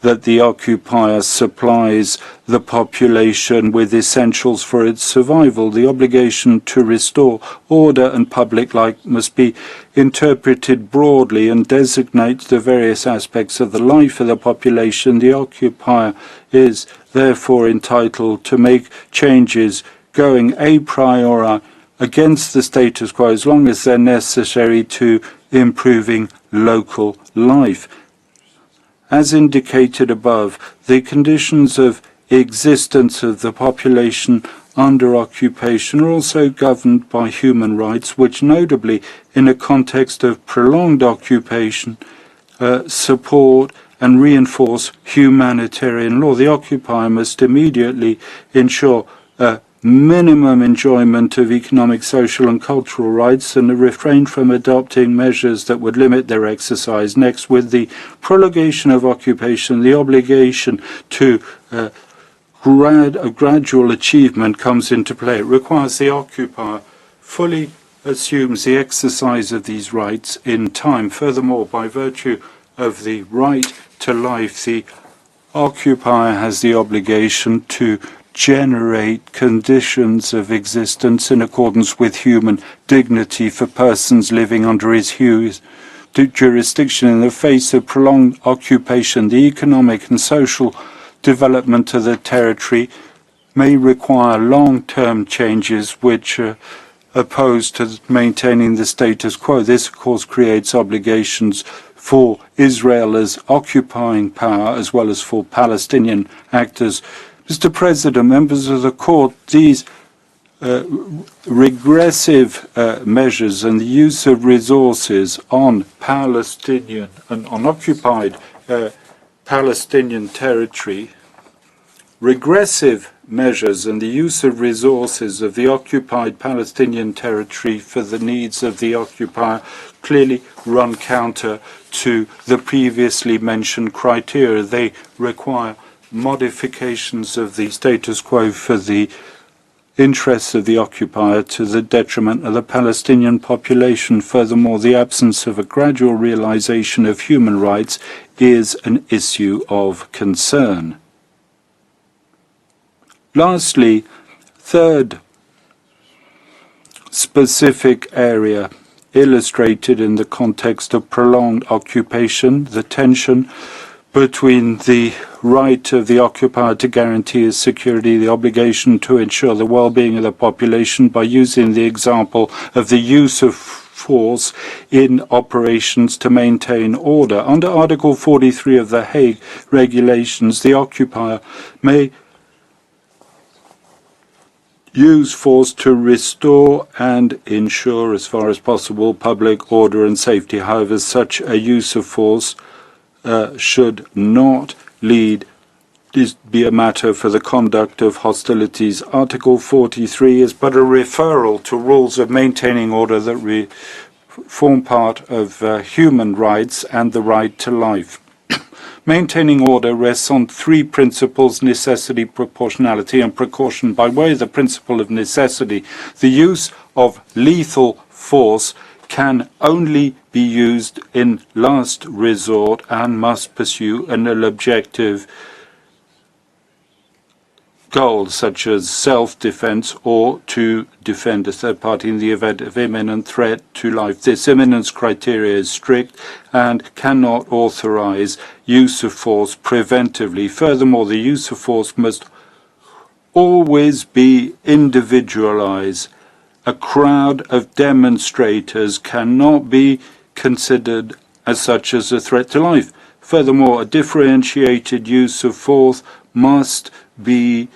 that the occupier supplies the population with essentials for its survival. The obligation to restore order and public life must be interpreted broadly and designates the various aspects of the life of the population. The occupier is therefore entitled to make changes going a priori against the status quo as long as they're necessary to improving local life. As indicated above, the conditions of existence of the population under occupation are also governed by human rights, which notably, in a context of prolonged occupation, support and reinforce humanitarian law. The occupier must immediately ensure minimum enjoyment of economic, social and cultural rights and refrain from adopting measures that would limit their exercise. Next, with the prolongation of occupation, the obligation to a gradual achievement comes into play. It requires the occupier fully assumes the exercise of these rights in time. Furthermore, by virtue of the right to life, the occupier has the obligation to generate conditions of existence in accordance with human dignity for persons living under his jurisdiction. In the face of prolonged occupation, the economic and social development of the territory may require long-term changes which opposed to maintaining the status quo. This, of course, creates obligations for Israel as occupying power as well as for Palestinian actors. Mr. President, members of the court, these regressive measures and the use of resources on Palestinian and on occupied Palestinian territory, regressive measures and the use of resources of the occupied Palestinian territory for the needs of the occupier clearly run counter to the previously mentioned criteria. They require modifications of the status quo for the interests of the occupier to the detriment of the Palestinian population. Furthermore, the absence of a gradual realization of human rights is an issue of concern. Lastly, third specific area illustrated in the context of prolonged occupation, the tension between the right of the occupier to guarantee his security, the obligation to ensure the well-being of the population by using the example of the use of force in operations to maintain order. Under Article 43 of the Hague Regulations, the occupier may use force to restore and ensure, as far as possible, public order and safety. However, such a use of force should not be a matter for the conduct of hostilities. Article 43 is but a referral to rules of maintaining order that form part of human rights and the right to life. Maintaining order rests on three principles: necessity, proportionality, and precaution. By way of the principle of necessity, the use of lethal force can only be used in last resort and must pursue an objective goal, such as self-defense or to defend a third party in the event of imminent threat to life. This imminence criteria is strict and cannot authorize use of force preventively. Furthermore, the use of force must always be individualized. A crowd of demonstrators cannot be considered as such as a threat to life. Furthermore, a differentiated use of force must be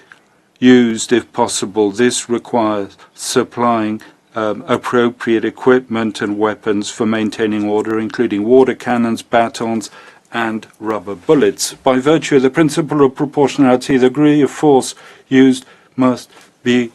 used if possible. This requires supplying appropriate equipment and weapons for maintaining order, including water cannons, batons, and rubber bullets. By virtue of the principle of proportionality, the degree of force used must be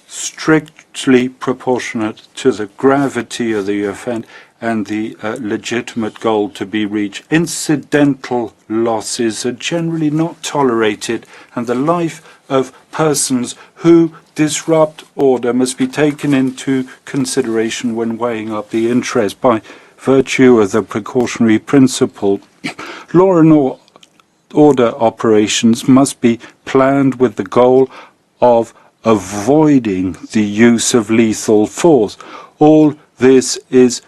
strictly proportionate to the gravity of the offence and the legitimate goal to be reached. Incidental losses are generally not tolerated, and the life of persons who disrupt order must be taken into consideration when weighing up the interest. By virtue of the precautionary principle, law and order operations must be planned with the goal of avoiding the use of lethal force. All this is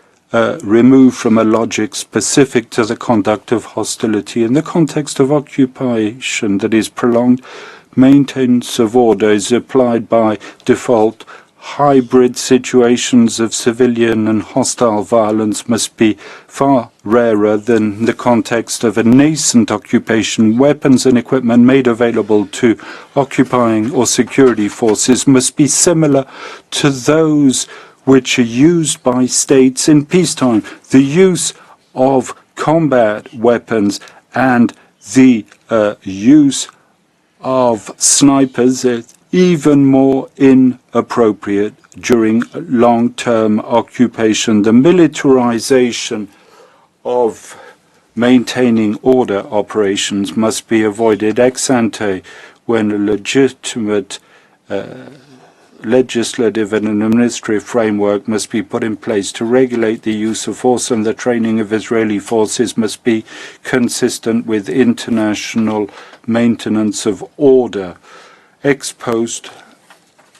removed from a logic specific to the conduct of hostility. In the context of occupation that is prolonged, maintenance of order is applied by default. Hybrid situations of civilian and hostile violence must be far rarer than the context of a nascent occupation. Weapons and equipment made available to occupying or security forces must be similar to those which are used by states in peacetime. The use of combat weapons and the use of snipers is even more inappropriate during long-term occupation. The militarization of maintaining order operations must be avoided ex ante when a legitimate legislative and administrative framework must be put in place to regulate the use of force, and the training of Israeli forces must be consistent with international maintenance of order. Ex post,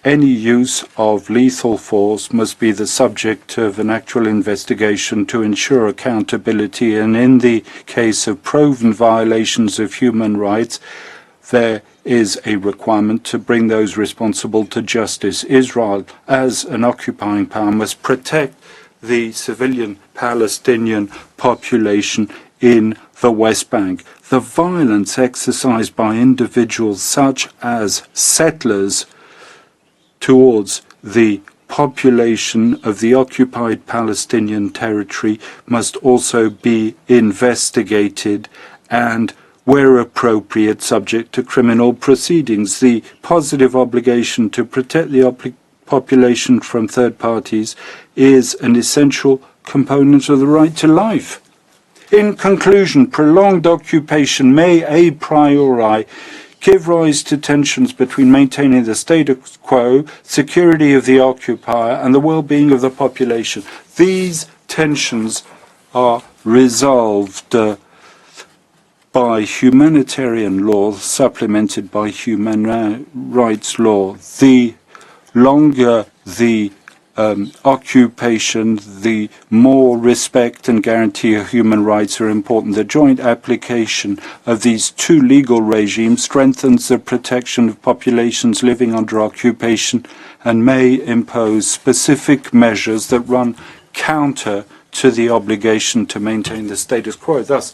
any use of lethal force must be the subject of an actual investigation to ensure accountability, and in the case of proven violations of human rights, there is a requirement to bring those responsible to justice. Israel, as an occupying power, must protect the civilian Palestinian population in the West Bank. The violence exercised by individuals such as settlers towards the population of the occupied Palestinian territory must also be investigated and, where appropriate, subject to criminal proceedings. The positive obligation to protect the population from third parties is an essential component of the right to life. In conclusion, prolonged occupation may a priori give rise to tensions between maintaining the status quo, security of the occupier, and the well-being of the population. These tensions are resolved by humanitarian law supplemented by human rights law. The longer the occupation, the more respect and guarantee of human rights are important. The joint application of these two legal regimes strengthens the protection of populations living under occupation and may impose specific measures that run counter to the obligation to maintain the status quo. Thus,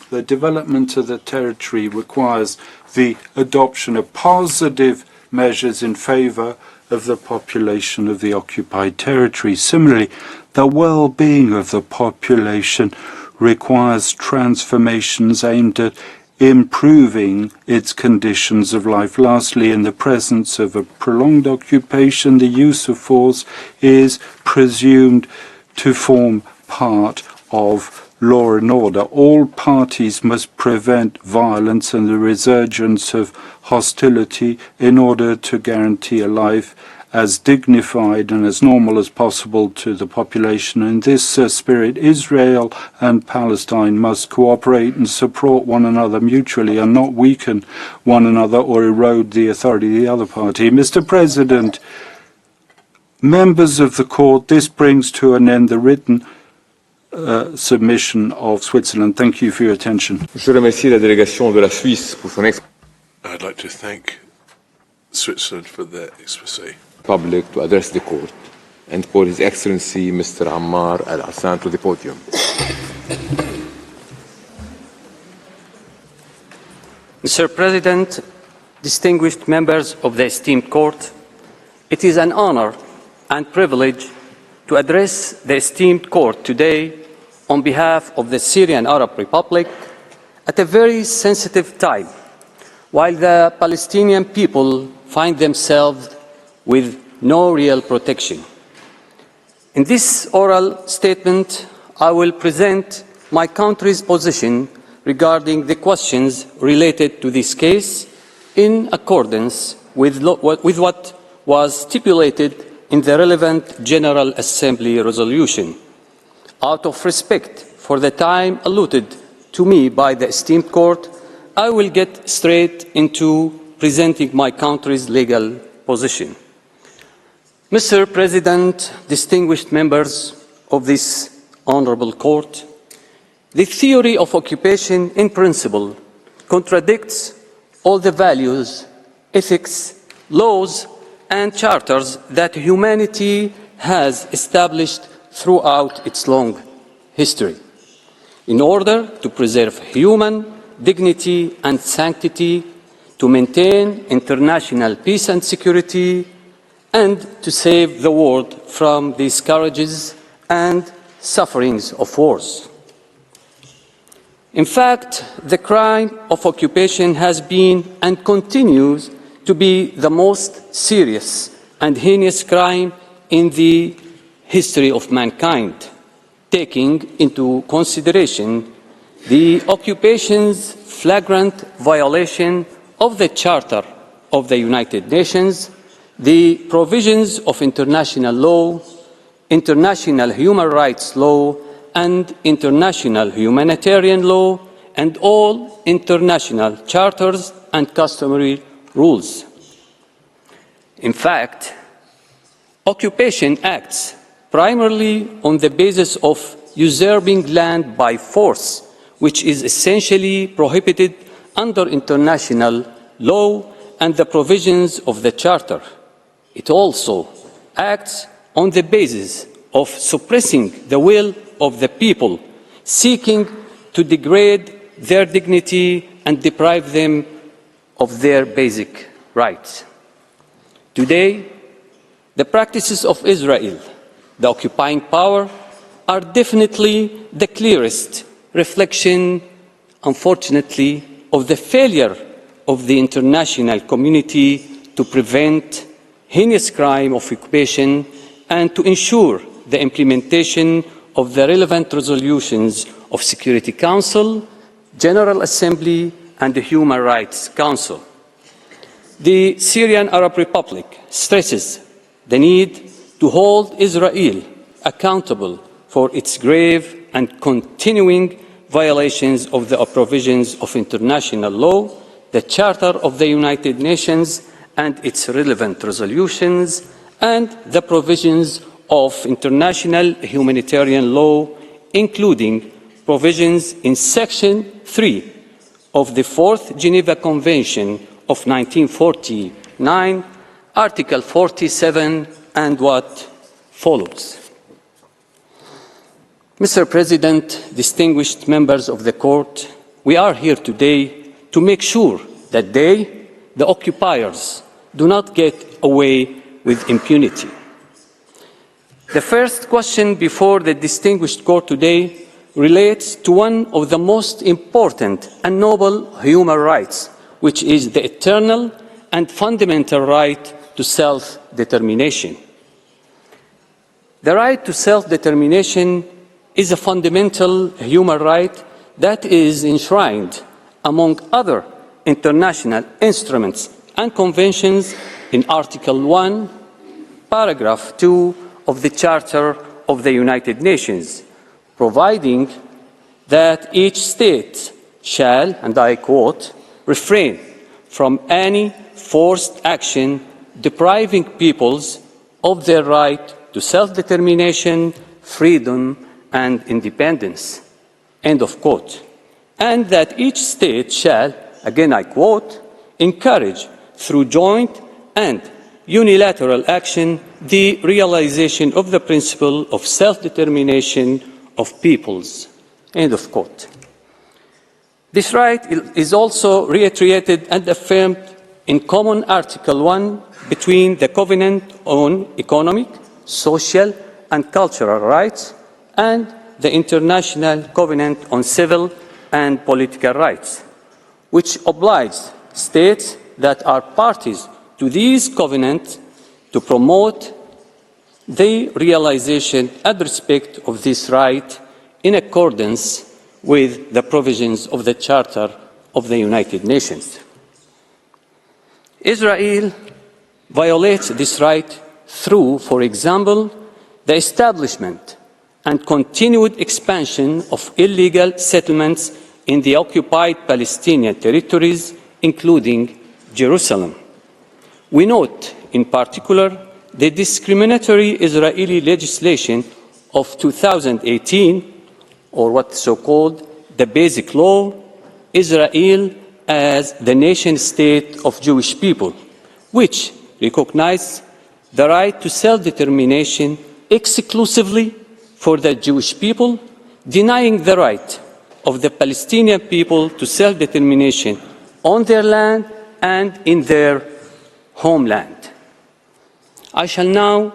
the development of the territory requires the adoption of positive measures in favor of the population of the occupied territory. Similarly, the well-being of the population requires transformations aimed at improving its conditions of life. Lastly, in the presence of a prolonged occupation, the use of force is presumed to form part of law and order. All parties must prevent violence and the resurgence of hostility in order to guarantee a life as dignified and as normal as possible to the population. In this spirit, Israel and Palestine must cooperate and support one another mutually and not weaken one another or erode the authority of the other party. Mr. President, members of the court, this brings to an end the written submission of Switzerland. Thank you for your attention. Je remercie la délégation de la Suisse pour son I'd like to thank Switzerland for their exposé. public to address the court and for His Excellency Mr. Ammar Al-Hassan to the podium. Mr. President, distinguished members of the esteemed court, it is an honor and privilege to address the esteemed court today on behalf of the Syrian Arab Republic at a very sensitive time, while the Palestinian people find themselves with no real protection. In this oral statement, I will present my country's position regarding the questions related to this case in accordance with what was stipulated in the relevant General Assembly resolution. Out of respect for the time allotted to me by the esteemed court, I will get straight into presenting my country's legal position. Mr. President, distinguished members of this honorable court, the theory of occupation in principle contradicts all the values, ethics, laws, and charters that humanity has established throughout its long history. In order to preserve human dignity and sanctity, to maintain international peace and security, and to save the world from the scourges and sufferings of wars. In fact, the crime of occupation has been and continues to be the most serious and heinous crime in the history of mankind, taking into consideration the occupation's flagrant violation of the Charter of the United Nations, the provisions of international law, international human rights law, and international humanitarian law, and all international charters and customary rules. In fact, occupation acts primarily on the basis of usurping land by force, which is essentially prohibited under international law and the provisions of the Charter. It also acts on the basis of suppressing the will of the people, seeking to degrade their dignity and deprive them of their basic rights. Today, the practices of Israel, the occupying power, are definitely the clearest reflection, unfortunately, of the failure of the international community to prevent heinous crime of occupation and to ensure the implementation of the relevant resolutions of Security Council, General Assembly, and the Human Rights Council. The Syrian Arab Republic stresses the need to hold Israel accountable for its grave and continuing violations of the provisions of international law, the Charter of the United Nations and its relevant resolutions, and the provisions of international humanitarian law, including provisions in Section 3 of the Fourth Geneva Convention of 1949, Article 47, and what follows. Mr. President, distinguished members of the Court, we are here today to make sure that they, the occupiers, do not get away with impunity. The first question before the distinguished Court today relates to one of the most important and noble human rights, which is the eternal and fundamental right to self-determination. The right to self-determination is a fundamental human right that is enshrined, among other international instruments and conventions, in Article 1, Paragraph 2 of the Charter of the United Nations, providing that each state shall, and I quote, refrain from any forced action depriving peoples of their right to self-determination, freedom, and independence, end of quote. And that each state shall, again I quote, encourage through joint and unilateral action the realization of the principle of self-determination of peoples, end of quote. This right is also reiterated and affirmed in common Article 1 between the Covenant on Economic, Social, and Cultural Rights and the International Covenant on Civil and Political Rights, which obliges states that are parties to these covenants to promote the realization and respect of this right in accordance with the provisions of the Charter of the United Nations. Israel violates this right through, for example, the establishment and continued expansion of illegal settlements in the occupied Palestinian territories, including Jerusalem. We note, in particular, the discriminatory Israeli legislation of 2018, or what's so-called the Basic Law, Israel as the nation-state of Jewish people, which recognizes the right to self-determination exclusively for the Jewish people, denying the right of the Palestinian people to self-determination on their land and in their homeland. I shall now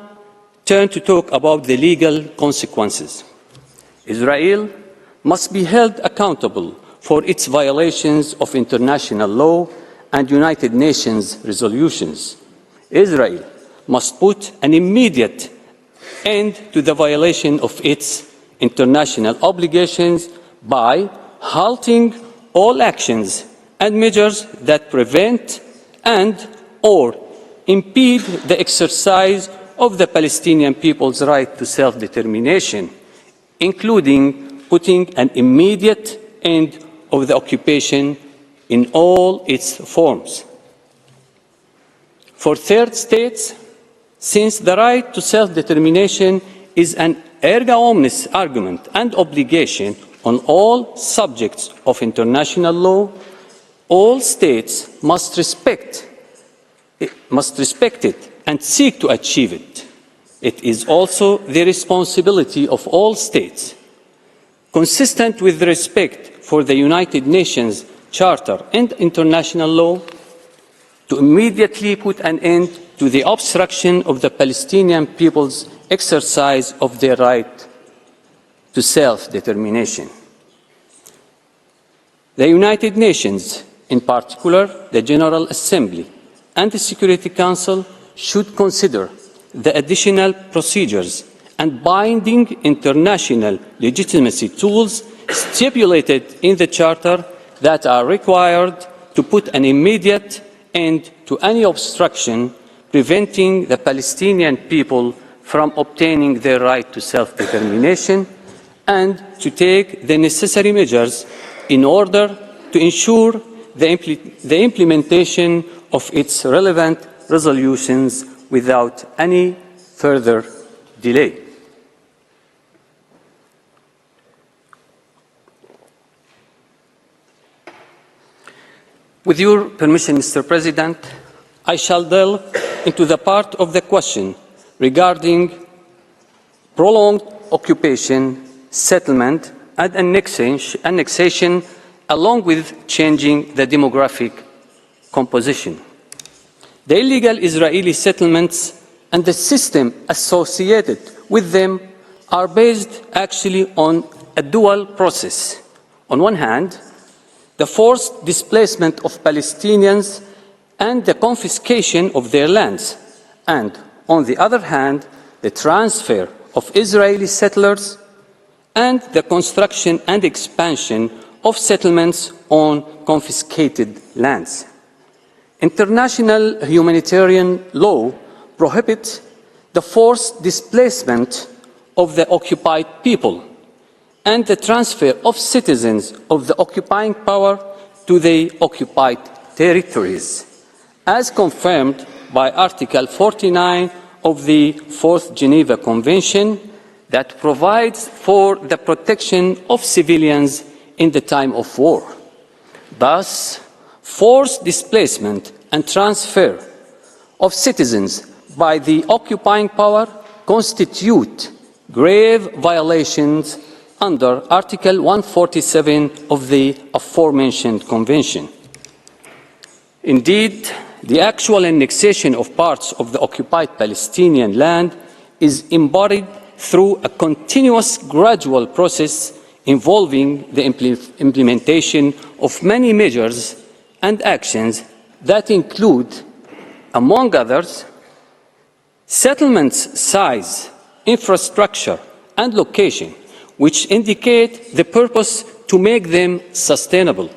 turn to talk about the legal consequences. Israel must be held accountable for its violations of international law and United Nations resolutions. Israel must put an immediate end to the violation of its international obligations by halting all actions and measures that prevent and/or impede the exercise of the Palestinian people's right to self-determination, including putting an immediate end of the occupation in all its forms. For third states, since the right to self-determination is an erga omnes argument and obligation on all subjects of international law, all states must respect it and seek to achieve it. It is also the responsibility of all states, consistent with the respect for the United Nations Charter and international law, to immediately put an end to the obstruction of the Palestinian people's exercise of their right to self-determination. The United Nations, in particular the General Assembly and the Security Council, should consider the additional procedures and binding international legitimacy tools stipulated in the Charter that are required to put an immediate end to any obstruction preventing the Palestinian people from obtaining their right to self-determination, and to take the necessary measures in order to ensure the implementation of its relevant resolutions without any further delay. With your permission, Mr. President, I shall delve into the part of the question regarding prolonged occupation, settlement, and annexation, along with changing the demographic composition. The illegal Israeli settlements and the system associated with them are based actually on a dual process. On one hand, the forced displacement of Palestinians and the confiscation of their lands, and on the other hand, the transfer of Israeli settlers and the construction and expansion of settlements on confiscated lands. International humanitarian law prohibits the forced displacement of the occupied people and the transfer of citizens of the occupying power to the occupied territories, as confirmed by Article 49 of the Fourth Geneva Convention, that provides for the protection of civilians in the time of war. Thus, forced displacement and transfer of citizens by the occupying power constitute grave violations under Article 147 of the aforementioned Convention. Indeed, the actual annexation of parts of the occupied Palestinian land is embodied through a continuous gradual process involving the implementation of many measures and actions that include, among others, settlements' size, infrastructure, and location, which indicate the purpose to make them sustainable.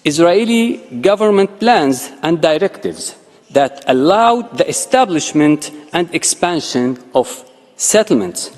Israeli government plans and directives that allowed the establishment and expansion of settlements.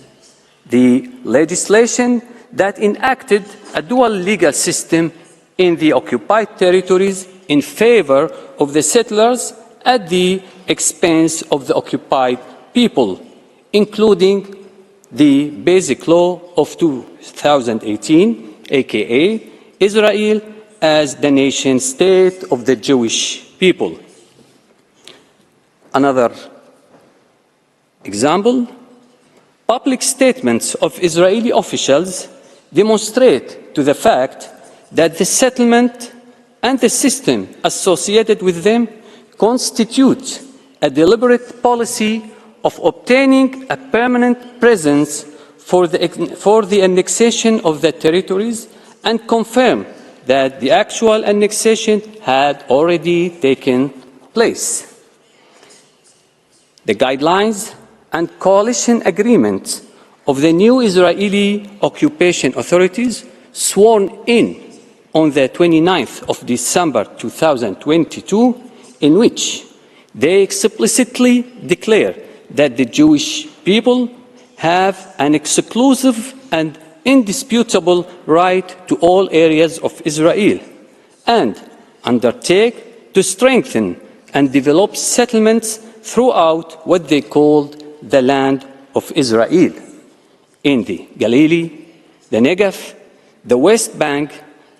The legislation that enacted a dual legal system in the occupied territories in favor of the settlers at the expense of the occupied people, including the Basic Law of 2018, aka Israel as the nation state of the Jewish people. Another example, public statements of Israeli officials demonstrate to the fact that the settlement and the system associated with them constitute a deliberate policy of obtaining a permanent presence for the annexation of the territories, and confirm that the actual annexation had already taken place. The guidelines and coalition agreements of the new Israeli occupation authorities, sworn in on the 29th of December 2022, in which they explicitly declare that the Jewish people have an exclusive and indisputable right to all areas of Israel, and undertake to strengthen and develop settlements throughout what they called the land of Israel, in the Galilee, the Negev, the West Bank,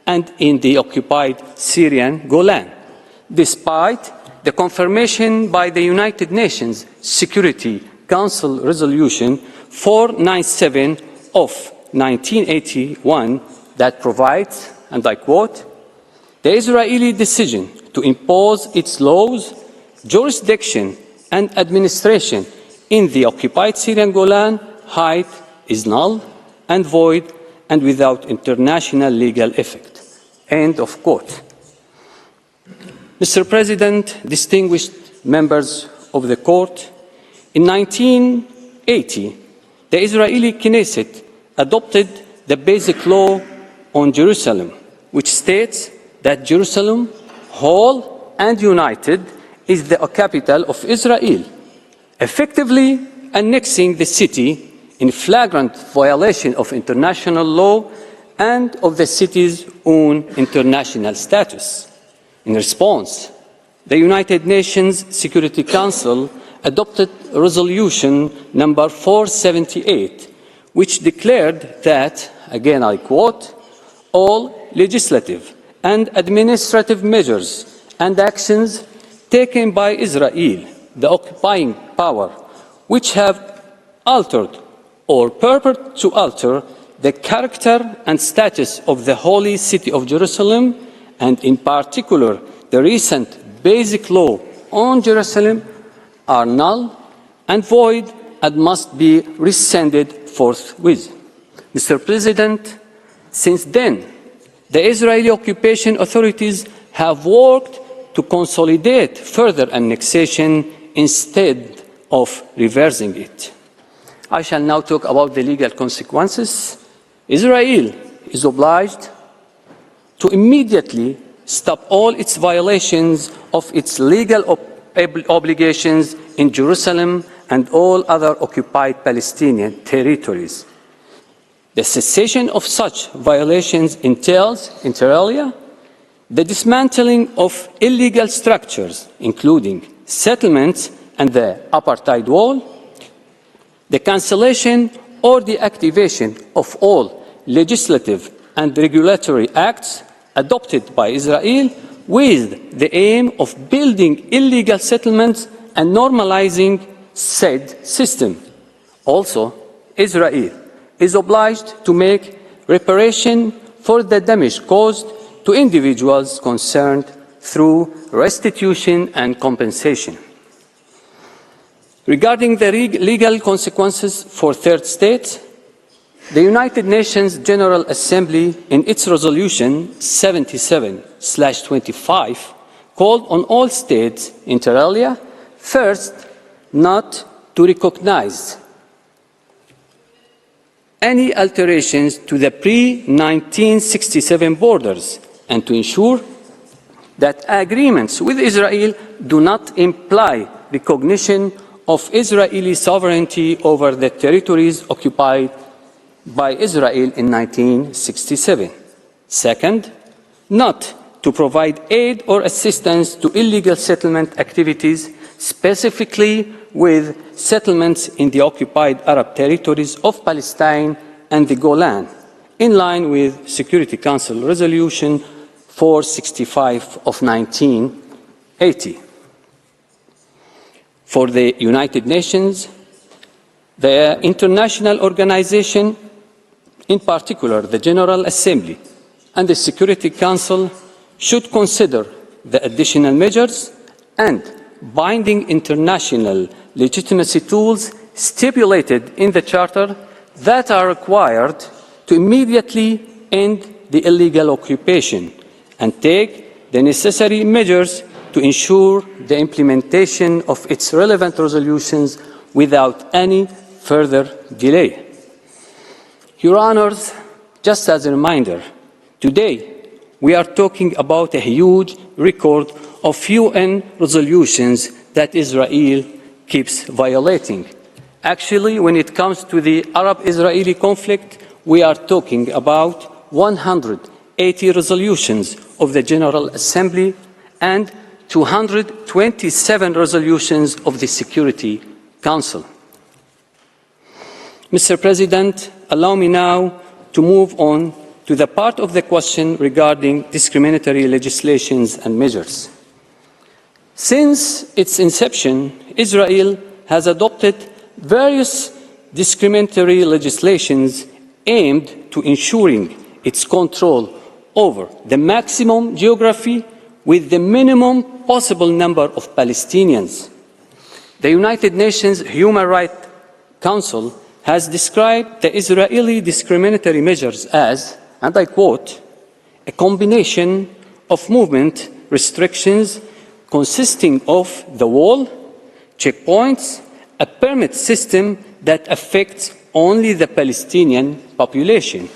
and in the occupied Syrian Golan, despite the confirmation by the United Nations Security Council Resolution 497 of 1981 that provides, and I quote, "The Israeli decision to impose its laws, jurisdiction, and administration in the occupied Syrian Golan Heights is null and void and without international legal effect." End of quote. Mr. President, distinguished members of the court, in 1980, the Israeli Knesset adopted the Basic Law on Jerusalem, which states that Jerusalem, whole and united, is the capital of Israel, effectively annexing the city in flagrant violation of international law and of the city's own international status. In response, the United Nations Security Council adopted Resolution number 478, which declared that, again I quote, "all legislative and administrative measures and actions taken by Israel, the occupying power, which have altered or purport to alter the character and status of the holy city of Jerusalem, and in particular the recent Basic Law on Jerusalem, are null and void and must be rescinded forthwith." Mr. President, since then, the Israeli occupation authorities have worked to consolidate further annexation instead of reversing it. I shall now talk about the legal consequences. Israel is obliged to immediately stop all its violations of its legal obligations in Jerusalem and all other occupied Palestinian territories. The cessation of such violations entails, inter alia, the dismantling of illegal structures, including settlements and the apartheid wall, the cancellation or the activation of all legislative and regulatory acts adopted by Israel with the aim of building illegal settlements and normalizing said system. Also, Israel is obliged to make reparation for the damage caused to individuals concerned through restitution and compensation. Regarding the legal consequences for third states, the United Nations General Assembly, in its resolution 77/25, called on all states, inter alia, first, not to recognize any alterations to the pre-1967 borders and to ensure that agreements with Israel do not imply recognition of Israeli sovereignty over the territories occupied by Israel in 1967. Second, not to provide aid or assistance to illegal settlement activities, specifically with settlements in the occupied Arab territories of Palestine and the Golan, in line with Security Council Resolution 465 of 1980. For the United Nations, the international organization, in particular the General Assembly and the Security Council, should consider the additional measures and binding international legitimacy tools stipulated in the Charter that are required to immediately end the illegal occupation and take the necessary measures to ensure the implementation of its relevant resolutions without any further delay. Your Honors, just as a reminder, today we are talking about a huge record of UN resolutions that Israel keeps violating. Actually, when it comes to the Arab-Israeli conflict, we are talking about 180 resolutions of the General Assembly and 227 resolutions of the Security Council. Mr. President, allow me now to move on to the part of the question regarding discriminatory legislations and measures. Since its inception, Israel has adopted various discriminatory legislations aimed to ensuring its control over the maximum geography with the minimum possible number of Palestinians. The United Nations Human Rights Council has described the Israeli discriminatory measures as, and I quote, a combination of movement restrictions consisting of the wall, checkpoints, a permit system that affects only the Palestinian population,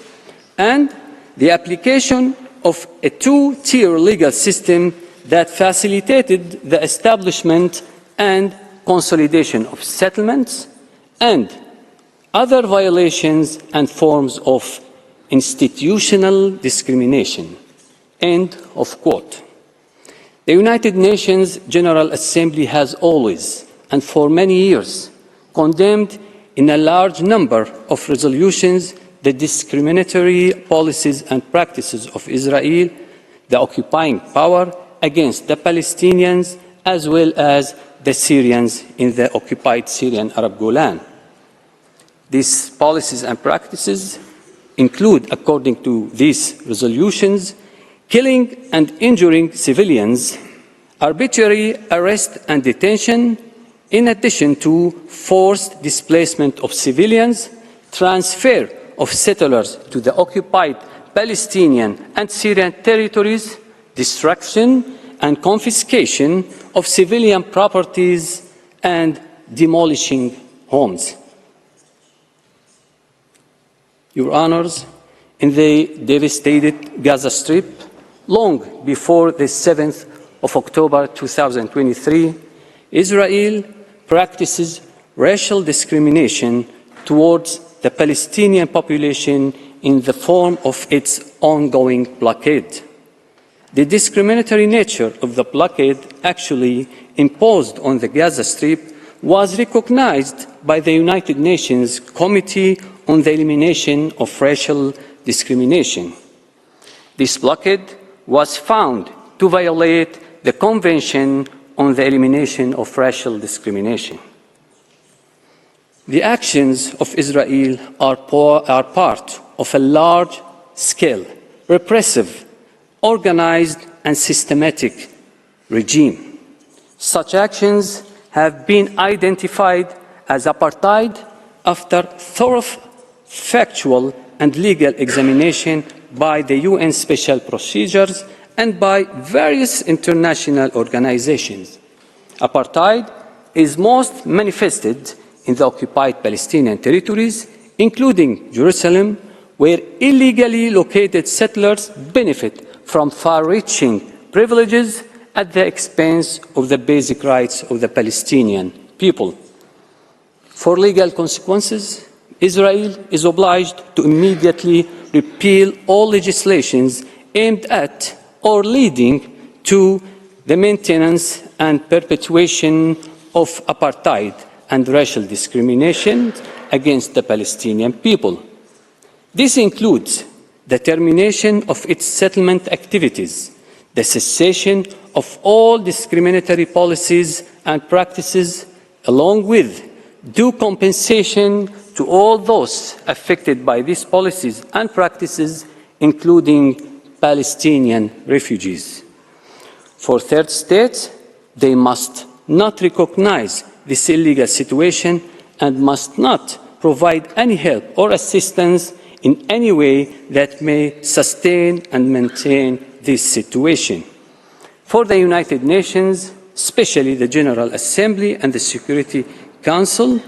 and the application of a two-tier legal system that facilitated the establishment and consolidation of settlements and other violations and forms of institutional discrimination. End of quote. The United Nations General Assembly has always, and for many years, condemned in a large number of resolutions the discriminatory policies and practices of Israel, the occupying power, against the Palestinians as well as the Syrians in the occupied Syrian Arab Golan. These policies and practices include, according to these resolutions, killing and injuring civilians, arbitrary arrest and detention, in addition to forced displacement of civilians, transfer of settlers to the occupied Palestinian and Syrian territories, destruction and confiscation of civilian properties, and demolishing homes. Your Honors, in the devastated Gaza Strip, long before the 7th of October 2023, Israel practices racial discrimination towards the Palestinian population in the form of its ongoing blockade. The discriminatory nature of the blockade actually imposed on the Gaza Strip was recognized by the United Nations Committee on the Elimination of Racial Discrimination. This blockade was found to violate the Convention on the Elimination of Racial Discrimination. The actions of Israel are part of a large-scale, repressive, organized and systematic regime. Such actions have been identified as apartheid after thorough factual and legal examination by the UN Special Procedures and by various international organizations. Apartheid is most manifested in the occupied Palestinian territories, including Jerusalem, where illegally located settlers benefit from far-reaching privileges at the expense of the basic rights of the Palestinian people. For legal consequences, Israel is obliged to immediately repeal all legislations aimed at or leading to the maintenance and perpetuation of apartheid and racial discrimination against the Palestinian people. This includes the termination of its settlement activities, the cessation of all discriminatory policies and practices, along with due compensation to all those affected by these policies and practices, including Palestinian refugees. For third states, they must not recognize this illegal situation and must not provide any help or assistance in any way that may sustain and maintain this situation. For the United Nations, especially the General Assembly and the Security Council,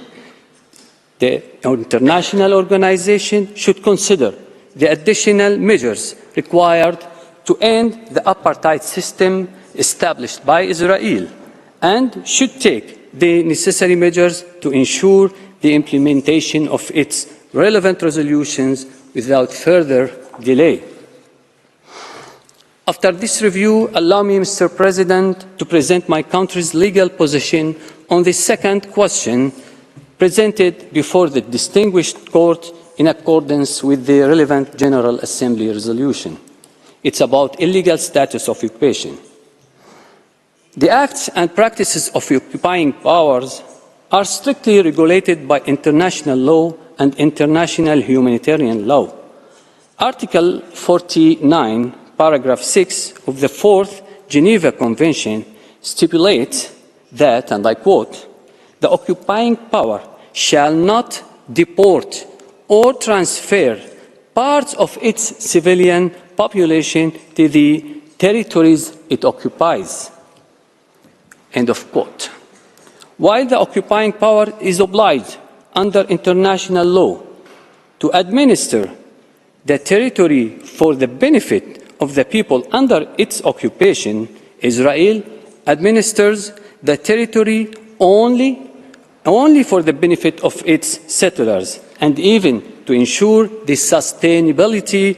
the international organization should consider the additional measures required to end the apartheid system established by Israel and should take the necessary measures to ensure the implementation of its relevant resolutions without further delay. After this review, allow me, Mr. President, to present my country's legal position on the second question presented before the distinguished court in accordance with the relevant General Assembly resolution. It's about illegal status of occupation. The acts and practices of occupying powers are strictly regulated by international law and international humanitarian law. Article 49, paragraph 6 of the Fourth Geneva Convention stipulates that, and I quote, "The occupying power shall not deport or transfer parts of its civilian population to the territories it occupies." End of quote. While the occupying power is obliged under international law to administer the territory for the benefit of the people under its occupation, Israel administers the territory only for the benefit of its settlers, and even to ensure the sustainability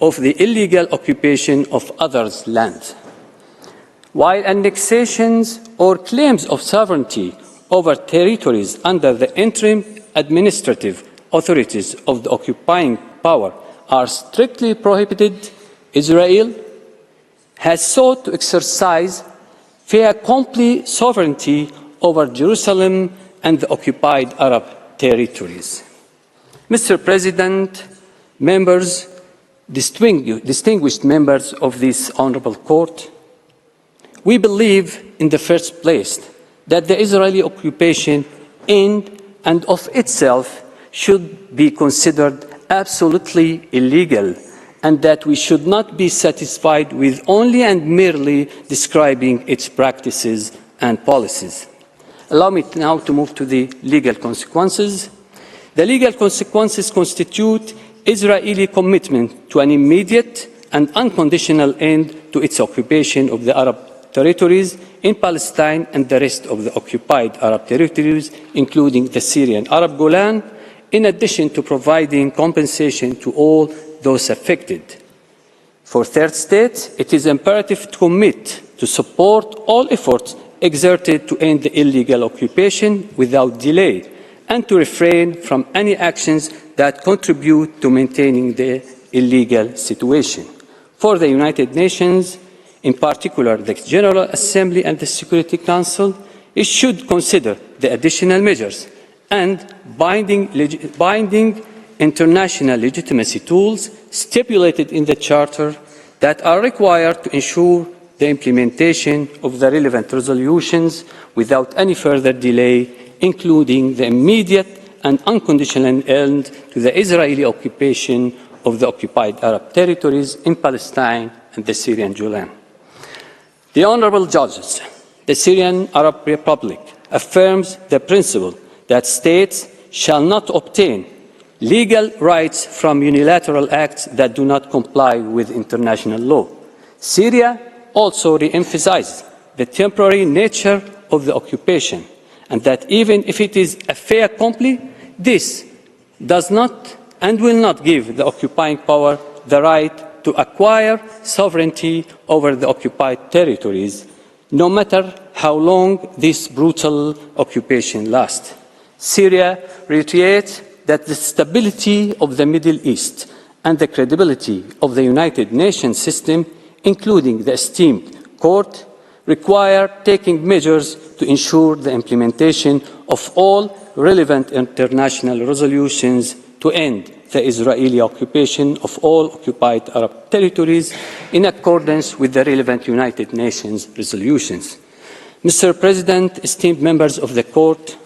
of the illegal occupation of others' land. While annexations or claims of sovereignty over territories under the interim administrative authorities of the occupying power are strictly prohibited, Israel has sought to exercise fait accompli sovereignty over Jerusalem and the occupied Arab territories. Mr. President, members, distinguished members of this honorable court, we believe in the first place that the Israeli occupation in and of itself should be considered absolutely illegal, and that we should not be satisfied with only and merely describing its practices and policies. Allow me now to move to the legal consequences. The legal consequences constitute Israeli commitment to an immediate and unconditional end to its occupation of the Arab territories in Palestine and the rest of the occupied Arab territories, including the Syrian Arab Golan, in addition to providing compensation to all those affected. For third states, it is imperative to commit to support all efforts exerted to end the illegal occupation without delay, and to refrain from any actions that contribute to maintaining the illegal situation. For the United Nations, in particular the General Assembly and the Security Council, it should consider the additional measures and binding international legitimacy tools stipulated in the Charter that are required to ensure the implementation of the relevant resolutions without any further delay, including the immediate and unconditional end to the Israeli occupation of the occupied Arab territories in Palestine and the Syrian Golan. The Honourable Judges, the Syrian Arab Republic affirms the principle that states shall not obtain legal rights from unilateral acts that do not comply with international law. Syria also re-emphasizes the temporary nature of the occupation, and that even if it is a fait accompli, this does not and will not give the occupying power the right to acquire sovereignty over the occupied territories, no matter how long this brutal occupation lasts. Syria reiterates that the stability of the Middle East and the credibility of the United Nations system, including the esteemed court, require taking measures to ensure the implementation of all relevant international resolutions to end the Israeli occupation of all occupied Arab territories in accordance with the relevant United Nations resolutions. Mr. President, esteemed members of the court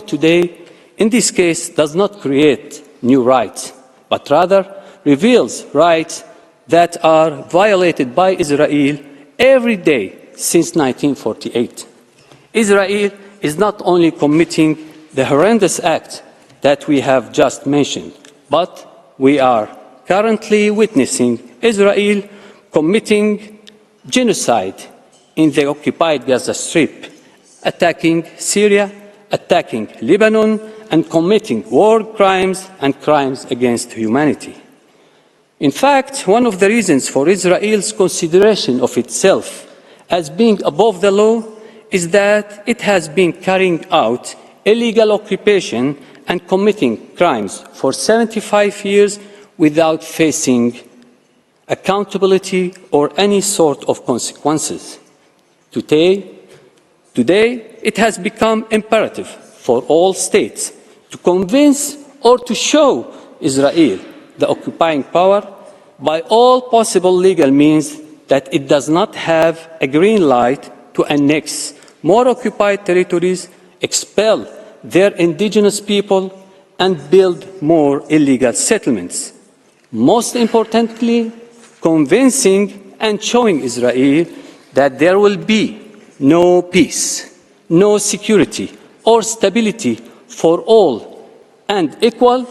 today, in this case, does not create new rights, but rather reveals rights that are violated by Israel every day since 1948. Israel is not only committing the horrendous act that we have just mentioned, but we are currently witnessing Israel committing genocide in the occupied Gaza Strip, attacking Syria, attacking Lebanon, and committing war crimes and crimes against humanity. In fact, one of the reasons for Israel's consideration of itself as being above the law is that it has been carrying out illegal occupation and committing crimes for 75 years without facing accountability or any sort of consequences. Today, it has become imperative for all states to convince or to show Israel, the occupying power, by all possible legal means that it does not have a green light to annex more occupied territories, expel their indigenous people, and build more illegal settlements. Most importantly, convincing and showing Israel that there will be no peace, no security or stability for all and equal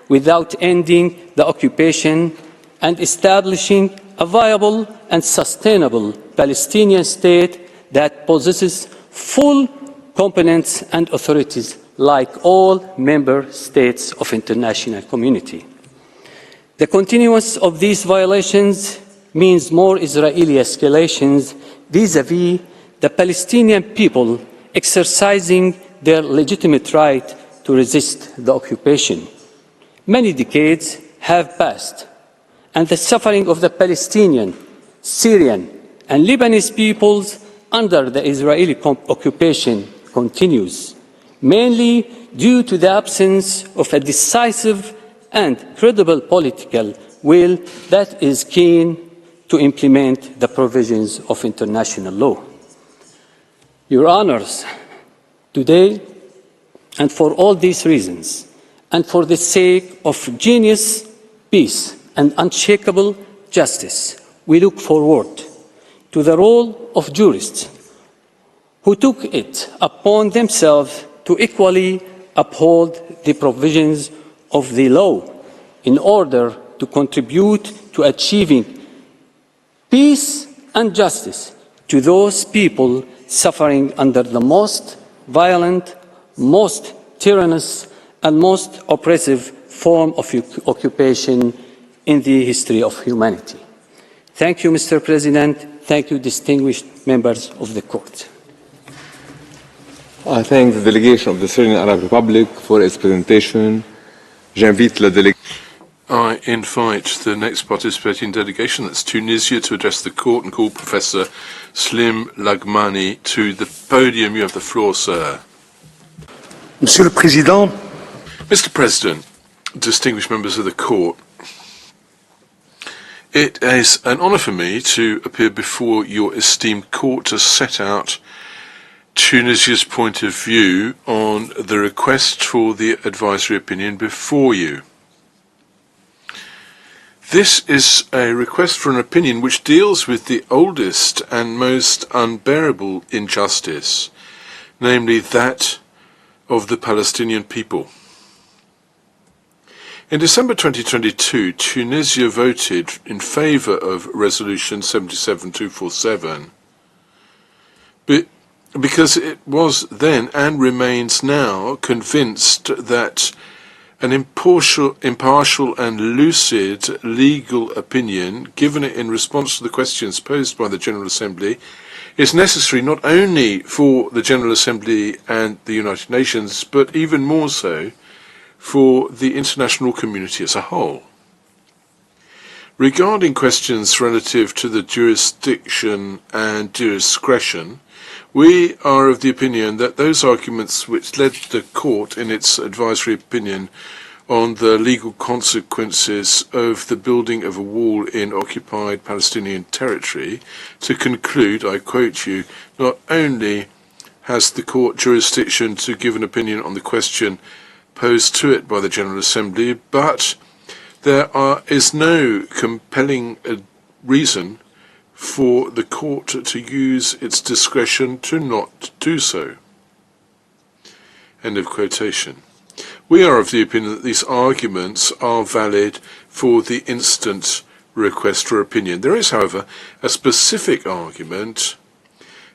without ending the occupation and establishing a viable and sustainable Palestinian state that possesses full competence and authorities like all member states of international community. The continuance of these violations means more Israeli escalations vis-à-vis the Palestinian people exercising their legitimate right to resist the occupation. Many decades have passed, and the suffering of the Palestinian, Syrian, and Lebanese peoples under the Israeli occupation continues, mainly due to the absence of a decisive and credible political will that is keen to implement the provisions of international law. Your Honors, today, and for all these reasons, and for the sake of genuine peace and unshakable justice, we look forward to the role of jurists who took it upon themselves to equally uphold the provisions of the law in order to contribute to achieving peace and justice to those people suffering under the most violent, most tyrannous, and most oppressive form of occupation in the history of humanity. Thank you, Mr. President. Thank you, distinguished members of the Court. I thank the delegation of the Syrian Arab Republic for its presentation. I invite the next participating delegation, that's Tunisia, to address the Court and call Professor Slim Lagmani to the podium. You have the floor, sir. Monsieur le Président, Mr. President, distinguished members of the Court, it is an honour for me to appear before your esteemed Court to set out Tunisia's point of view on the request for the advisory opinion before you. This is a request for an opinion which deals with the oldest and most unbearable injustice, namely that of the Palestinian people. In December 2022, Tunisia voted in favour of Resolution 77-247 because it was then and remains now convinced that an impartial and lucid legal opinion given in response to the questions posed by the General Assembly is necessary not only for the General Assembly and the United Nations, but even more so for the international community as a whole. Regarding questions relative to the jurisdiction and discretion, we are of the opinion that those arguments which led the Court in its advisory opinion on the legal consequences of the building of a wall in occupied Palestinian territory to conclude, I quote you, not only has the Court jurisdiction to give an opinion on the question posed to it by the General Assembly, but there is no compelling reason for the Court to use its discretion to not do so. End of quotation. We are of the opinion that these arguments are valid for the instant request for opinion. There is, however, a specific argument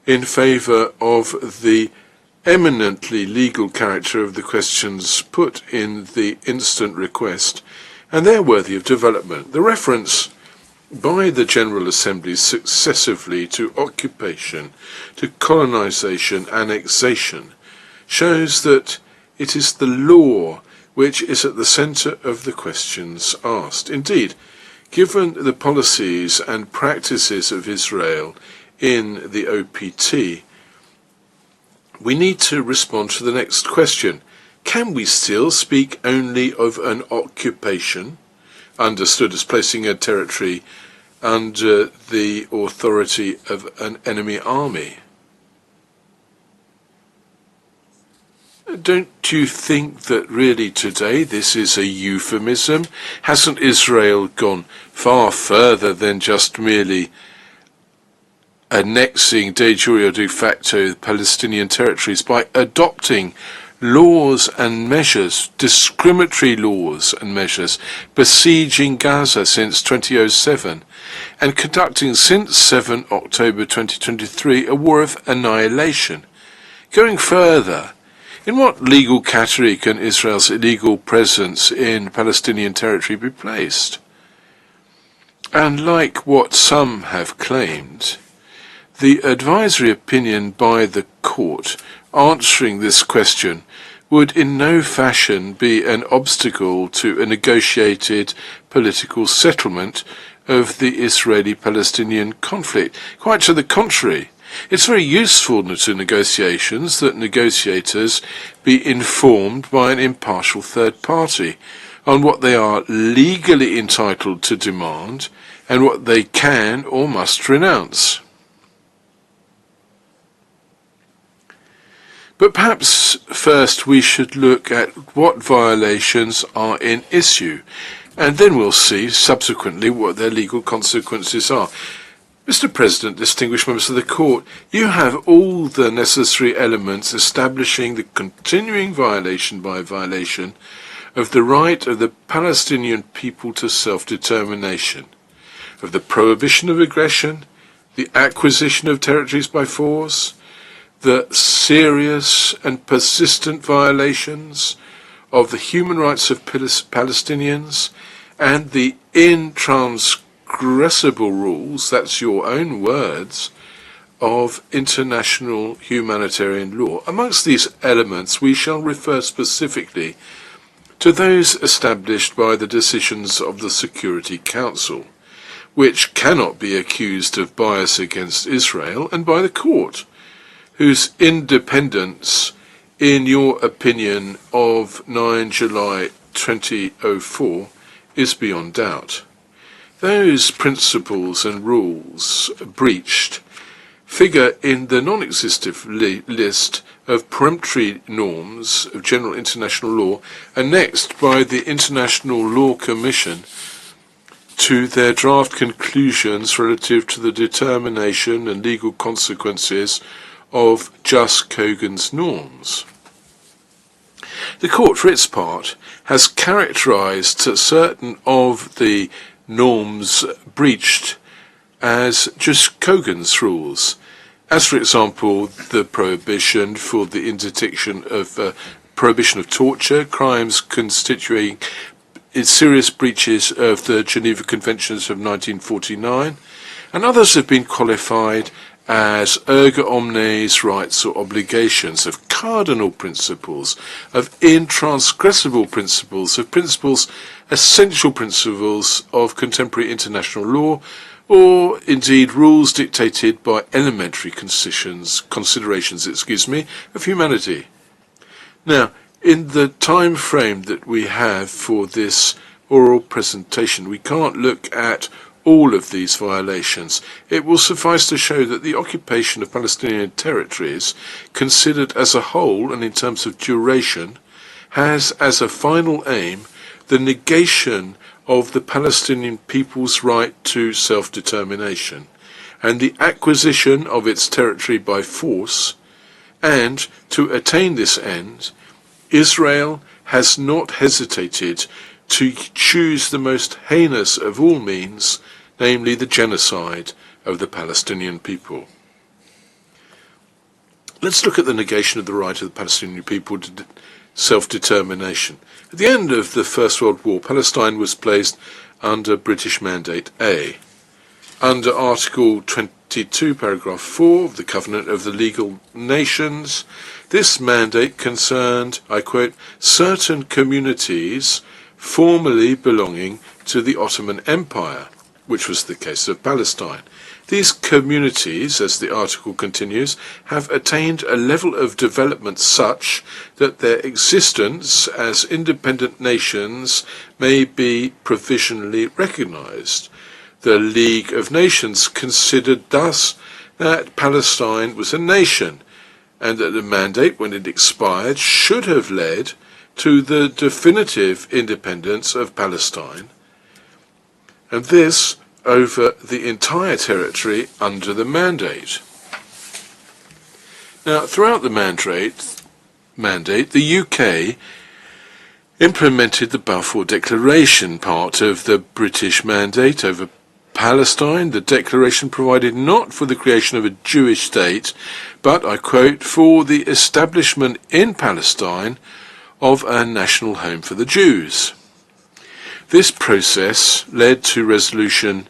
in favour of the eminently legal character of the questions put in the instant request, and they're worthy of development. The reference by the General Assembly successively to occupation, to colonization, annexation, shows that It is the law which is at the centre of the questions asked. Indeed, given the policies and practices of Israel in the OPT, we need to respond to the next question. Can we still speak only of an occupation, understood as placing a territory under the authority of an enemy army? Don't you think that really today this is a euphemism? Hasn't Israel gone far further than just merely annexing de jure or de facto Palestinian territories by adopting laws and measures, discriminatory laws and measures, besieging Gaza since 2007 and conducting since 7 October 2023 a war of annihilation? Going further, in what legal category can Israel's illegal presence in Palestinian territory be placed? And like what some have claimed, the advisory opinion by the court answering this question would in no fashion be an obstacle to a negotiated political settlement of the Israeli-Palestinian conflict. Quite to the contrary, it's very useful to negotiations that negotiators be informed by an impartial third party on what they are legally entitled to demand and what they can or must renounce. But perhaps first we should look at what violations are in issue, and then we'll see subsequently what their legal consequences are. Mr. President, distinguished members of the Court, you have all the necessary elements establishing the continuing violation by violation of the right of the Palestinian people to self-determination, of the prohibition of aggression, the acquisition of territories by force, the serious and persistent violations of the human rights of Palestinians and the intransgressible rules, that's your own words, of international humanitarian law. Amongst these elements, we shall refer specifically to those established by the decisions of the Security Council, which cannot be accused of bias against Israel, and by the Court, whose independence, in your opinion of 9 July 2004, is beyond doubt. Those principles and rules breached figure in the non-existent list of peremptory norms of general international law annexed by the International Law Commission to their draft conclusions relative to the determination and legal consequences of Just Kogan's norms. The Court, for its part, has characterized certain of the norms breached as Just Kogan's rules, as for example the prohibition for the interdiction of prohibition of torture, crimes constituting serious breaches of the Geneva Conventions of 1949, and others have been qualified as erga omnes rights or obligations, of cardinal principles, of intransgressible principles, of principles, essential principles of contemporary international law, or indeed rules dictated by elementary considerations of humanity. Now, in the time frame that we have for this oral presentation, we can't look at all of these violations. It will suffice to show that the occupation of Palestinian territories, considered as a whole and in terms of duration, has as a final aim the negation of the Palestinian people's right to self-determination and the acquisition of its territory by force, and to attain this end, Israel has not hesitated to choose the most heinous of all means, namely the genocide of the Palestinian people. Let's look at the negation of the right of the Palestinian people to self-determination. At the end of the First World War, Palestine was placed under British Mandate A. Under Article 22, paragraph 4 of the Covenant of the League of Nations. This mandate concerned, I quote, certain communities formerly belonging to the Ottoman Empire, which was the case of Palestine. These communities, as the article continues, have attained a level of development such that their existence as independent nations may be provisionally recognized. The League of Nations considered thus that Palestine was a nation, and that the mandate, when it expired, should have led to the definitive independence of Palestine, and this over the entire territory under the mandate. Now, throughout the mandate, the UK implemented the Balfour Declaration, part of the British mandate over Palestine. The declaration provided not for the creation of a Jewish state, but, I quote, for the establishment in Palestine of a national home for the Jews. This process led to Resolution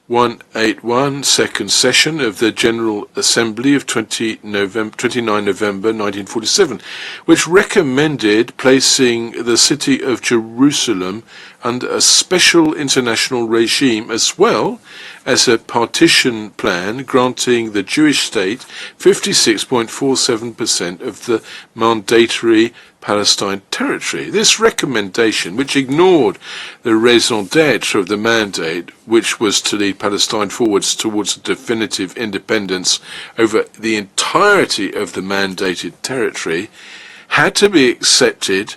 181, second session of the General Assembly of 29 November 1947, which recommended placing the city of Jerusalem under a special international regime, as well as a partition plan granting the Jewish state 56.47% of the mandatory Palestine territory. This recommendation, which ignored the raison d'etre of the mandate, which was to lead Palestine forwards towards a definitive independence over the entirety of the mandated territory, had to be accepted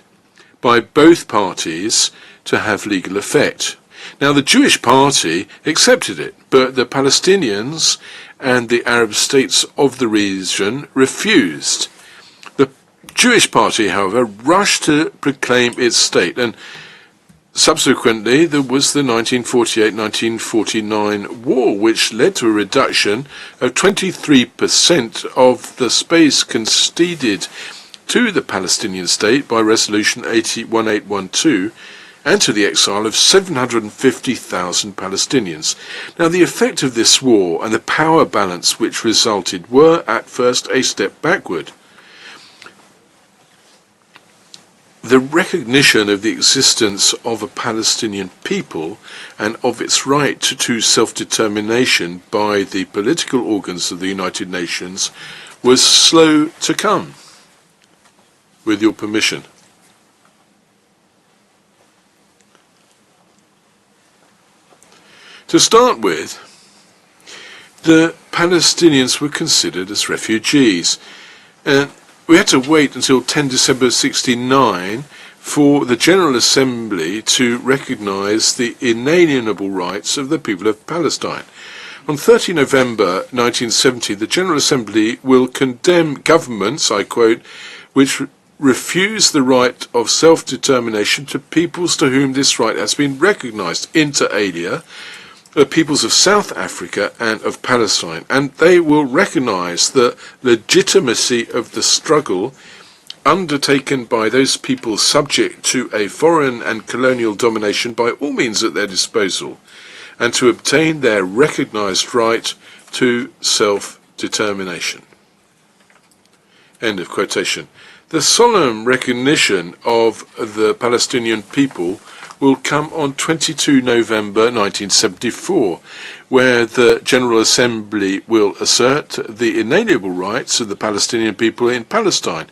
by both parties to have legal effect. Now, the Jewish party accepted it, but the Palestinians and the Arab states of the region refused. The Jewish party, however, rushed to proclaim its state, and subsequently there was the 1948-1949 war, which led to a reduction of 23% of the space conceded to the Palestinian state by Resolution 1812, and to the exile of 750,000 Palestinians. Now, the effect of this war and the power balance which resulted were at first a step backward. The recognition of the existence of a Palestinian people and of its right to self-determination by the political organs of the United Nations was slow to come. With your permission. To start with, the Palestinians were considered as refugees, and we had to wait until 10 December 1969 for the General Assembly to recognise the inalienable rights of the people of Palestine. On 30 November 1970, the General Assembly will condemn governments, I quote, which refuse the right of self-determination to peoples to whom this right has been recognised, inter alia, the peoples of South Africa and of Palestine, and they will recognise the legitimacy of the struggle undertaken by those peoples subject to a foreign and colonial domination by all means at their disposal, and to obtain their recognised right to self-determination. End of quotation. The solemn recognition of the Palestinian people will come on 22 November 1974, where the General Assembly will assert the inalienable rights of the Palestinian people in Palestine,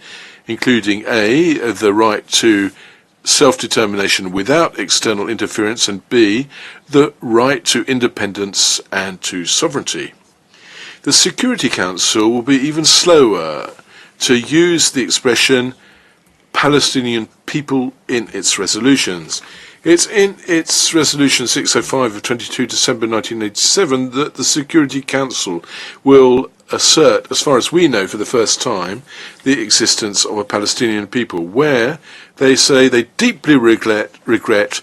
including A, the right to self-determination without external interference, and B, the right to independence and to sovereignty. The Security Council will be even slower to use the expression Palestinian people in its resolutions. It's in its Resolution 605 of 22 December 1987 that the Security Council will assert, as far as we know for the first time, the existence of a Palestinian people, where they say they deeply regret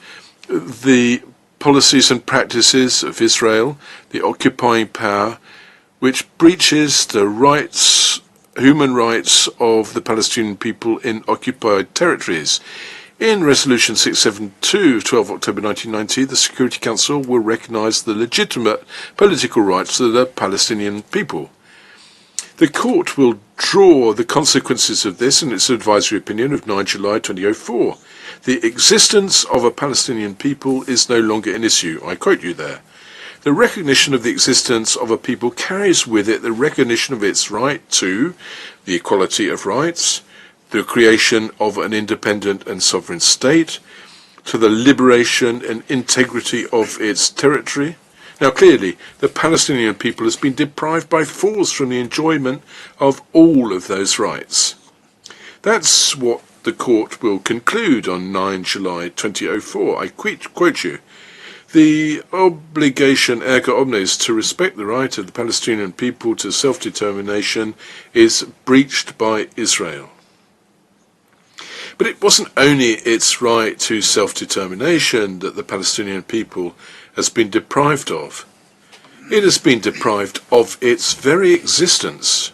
the policies and practices of Israel, the occupying power, which breaches the human rights of the Palestinian people in occupied territories. In Resolution 672 of 12 October 1990, the Security Council will recognise the legitimate political rights of the Palestinian people. The Court will draw the consequences of this in its advisory opinion of 9 July 2004. The existence of a Palestinian people is no longer an issue. I quote you there. The recognition of the existence of a people carries with it the recognition of its right to the equality of rights, the creation of an independent and sovereign state, to the liberation and integrity of its territory. Now, clearly, the Palestinian people has been deprived by force from the enjoyment of all of those rights. That's what the Court will conclude on 9 July 2004. I quote you. The obligation erga omnes to respect the right of the Palestinian people to self-determination is breached by Israel. But it wasn't only its right to self-determination that the Palestinian people has been deprived of. It has been deprived of its very existence.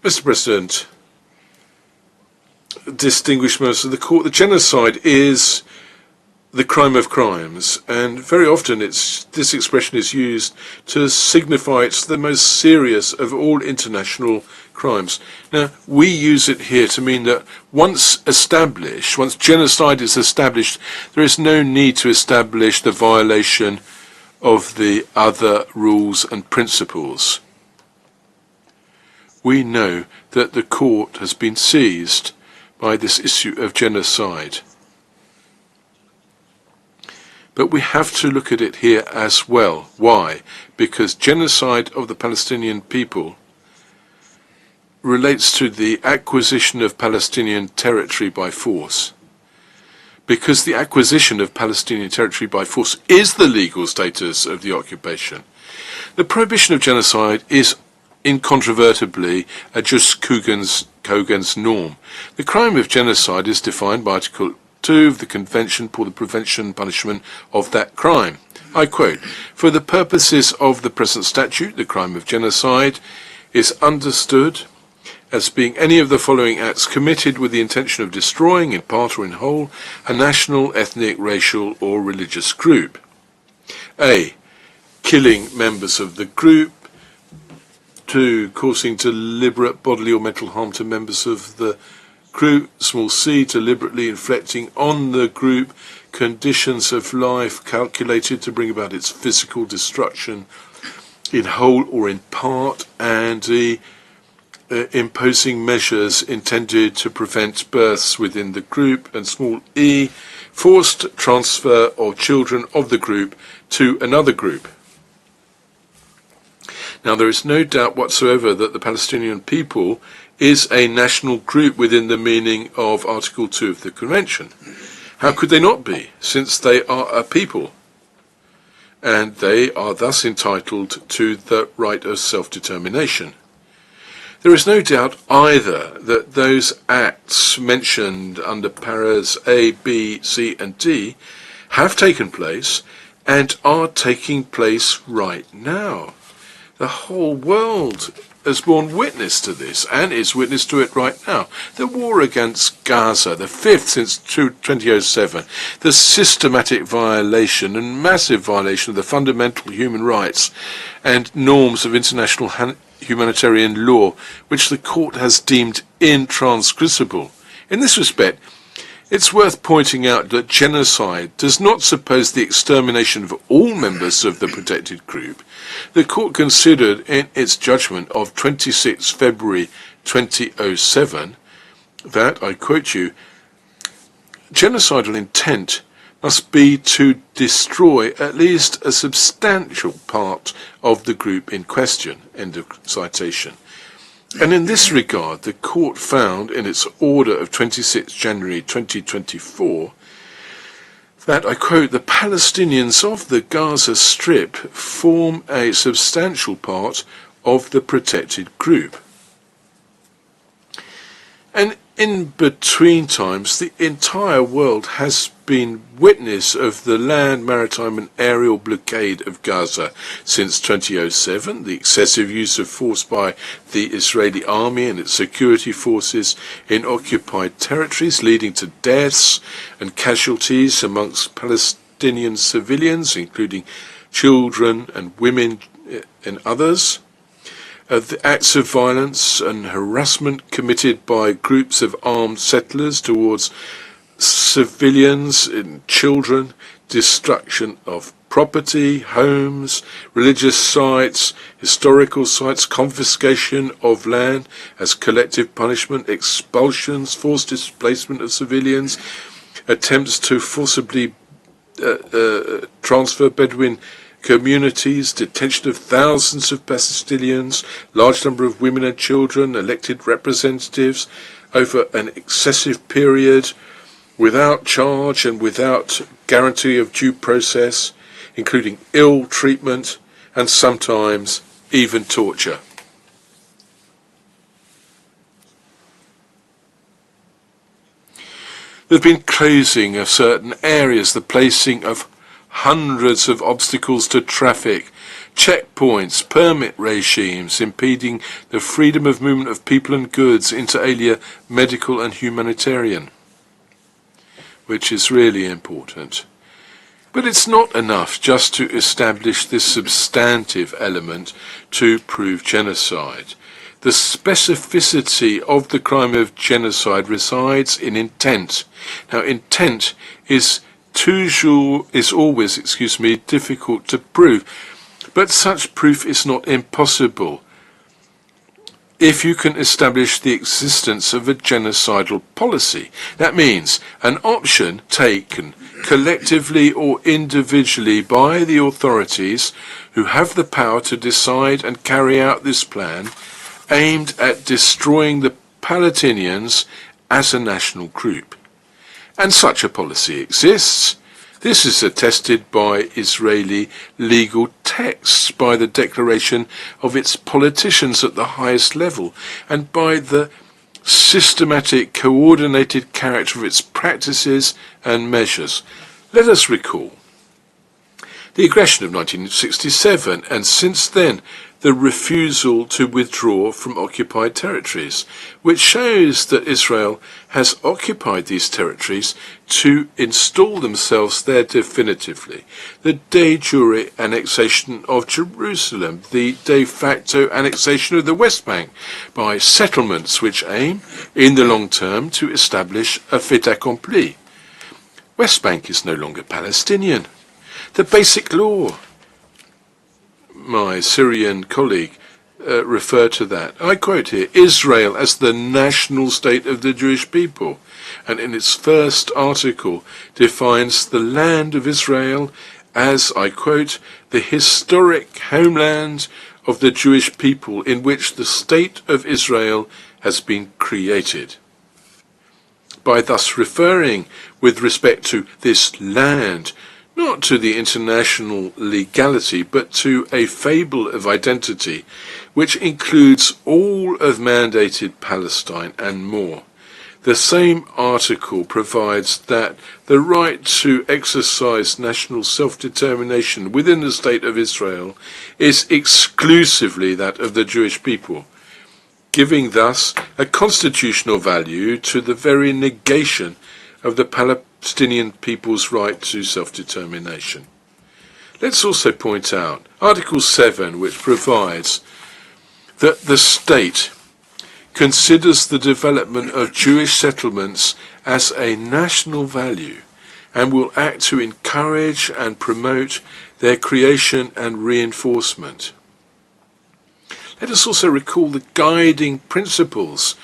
Mr. President, distinguished members of the Court, the genocide is the crime of crimes, and very often this expression is used to signify it's the most serious of all international crimes. Now, we use it here to mean that once genocide is established, there is no need to establish the violation of the other rules and principles. We know that the Court has been seized by this issue of genocide. But we have to look at it here as well. Why? Because genocide of the Palestinian people relates to the acquisition of Palestinian territory by force. Because the acquisition of Palestinian territory by force is the legal status of the occupation. The prohibition of genocide is incontrovertibly a jus cogens norm. The crime of genocide is defined by Article 2 of the Convention for the Prevention and Punishment of that crime. I quote, "For the purposes of the present statute, the crime of genocide is understood as being any of the following acts committed with the intention of destroying, in part or in whole, a national, ethnic, racial, or religious group. A. Killing members of the group. 2. Causing deliberate bodily or mental harm to members of the group. Small c. Deliberately inflicting on the group conditions of life calculated to bring about its physical destruction, in whole or in part. And D. Imposing measures intended to prevent births within the group. And small e. Forced transfer of children of the group to another group." Now, there is no doubt whatsoever that the Palestinian people is a national group within the meaning of Article 2 of the Convention. How could they not be, since they are a people? And they are thus entitled to the right of self-determination. There is no doubt either that those acts mentioned under paras A, B, C, and D have taken place and are taking place right now. The whole world has borne witness to this and is witness to it right now. The war against Gaza, the fifth since 2007, the systematic violation and massive violation of the fundamental human rights and norms of international humanitarian law, which the Court has deemed intransgressible. In this respect, it's worth pointing out that genocide does not suppose the extermination of all members of the protected group. The Court considered in its judgment of 26 February 2007 that, I quote you, "Genocidal intent must be to destroy at least a substantial part of the group in question." End of citation. And in this regard, the Court found in its order of 26 January 2024 that, I quote, "The Palestinians of the Gaza Strip form a substantial part of the protected group." And in between times, the entire world has been witness of the land, maritime and aerial blockade of Gaza since 2007, the excessive use of force by the Israeli army and its security forces in occupied territories, leading to deaths and casualties amongst Palestinian civilians, including children and women and others. The acts of violence and harassment committed by groups of armed settlers towards civilians and children, destruction of property, homes, religious sites, historical sites, confiscation of land as collective punishment, expulsions, forced displacement of civilians, attempts to forcibly transfer Bedouin communities, detention of thousands of Palestinians, large number of women and children, elected representatives over an excessive period, without charge and without guarantee of due process, including ill treatment and sometimes even torture. There's been closing of certain areas, the placing of hundreds of obstacles to traffic, checkpoints, permit regimes impeding the freedom of movement of people and goods, inter alia medical and humanitarian, which is really important. But it's not enough just to establish this substantive element to prove genocide. The specificity of the crime of genocide resides in intent. Now, intent is always difficult to prove, but such proof is not impossible if you can establish the existence of a genocidal policy. That means an option taken collectively or individually by the authorities who have the power to decide and carry out this plan, aimed at destroying the Palestinians as a national group. And such a policy exists. This is attested by Israeli legal texts, by the declaration of its politicians at the highest level, and by the systematic, coordinated character of its practices and measures. Let us recall the aggression of 1967, and since then the refusal to withdraw from occupied territories, which shows that Israel has occupied these territories to install themselves there definitively. The de jure annexation of Jerusalem, the de facto annexation of the West Bank by settlements which aim, in the long term, to establish a fait accompli. West Bank is no longer Palestinian. The basic law, my Syrian colleague referred to that. I quote here, Israel as the national state of the Jewish people, and in its first article defines the land of Israel as, I quote, the historic homeland of the Jewish people in which the state of Israel has been created. By thus referring with respect to this land, not to the international legality, but to a fable of identity, which includes all of mandated Palestine and more. The same article provides that the right to exercise national self-determination within the State of Israel is exclusively that of the Jewish people, giving thus a constitutional value to the very negation of the Palestinian people's right to self-determination. Let's also point out Article 7, which provides that the state considers the development of Jewish settlements as a national value and will act to encourage and promote their creation and reinforcement. Let us also recall the guiding principles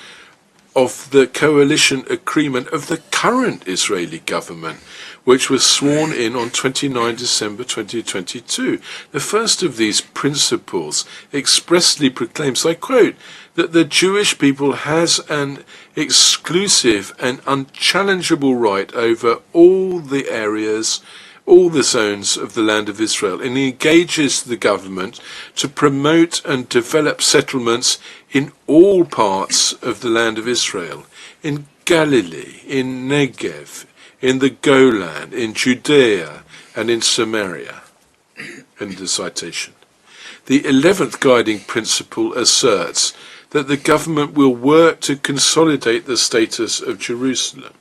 of the coalition agreement of the current Israeli government, which was sworn in on 29 December 2022. The first of these principles expressly proclaims, I quote, that the Jewish people has an exclusive and unchallengeable right over all the areas all the zones of the land of Israel and engages the government to promote and develop settlements in all parts of the land of Israel, in Galilee, in Negev, in the Golan, in Judea, and in Samaria. End of citation. The 11th guiding principle asserts that the government will work to consolidate the status of Jerusalem.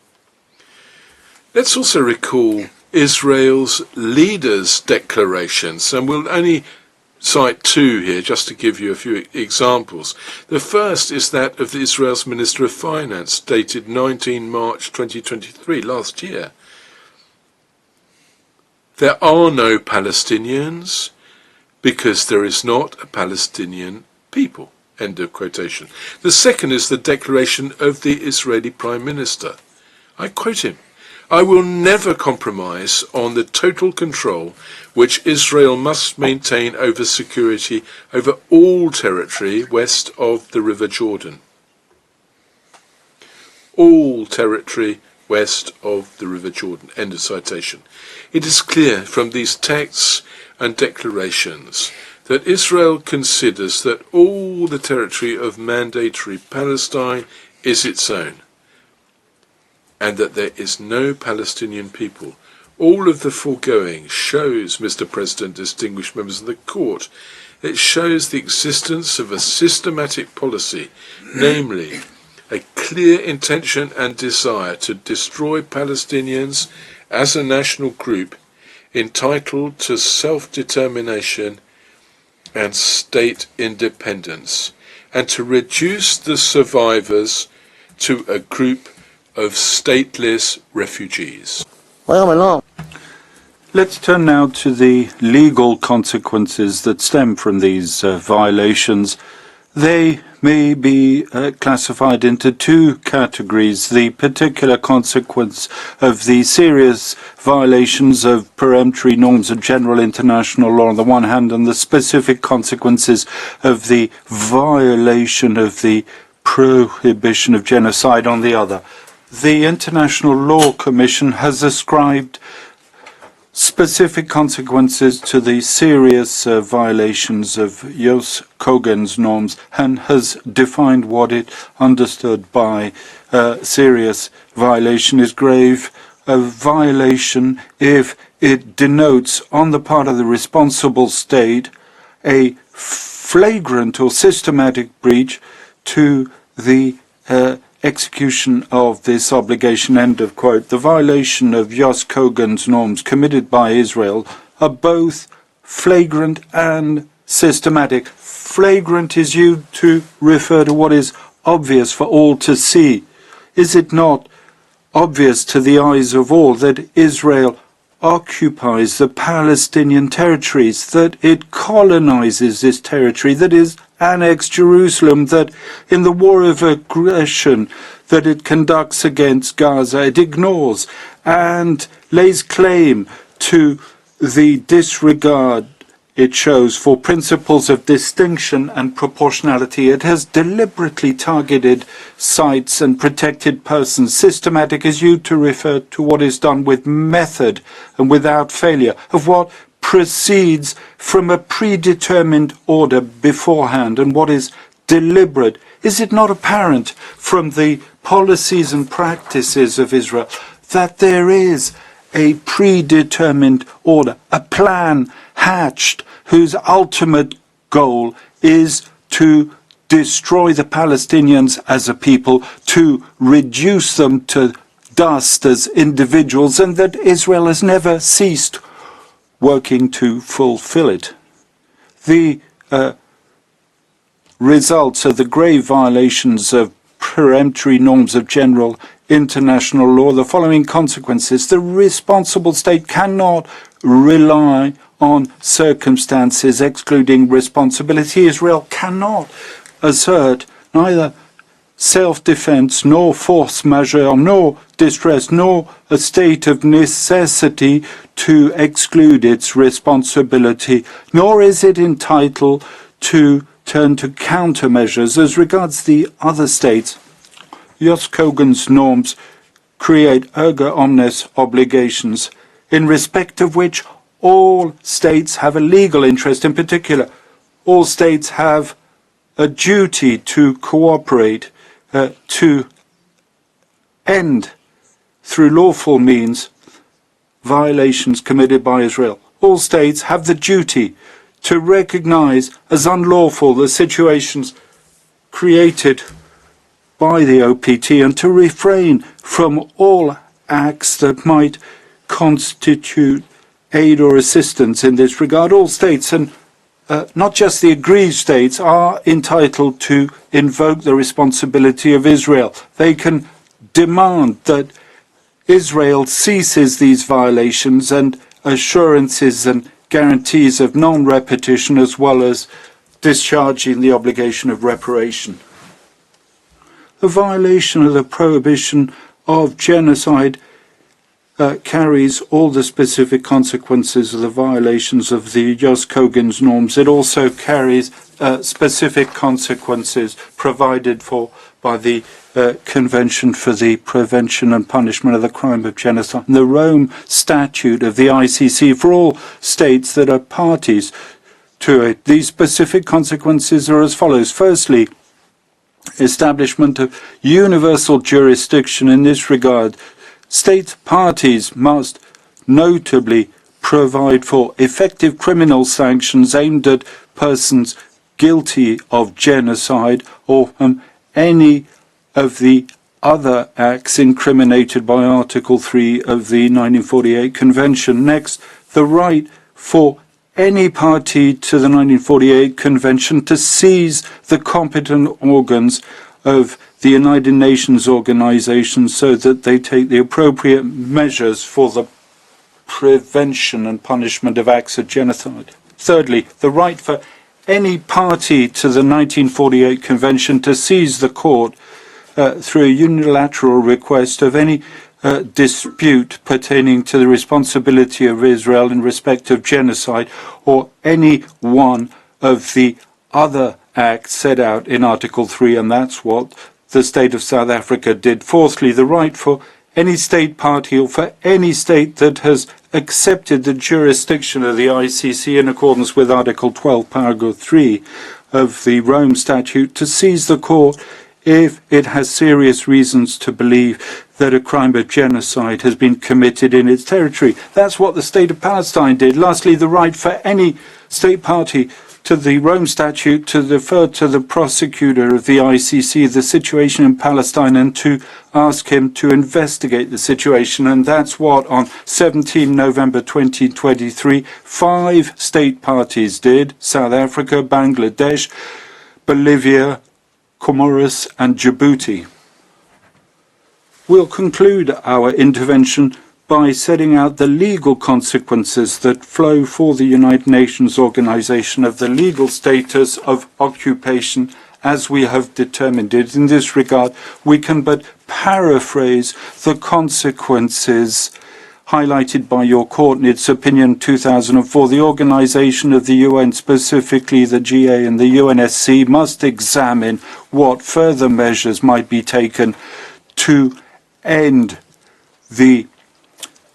Let's also recall Israel's leaders' declarations, and we'll only cite two here just to give you a few examples. The first is that of Israel's Minister of Finance, dated 19 March 2023, last year. There are no Palestinians because there is not a Palestinian people. End of quotation. The second is the declaration of the Israeli Prime Minister. I quote him, "I will never compromise on the total control which Israel must maintain over security over all territory west of the River Jordan." All territory west of the River Jordan. End of citation. It is clear from these texts and declarations that Israel considers that all the territory of mandatory Palestine is its own, and that there is no Palestinian people. All of the foregoing shows, Mr. President, distinguished members of the Court, it shows the existence of a systematic policy, namely a clear intention and desire to destroy Palestinians as a national group entitled to self-determination and state independence, and to reduce the survivors to a group of stateless refugees. Let's turn now to the legal consequences that stem from these violations. They may be classified into two categories: the particular consequence of the serious violations of peremptory norms of general international law on the one hand, and the specific consequences of the violation of the prohibition of genocide on the other. The International Law Commission has ascribed specific consequences to the serious violations of Joost Cohen's norms and has defined what it understood by serious violation is grave. A violation if it denotes on the part of the responsible state a flagrant or systematic breach to the execution of this obligation. End of quote. The violation of Joost Cohen's norms committed by Israel are both flagrant and systematic. Flagrant is used to refer to what is obvious for all to see. Is it not obvious to the eyes of all that Israel occupies the Palestinian territories, that it colonizes this territory, that is annexed Jerusalem, that in the war of aggression that it conducts against Gaza, it ignores and lays claim to the disregard it shows for principles of distinction and proportionality. It has deliberately targeted sites and protected persons. Systematic is used to refer to what is done with method and without failure, of what proceeds from a predetermined order beforehand, and what is deliberate. Is it not apparent from the policies and practices of Israel that there is a predetermined order, a plan hatched whose ultimate goal is to destroy the Palestinians as a people, to reduce them to dust as individuals, and that Israel has never ceased working to fulfill it? The results of the grave violations of peremptory norms of general international law, the following consequences: the responsible state cannot rely on circumstances excluding responsibility. Israel cannot assert neither self-defense, nor force majeure, nor distress, nor a state of necessity to exclude its responsibility, nor is it entitled to turn to countermeasures. As regards the other states, Joost Cohen's norms create erga omnes obligations. in respect of which all states have a legal interest. In particular, all states have a duty to cooperate to end, through lawful means, violations committed by Israel. All states have the duty to recognize as unlawful the situations created by the OPT and to refrain from all acts that might constitute aid or assistance in this regard. All states, and not just the aggrieved states, are entitled to invoke the responsibility of Israel. They can demand that Israel ceases these violations and assurances and guarantees of non-repetition, as well as discharging the obligation of reparation. The violation of the prohibition of genocide carries all the specific consequences of the violations of the Jos Cogens norms. It also carries specific consequences provided for by the Convention for the Prevention and Punishment of the Crime of Genocide, and the Rome Statute of the ICC for all states that are parties to it. These specific consequences are as follows. Firstly, establishment of universal jurisdiction in this regard. State parties must notably provide for effective criminal sanctions aimed at persons guilty of genocide or any of the other acts incriminated by Article 3 of the 1948 Convention. Next, the right for any party to the 1948 Convention to seize the competent organs of the United Nations organization so that they take the appropriate measures for the prevention and punishment of acts of genocide. Thirdly, the right for any party to the 1948 Convention to seize the court through a unilateral request of any dispute pertaining to the responsibility of Israel in respect of genocide or any one of the other acts set out in Article 3, and that's what the state of South Africa did. Fourthly, the right for any state party or for any state that has accepted the jurisdiction of the ICC in accordance with Article 12, Paragraph 3 of the Rome Statute to seize the court if it has serious reasons to believe that a crime of genocide has been committed in its territory. That's what the state of Palestine did. Lastly, the right for any state party to the Rome Statute to defer to the prosecutor of the ICC the situation in Palestine and to ask him to investigate the situation. And that's what, on 17 November 2023, 5 state parties did: South Africa, Bangladesh, Bolivia, Comoros, and Djibouti. We'll conclude our intervention by setting out the legal consequences that flow for the United Nations Organization of the legal status of occupation as we have determined it. In this regard, we can but paraphrase the consequences highlighted by your court in its opinion 2004. The organization of the UN, specifically the GA and the UNSC, must examine what further measures might be taken to end the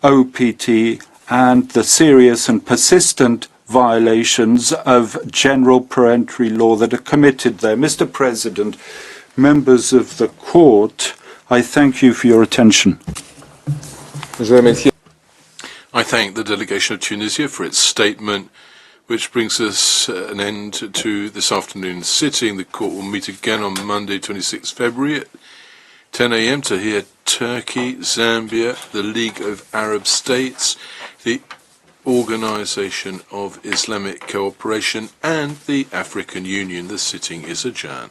OPT and the serious and persistent violations of general peremptory law that are committed there. Mr. President, members of the court, I thank you for your attention. I thank the delegation of Tunisia for its statement, which brings us an end to this afternoon's sitting. The court will meet again on Monday, 26 February at 10 a.m. to hear Turkey, Zambia, the League of Arab States, the Organization of Islamic Cooperation, and the African Union. The sitting is adjourned.